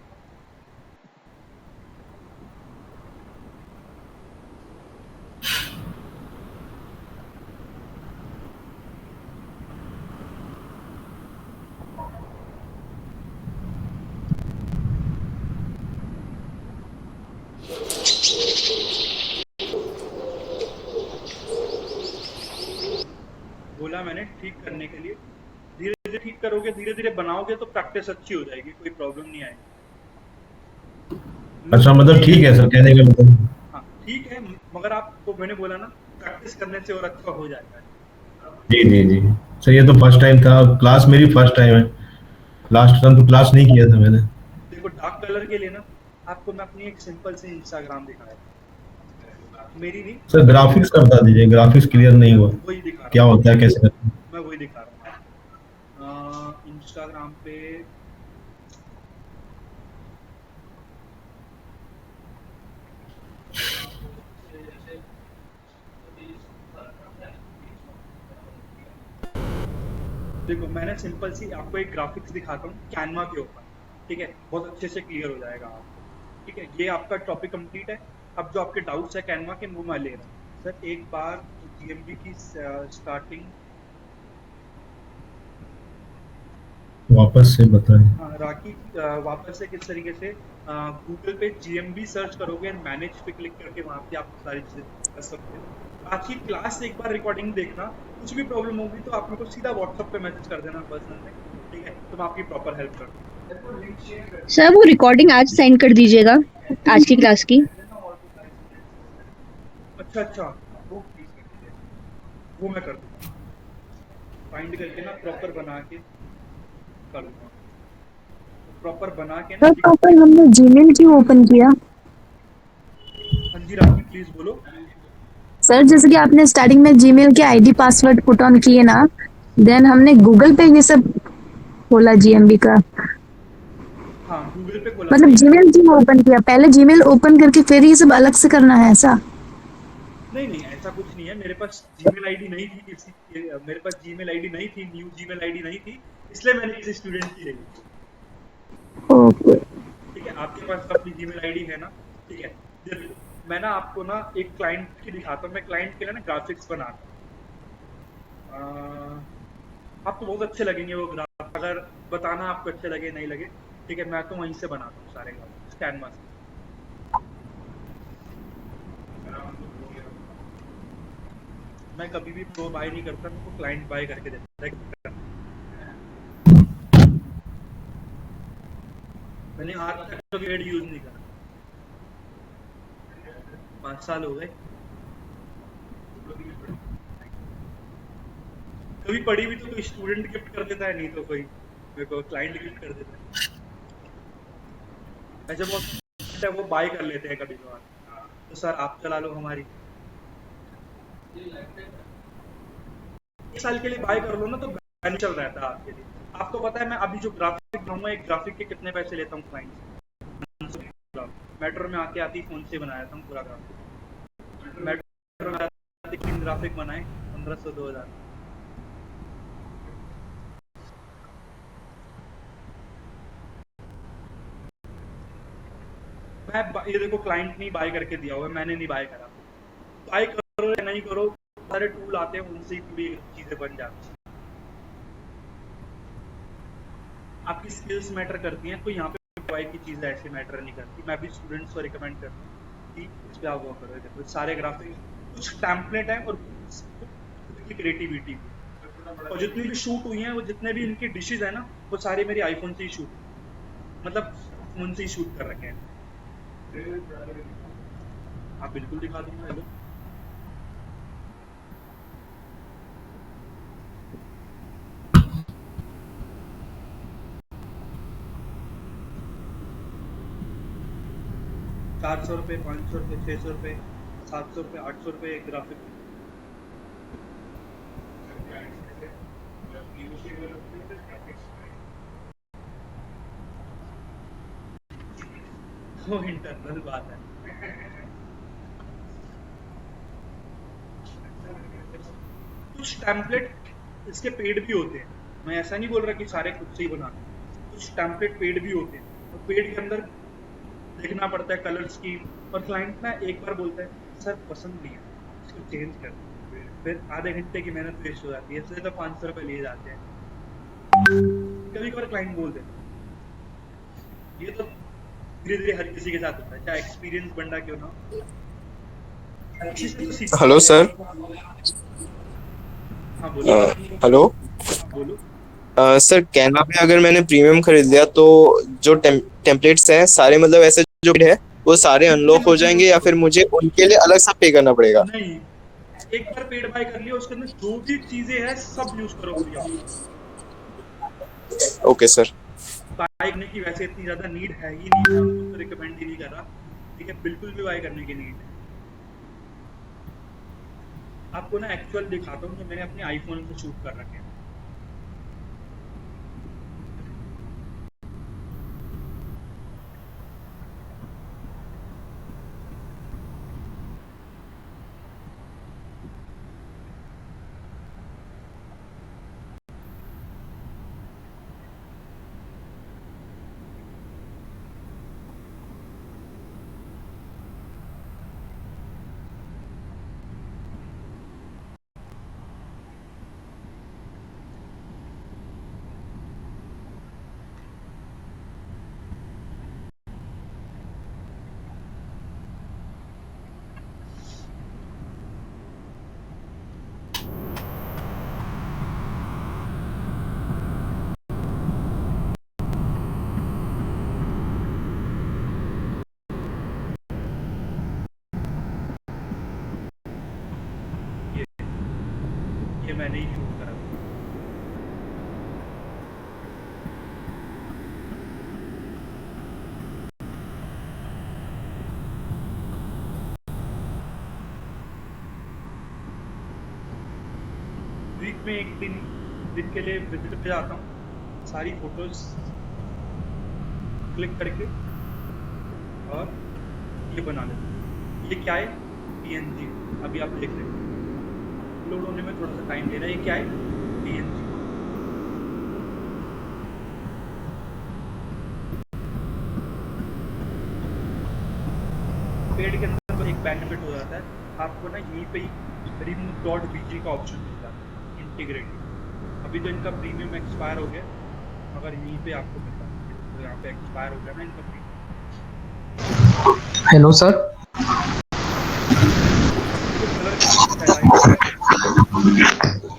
बोला मैंने ठीक करने के लिए, धीरे धीरे ठीक करोगे, धीरे धीरे बनाओगे तो प्रैक्टिस अच्छी हो जाएगी, कोई प्रॉब्लम नहीं आएगी।
अच्छा, मतलब ठीक है सर, कहने का मतलब।
हाँ ठीक है, मगर आपको मैंने बोला ना, प्रैक्टिस करने से और अच्छा हो जाता है।
जी जी जी सर, ये तो फर्स्ट टाइम था, क्लास मेरी फर्स्ट टाइम है, लास्ट टाइम तो क्लास नहीं किया था मैंने।
देखो डार्क कलर के लिए ना, आपको मैं अपनी एक सिंपल सी इंस्टाग्राम दिखाया था, मेरी नहीं
सर ग्राफिक्स का बता दीजिए, ग्राफिक्स क्लियर नहीं हुआ,
वही दिखा
क्या
रहा
होता है, कैसे करते हैं?
हूँ, मैं वही दिखा रहा हूँ। इंस्टाग्राम पे देखो मैंने सिंपल सी आपको एक ग्राफिक्स दिखाता हूँ कैनवा के ऊपर, ठीक है, बहुत अच्छे से क्लियर हो जाएगा आपको, ठीक है। ये आपका टॉपिक कंप्लीट है। अब जो आपके डाउट्स है कैनवा के वो मैं ले रहा हूँ। सर एक बार जीएमबी की स्टार्टिंग
वापस से बताएं।
राखी वापस से किस तरीके से गूगल पे जीएमबी सर्च करोगे एंड मैनेज पे क्लिक करके वहाँ पे आप सारी चीजें कर सकते हो। आज की क्लास एक बार रिकॉर्डिंग देखना, कुछ भी प्रॉब्लम होगी तो आप मेरे को सीधा व्हाट्सएप पे मैसेज कर देना पर्सनल में, ठीक है, तो मैं आपकी प्रॉपर हेल्प कर दूँगा।
सर वो रिकॉर्डिंग आज सेंड कर दीजिएगा आज की क्लास की।
अच्छा अच्छा, वो प्लीज कर दीजिए, वो मैं कर दूंगा, फाइंड करके ना प्रॉपर बना के कर दूंगा, प्रॉपर बना के ना।
सर तो फिर हमने जीमेल क्यों ओपन किया?
हाँ जी राखी प्लीज बोलो।
सर जैसे कि आपने स्टार्टिंग में जीमेल के आईडी पासवर्ड पुट ऑन किए ना, देन हमने गूगल पे ये सब खोला जीएमबी का।
हाँ गूगल पे खोला
मतलब
था।
जीमेल क्यों ओपन किया? पहले जीमेल ओपन करके फिर ये सब अलग से करना है ऐसा?
नहीं नहीं ऐसा कुछ नहीं है, मेरे पास जीमेल आईडी नहीं थी किसी, मेरे पास जीमेल आईडी नहीं थी, न्यू जीमेल आईडी नहीं थी, इसलिए मैंने किसी स्टूडेंट की ले ली।
ओके।
ठीक है, आपके पास तो अपनी जीमेल आईडी है ना, ठीक है। देखो मैं ना आपको ना एक क्लाइंट की दिखाता हूँ, मैं क्लाइंट के लिए ना ग्राफिक्स बनाता हूँ। आपको बहुत अच्छे लगेंगे वो ग्राफ, अगर बताना आपको अच्छे लगे नहीं लगे, ठीक है। मैं तो वहीं से बनाता हूँ सारे ग्राफिक्स कैनवा से। मैं कभी भी प्रो बाय नहीं करता, मेरे को क्लाइंट बाय करके देता है। मैंने आज तक कभी एड यूज नहीं करा, 5 साल हो गए। कभी पढ़ी भी तो कोई स्टूडेंट गिफ्ट कर देता है, नहीं तो कोई मेरे को क्लाइंट गिफ्ट कर देता है। ऐसे बहुत है वो बाय कर लेते हैं कभी कभार, तो सर आप चला लो हमारी, 1 साल के लिए बाय कर लो ना, तो बेनिफिशियल रहता है आपके लिए। आपको पता है मैं अभी जो ग्राफिक बनाऊंगा, एक ग्राफिक के कितने पैसे लेता हूँ क्लाइंट से? मेट्रो में आते आती फोन से बनाया था पूरा ग्राफिक, मेट्रो में आते 3 ग्राफिक बनाए 1500 2000। मैं ये देखो क्लाइंट नहीं बाय करके दिया हुआ है, मैंने नहीं बाय करा। बाय करो या नहीं करो, सारे टूल आते हैं उनसे ही पूरी चीजें बन जाती हैं। आपकी स्किल्स मैटर करती हैं, कोई यहाँ पे बाय की चीजें ऐसे मैटर नहीं करती। मैं भी स्टूडेंट्स को रिकमेंड करता हूँ कि इस पे आप वर्क करो। देखो सारे ग्राफिक कुछ टेम्पलेट है और कुछ क्रिएटिविटी भी, और जितनी भी शूट हुई हैं वो जितने भी इनकी डिशेज है ना, वो सारे मेरे आईफोन से ही शूट, मतलब फोन से ही शूट कर रखे हैं। आप बिल्कुल दिखा दूंगा। हेलो 400 रुपये, 500 रुपये, 600 रुपये, 700 रुपये, 800 रुपये एक ग्राफिक। वो इंटरनल बात है। कुछ टेम्पलेट इसके पेड भी होते हैं, मैं ऐसा नहीं बोल रहा कि सारे खुद से ही बनाते हैं। कुछ टेम्पलेट पेड भी होते हैं, और पेड के अंदर देखना पड़ता है कलर स्कीम, और क्लाइंट ना एक बार बोलता है सर पसंद नहीं है, इसको चेंज कर दो, फिर आधे घंटे की मेहनत वेस्ट हो जाती है, इसलिए तो 500 रुपये लिए जाते हैं। कभी कभार क्लाइंट बोल देते हैं, ये तो धीरे धीरे हर किसी के साथ होता है, चाहे एक्सपीरियंस बंदा क्यों ना हो। अच्छी से तो सीखते
हेलो
हैं।
सर।
हाँ बोलो।
हेलो
बोलो।
सर, कैनवा पे अगर मैंने प्रीमियम खरीद लिया तो जो टेम्पलेट्स हैं सारे, मतलब ऐसे जो है वो सारे अनलॉक हो जाएंगे, या फिर मुझे उनके लिए अलग से पे करना पड़ेगा?
नहीं, एक बार पेड बाय कर लिया, उसके अंदर जो भी चीजें हैं सब यूज करो free of cost.
Okay sir.
Buy करने की वैसे इतनी ज्यादा नीड है ही नहीं, मैं उनको तो रिकमेंड ही नहीं कर रहा, ठीक है, बिल्कुल भी बाय करने की नीड है। आपको ना एक्चुअल दिखाता हूँ, जो मैंने अपने आईफोन से शूट कर रखे हैं। मैंने ही शूट करा था। वीक में एक दिन के लिए विजिट पे जाता हूँ, सारी फोटोज क्लिक करके और ये बना लेता हूँ। ये क्या है? PNG। अभी आप देख रहे हैं लोड होने में थोड़ा सा टाइम ले रहा है। ये क्या है? PNG। पेड के अंदर एक बेनिफिट हो जाता है, आपको ना यहीं पे ही remove.bg का ऑप्शन मिलता है इंटीग्रेटेड। अभी तो इनका प्रीमियम एक्सपायर हो गया, मगर यहीं पे आपको मिलता है। तो यहाँ पे एक्सपायर हो गया ना इनका premium.
Hello sir.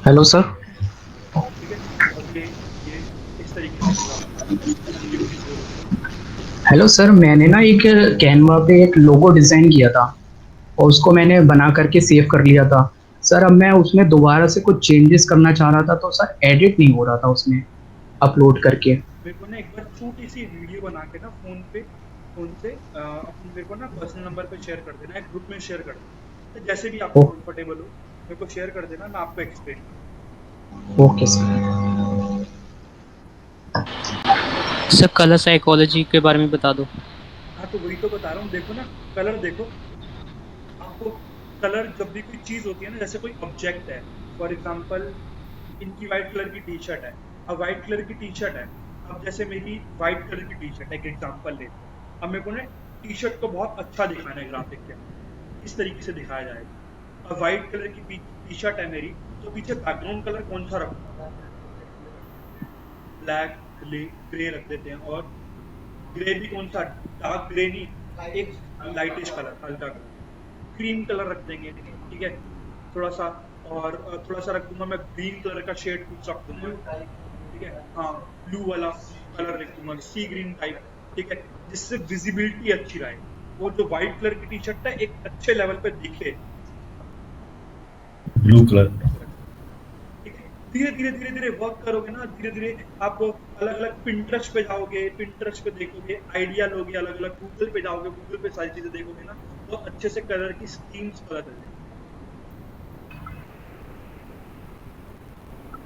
Hello sir.
ठीक है, और ये इस तरीके से
हेलो सर, मैंने ना एक कैनवा पे एक लोगो डिज़ाइन किया था और उसको मैंने बना करके सेव कर लिया था। सर अब मैं उसमें दोबारा से कुछ चेंजेस करना चाह रहा था तो सर एडिट नहीं हो रहा था उसमें अपलोड करके।
मेरे को ना एक बार छोटी सी वीडियो बना के ना फोन से अपने मेरे को ना पर्सनल नंबर पे शेयर कर देना, एक ग्रुप में शेयर कर देना, तो जैसे भी आपको कंफर्टेबल हो मेरे को शेयर कर देना, मैं आपको explain.
Okay sir.
Sir colour psychology के बारे में बता दो।
हाँ तो वही तो बता रहा हूँ, देखो ना कलर देखो, आपको कलर जब भी कोई चीज़ होती है ना, जैसे कोई ऑब्जेक्ट है, फॉर एग्जांपल इनकी वाइट कलर की टी शर्ट है, अब वाइट कलर की टी शर्ट है, अब जैसे मेरी वाइट कलर की टी शर्ट है, एक एग्जांपल लेते हैं। अब मेरे को ना टी शर्ट को बहुत अच्छा दिखाना है ग्राफिक के अंदर, इस तरीके से दिखाया जाएगा। अब वाइट कलर की टी शर्ट है मेरी, तो पीछे बैकग्राउंड कलर कौन सा रखूँ? ब्लैक ग्रे रख देते हैं, और ग्रे भी कौन सा? डार्क ग्रे नहीं, एक लाइटिश कलर, हल्का कलर, क्रीम कलर रख देंगे। ठीक है, थोड़ा सा और थोड़ा सा रख दूंगा मैं ग्रीन कलर का शेड कुछ रख दूंगा। ठीक है, हाँ ब्लू वाला कलर रख दूंगा, सी ग्रीन टाइप। ठीक है, जिससे विजिबिलिटी अच्छी रहे, वो जो व्हाइट कलर की टी शर्ट है एक अच्छे लेवल पे दिखे।
Blue colour.
धीरे धीरे वर्क करोगे ना, धीरे धीरे आप अलग अलग पिंटरेस्ट पे जाओगे, पिंटरेस्ट पे देखोगे, आइडिया लोगे, अलग अलग गूगल पे जाओगे, गूगल पे सारी चीजें देखोगे ना, तो अच्छे से कलर की स्कीम्स पता चल जाएगी।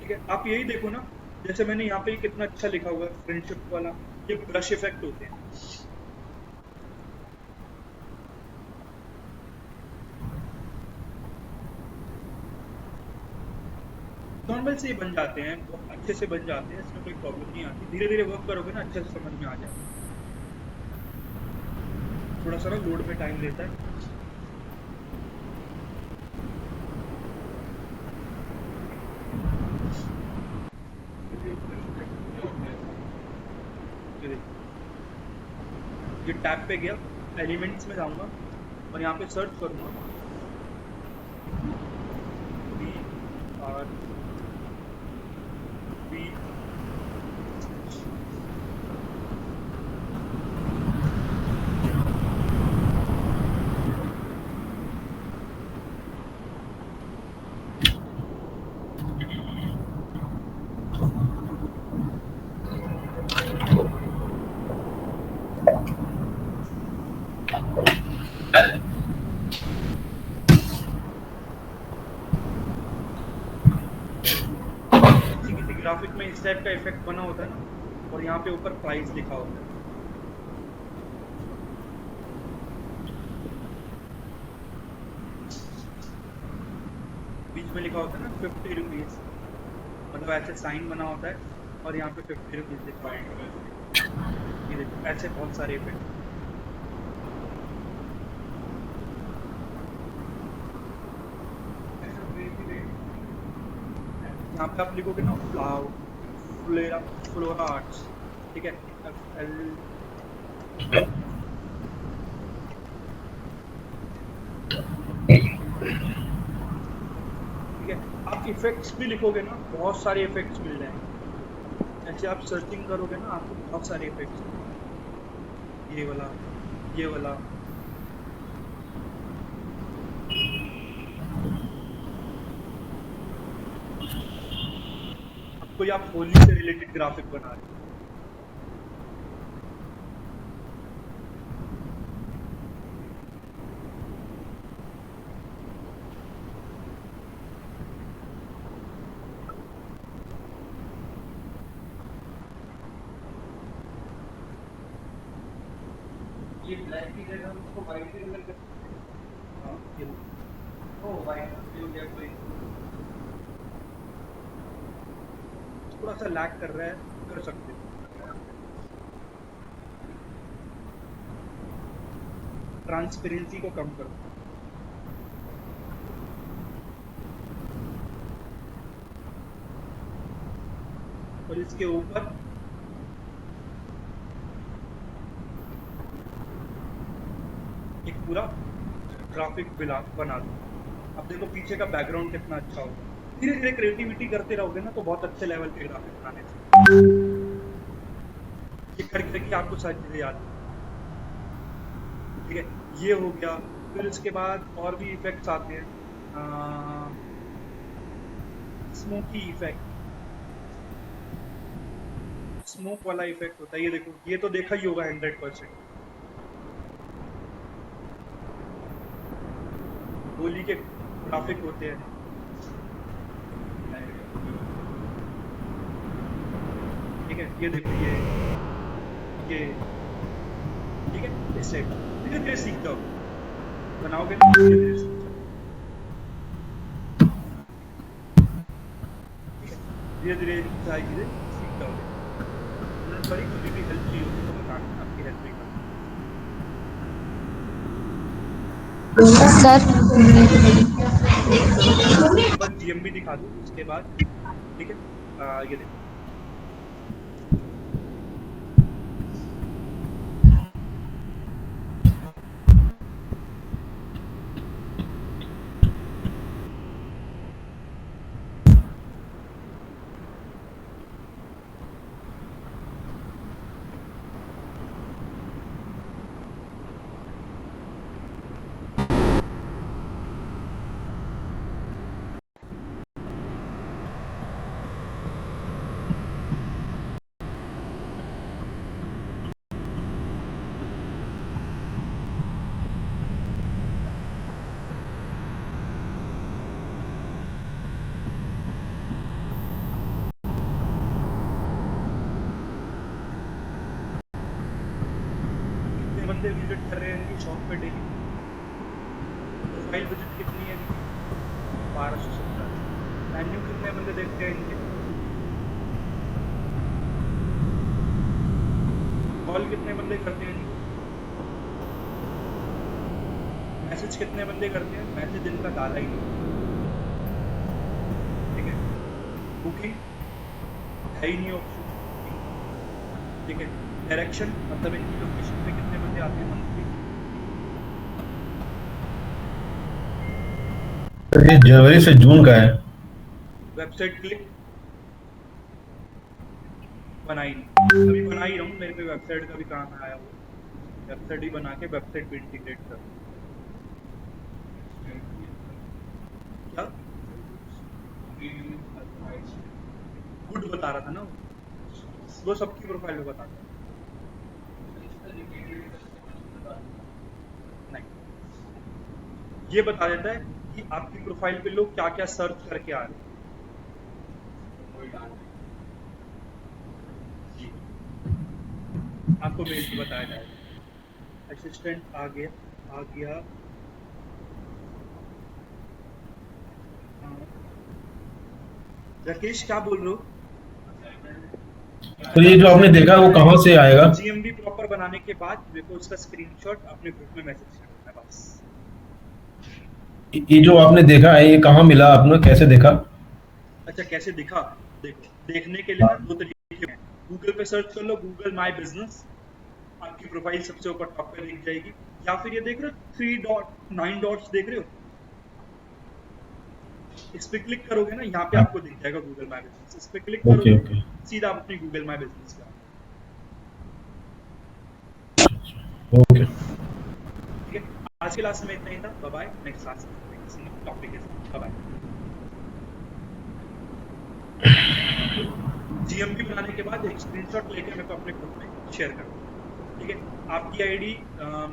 ठीक है, आप यही देखो ना, जैसे मैंने यहाँ पे कितना अच्छा लिखा हुआ है फ्रेंडशिप वाला, ये ब्रश इफेक्ट होते हैं। नॉर्मल से ही बन जाते हैं, बहुत अच्छे से बन जाते हैं, इसमें कोई प्रॉब्लम नहीं आती। धीरे धीरे वर्क करोगे ना, अच्छे से समझ में आ जाए। थोड़ा सा ना लोड में टाइम लेता है। ये टैब पे गया, एलिमेंट्स में जाऊंगा और यहाँ पे सर्च करूंगा ग्राफिक में इस टाइप का इफेक्ट बना होता है ना, और यहाँ पे ऊपर प्राइस लिखा होता है। बीच में लिखा होता है ना 50 रुपीज, मतलब ऐसे साइन बना होता है और यहाँ पे 50 रुपीज लिखा है। ये देखो ऐसे बहुत सारे इफेक्ट। यहाँ पे आप लिखोगे ना फ्लोरा आर्ट्स, ठीक है, ठीक है। आप इफेक्ट्स भी लिखोगे ना, बहुत सारे इफेक्ट्स मिल जाएंगे। ऐसे आप सर्चिंग करोगे ना, आपको बहुत सारे इफेक्ट्स, ये वाला, ये वाला। कोई आप होली से रिलेटेड ग्राफिक बना रहे हो,
ये ब्लैक की जगह हम उसको व्हाइट के कलर कर सकते हैं।
हाँ, ये लो।
ओ व्हाइट हो गया कोई
थोड़ा सा लैग कर रहा है, कर सकते हो। ट्रांसपेरेंसी को कम करो। और इसके ऊपर एक पूरा ग्राफिक बना दो। अब देखो पीछे का बैकग्राउंड कितना अच्छा होगा। धीरे धीरे क्रिएटिविटी करते रहोगे ना तो बहुत अच्छे लेवल पे ग्राफिक बनाने चाहिए। ये करके कि आपको सारी चीजें याद हैं। ठीक है, ये हो गया। फिर इसके बाद और भी इफेक्ट्स आते हैं, स्मोकी इफेक्ट, स्मोक वाला इफेक्ट होता है। ये देखो, ये तो देखा ही होगा 100%। होली के ग्राफिक होते हैं। ठीक है, ये देखो ये ठीक है, इससे धीरे धीरे सीख जाओ, बनाओगे ना धीरे धीरे सीख जाओ। ठीक है, धीरे धीरे सारी चीजें सीख जाओगे। सॉरी, कोई भी हेल्प चाहिए होगी तो बताना, आपकी हेल्प नहीं
सर
बस जीएमबी दिखा दूँ उसके बाद। ठीक है, ये देखो कितने बंदे विजिट कर रहे हैं इनकी शॉप पे डेली। प्रोफाइल विजिट कितनी है इनकी? 1270। मेन्यू कितने बंदे देखते हैं इनके? कॉल कितने बंदे करते हैं इनको? मैसेज कितने बंदे करते हैं? मैसेज इनका डाला ही नहीं। ठीक है, बुकिंग है ही नहीं ऑप्शन। ठीक है, डायरेक्शन मतलब इनकी लोकेशन पे कितने बंदे आते हैं मंथली।
ये जनवरी से जून का है।
वेबसाइट क्लिक बनाई नहीं, अभी बना ही रहा हूँ। मेरे पे वेबसाइट का भी काम आया हुआ, वेबसाइट ही बना के वेबसाइट पे इंटीग्रेट कर। क्या गुड बता रहा था ना वो सबकी प्रोफाइल में बताता है। नहीं, ये बता देता है कि आपकी प्रोफाइल पे लोग क्या क्या सर्च करके आ रहे हैं। आपको मेल पे बताया जाएगा। असिस्टेंट आ गया। राकेश क्या बोल रहे हो?
तो ये जो आपने देखा वो कहाँ से आएगा?
जीएमबी प्रॉपर बनाने के बाद मेरे को उसका स्क्रीनशॉट अपने ग्रुप में मैसेज करना है बस।
ये जो आपने देखा है ये कहाँ मिला आपने, कैसे देखा?
अच्छा, कैसे दिखा? देखो, देखने के लिए ना दो तरीके हैं। गूगल पे सर्च कर लो, गूगल माई बिजनेस, आपकी प्रोफाइल सबसे ऊपर टॉप पे दिख जाएगी। या फिर ये देख रहे हो 3 डॉट्स देख रहे हो, इस पे क्लिक करोगे ना, यहाँ पे आपको दिख जाएगा गूगल माई बिजनेस। इस पे क्लिक करोगे सीधा अपनी गूगल माई बिजनेस का।
ओके,
ठीक है, आज के क्लास में इतना ही था। बाय बाय, नेक्स्ट क्लास में किसी टॉपिक के साथ। Bye bye. जीएमपी बनाने के बाद एक स्क्रीनशॉट लेके मेरे को अपने ग्रुप में शेयर कर दो, ठीक है। आपकी आईडी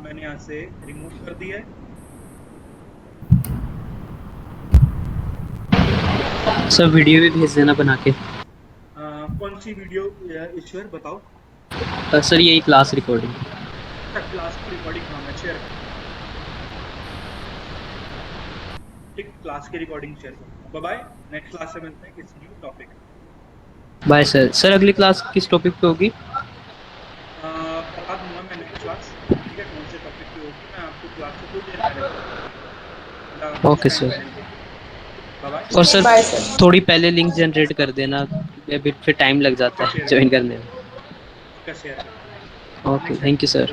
मैंने यहाँ से रिमूव कर दी है।
सर वीडियो भी भेज देना बना के।
कौन सी वीडियो ईश्वर बताओ।
सर यही क्लास रिकॉर्डिंग।
क्लास की रिकॉर्डिंग हाँ मैं शेयर कर, ठीक, क्लास की रिकॉर्डिंग शेयर करूँगा। बाय बाय, नेक्स्ट क्लास से मिलते हैं किसी new topic.
Bye sir. Sir अगली क्लास किस टॉपिक पे होगी?
बता दूंगा मैं नेक्स्ट क्लास, ठीक है, कौन से टॉपिक पे होगी, मैं आपको क्लास से कुछ देर पहले बता दूंगा, कुछ
ओके
टाइम
सर।
पहले। Bye bye.
और सर
बाय सर।
थोड़ी पहले लिंक जनरेट कर देना, अभी फिर टाइम लग जाता है ज्वाइन करने में।
पक्का शेयर कर दूंगा।
Okay,
next time
thank you sir.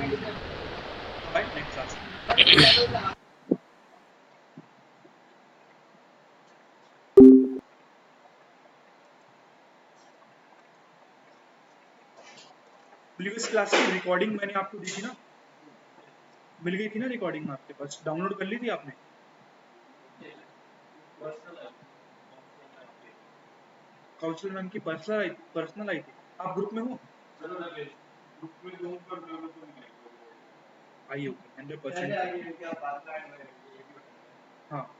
Bye, next class. Previous class की रिकॉर्डिंग मैंने आपको दी थी ना, मिल गई थी ना रिकॉर्डिंग आपके पास, डाउनलोड कर ली थी आपने? काउंसलर मैम की पर्सनल आई थी। आप ग्रुप में हो? आई होगी 100%। हाँ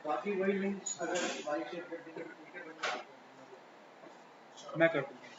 बाकी वही लिंक अगर शेयर कर देंगे तो ठीक है, मैं कर दूंगा।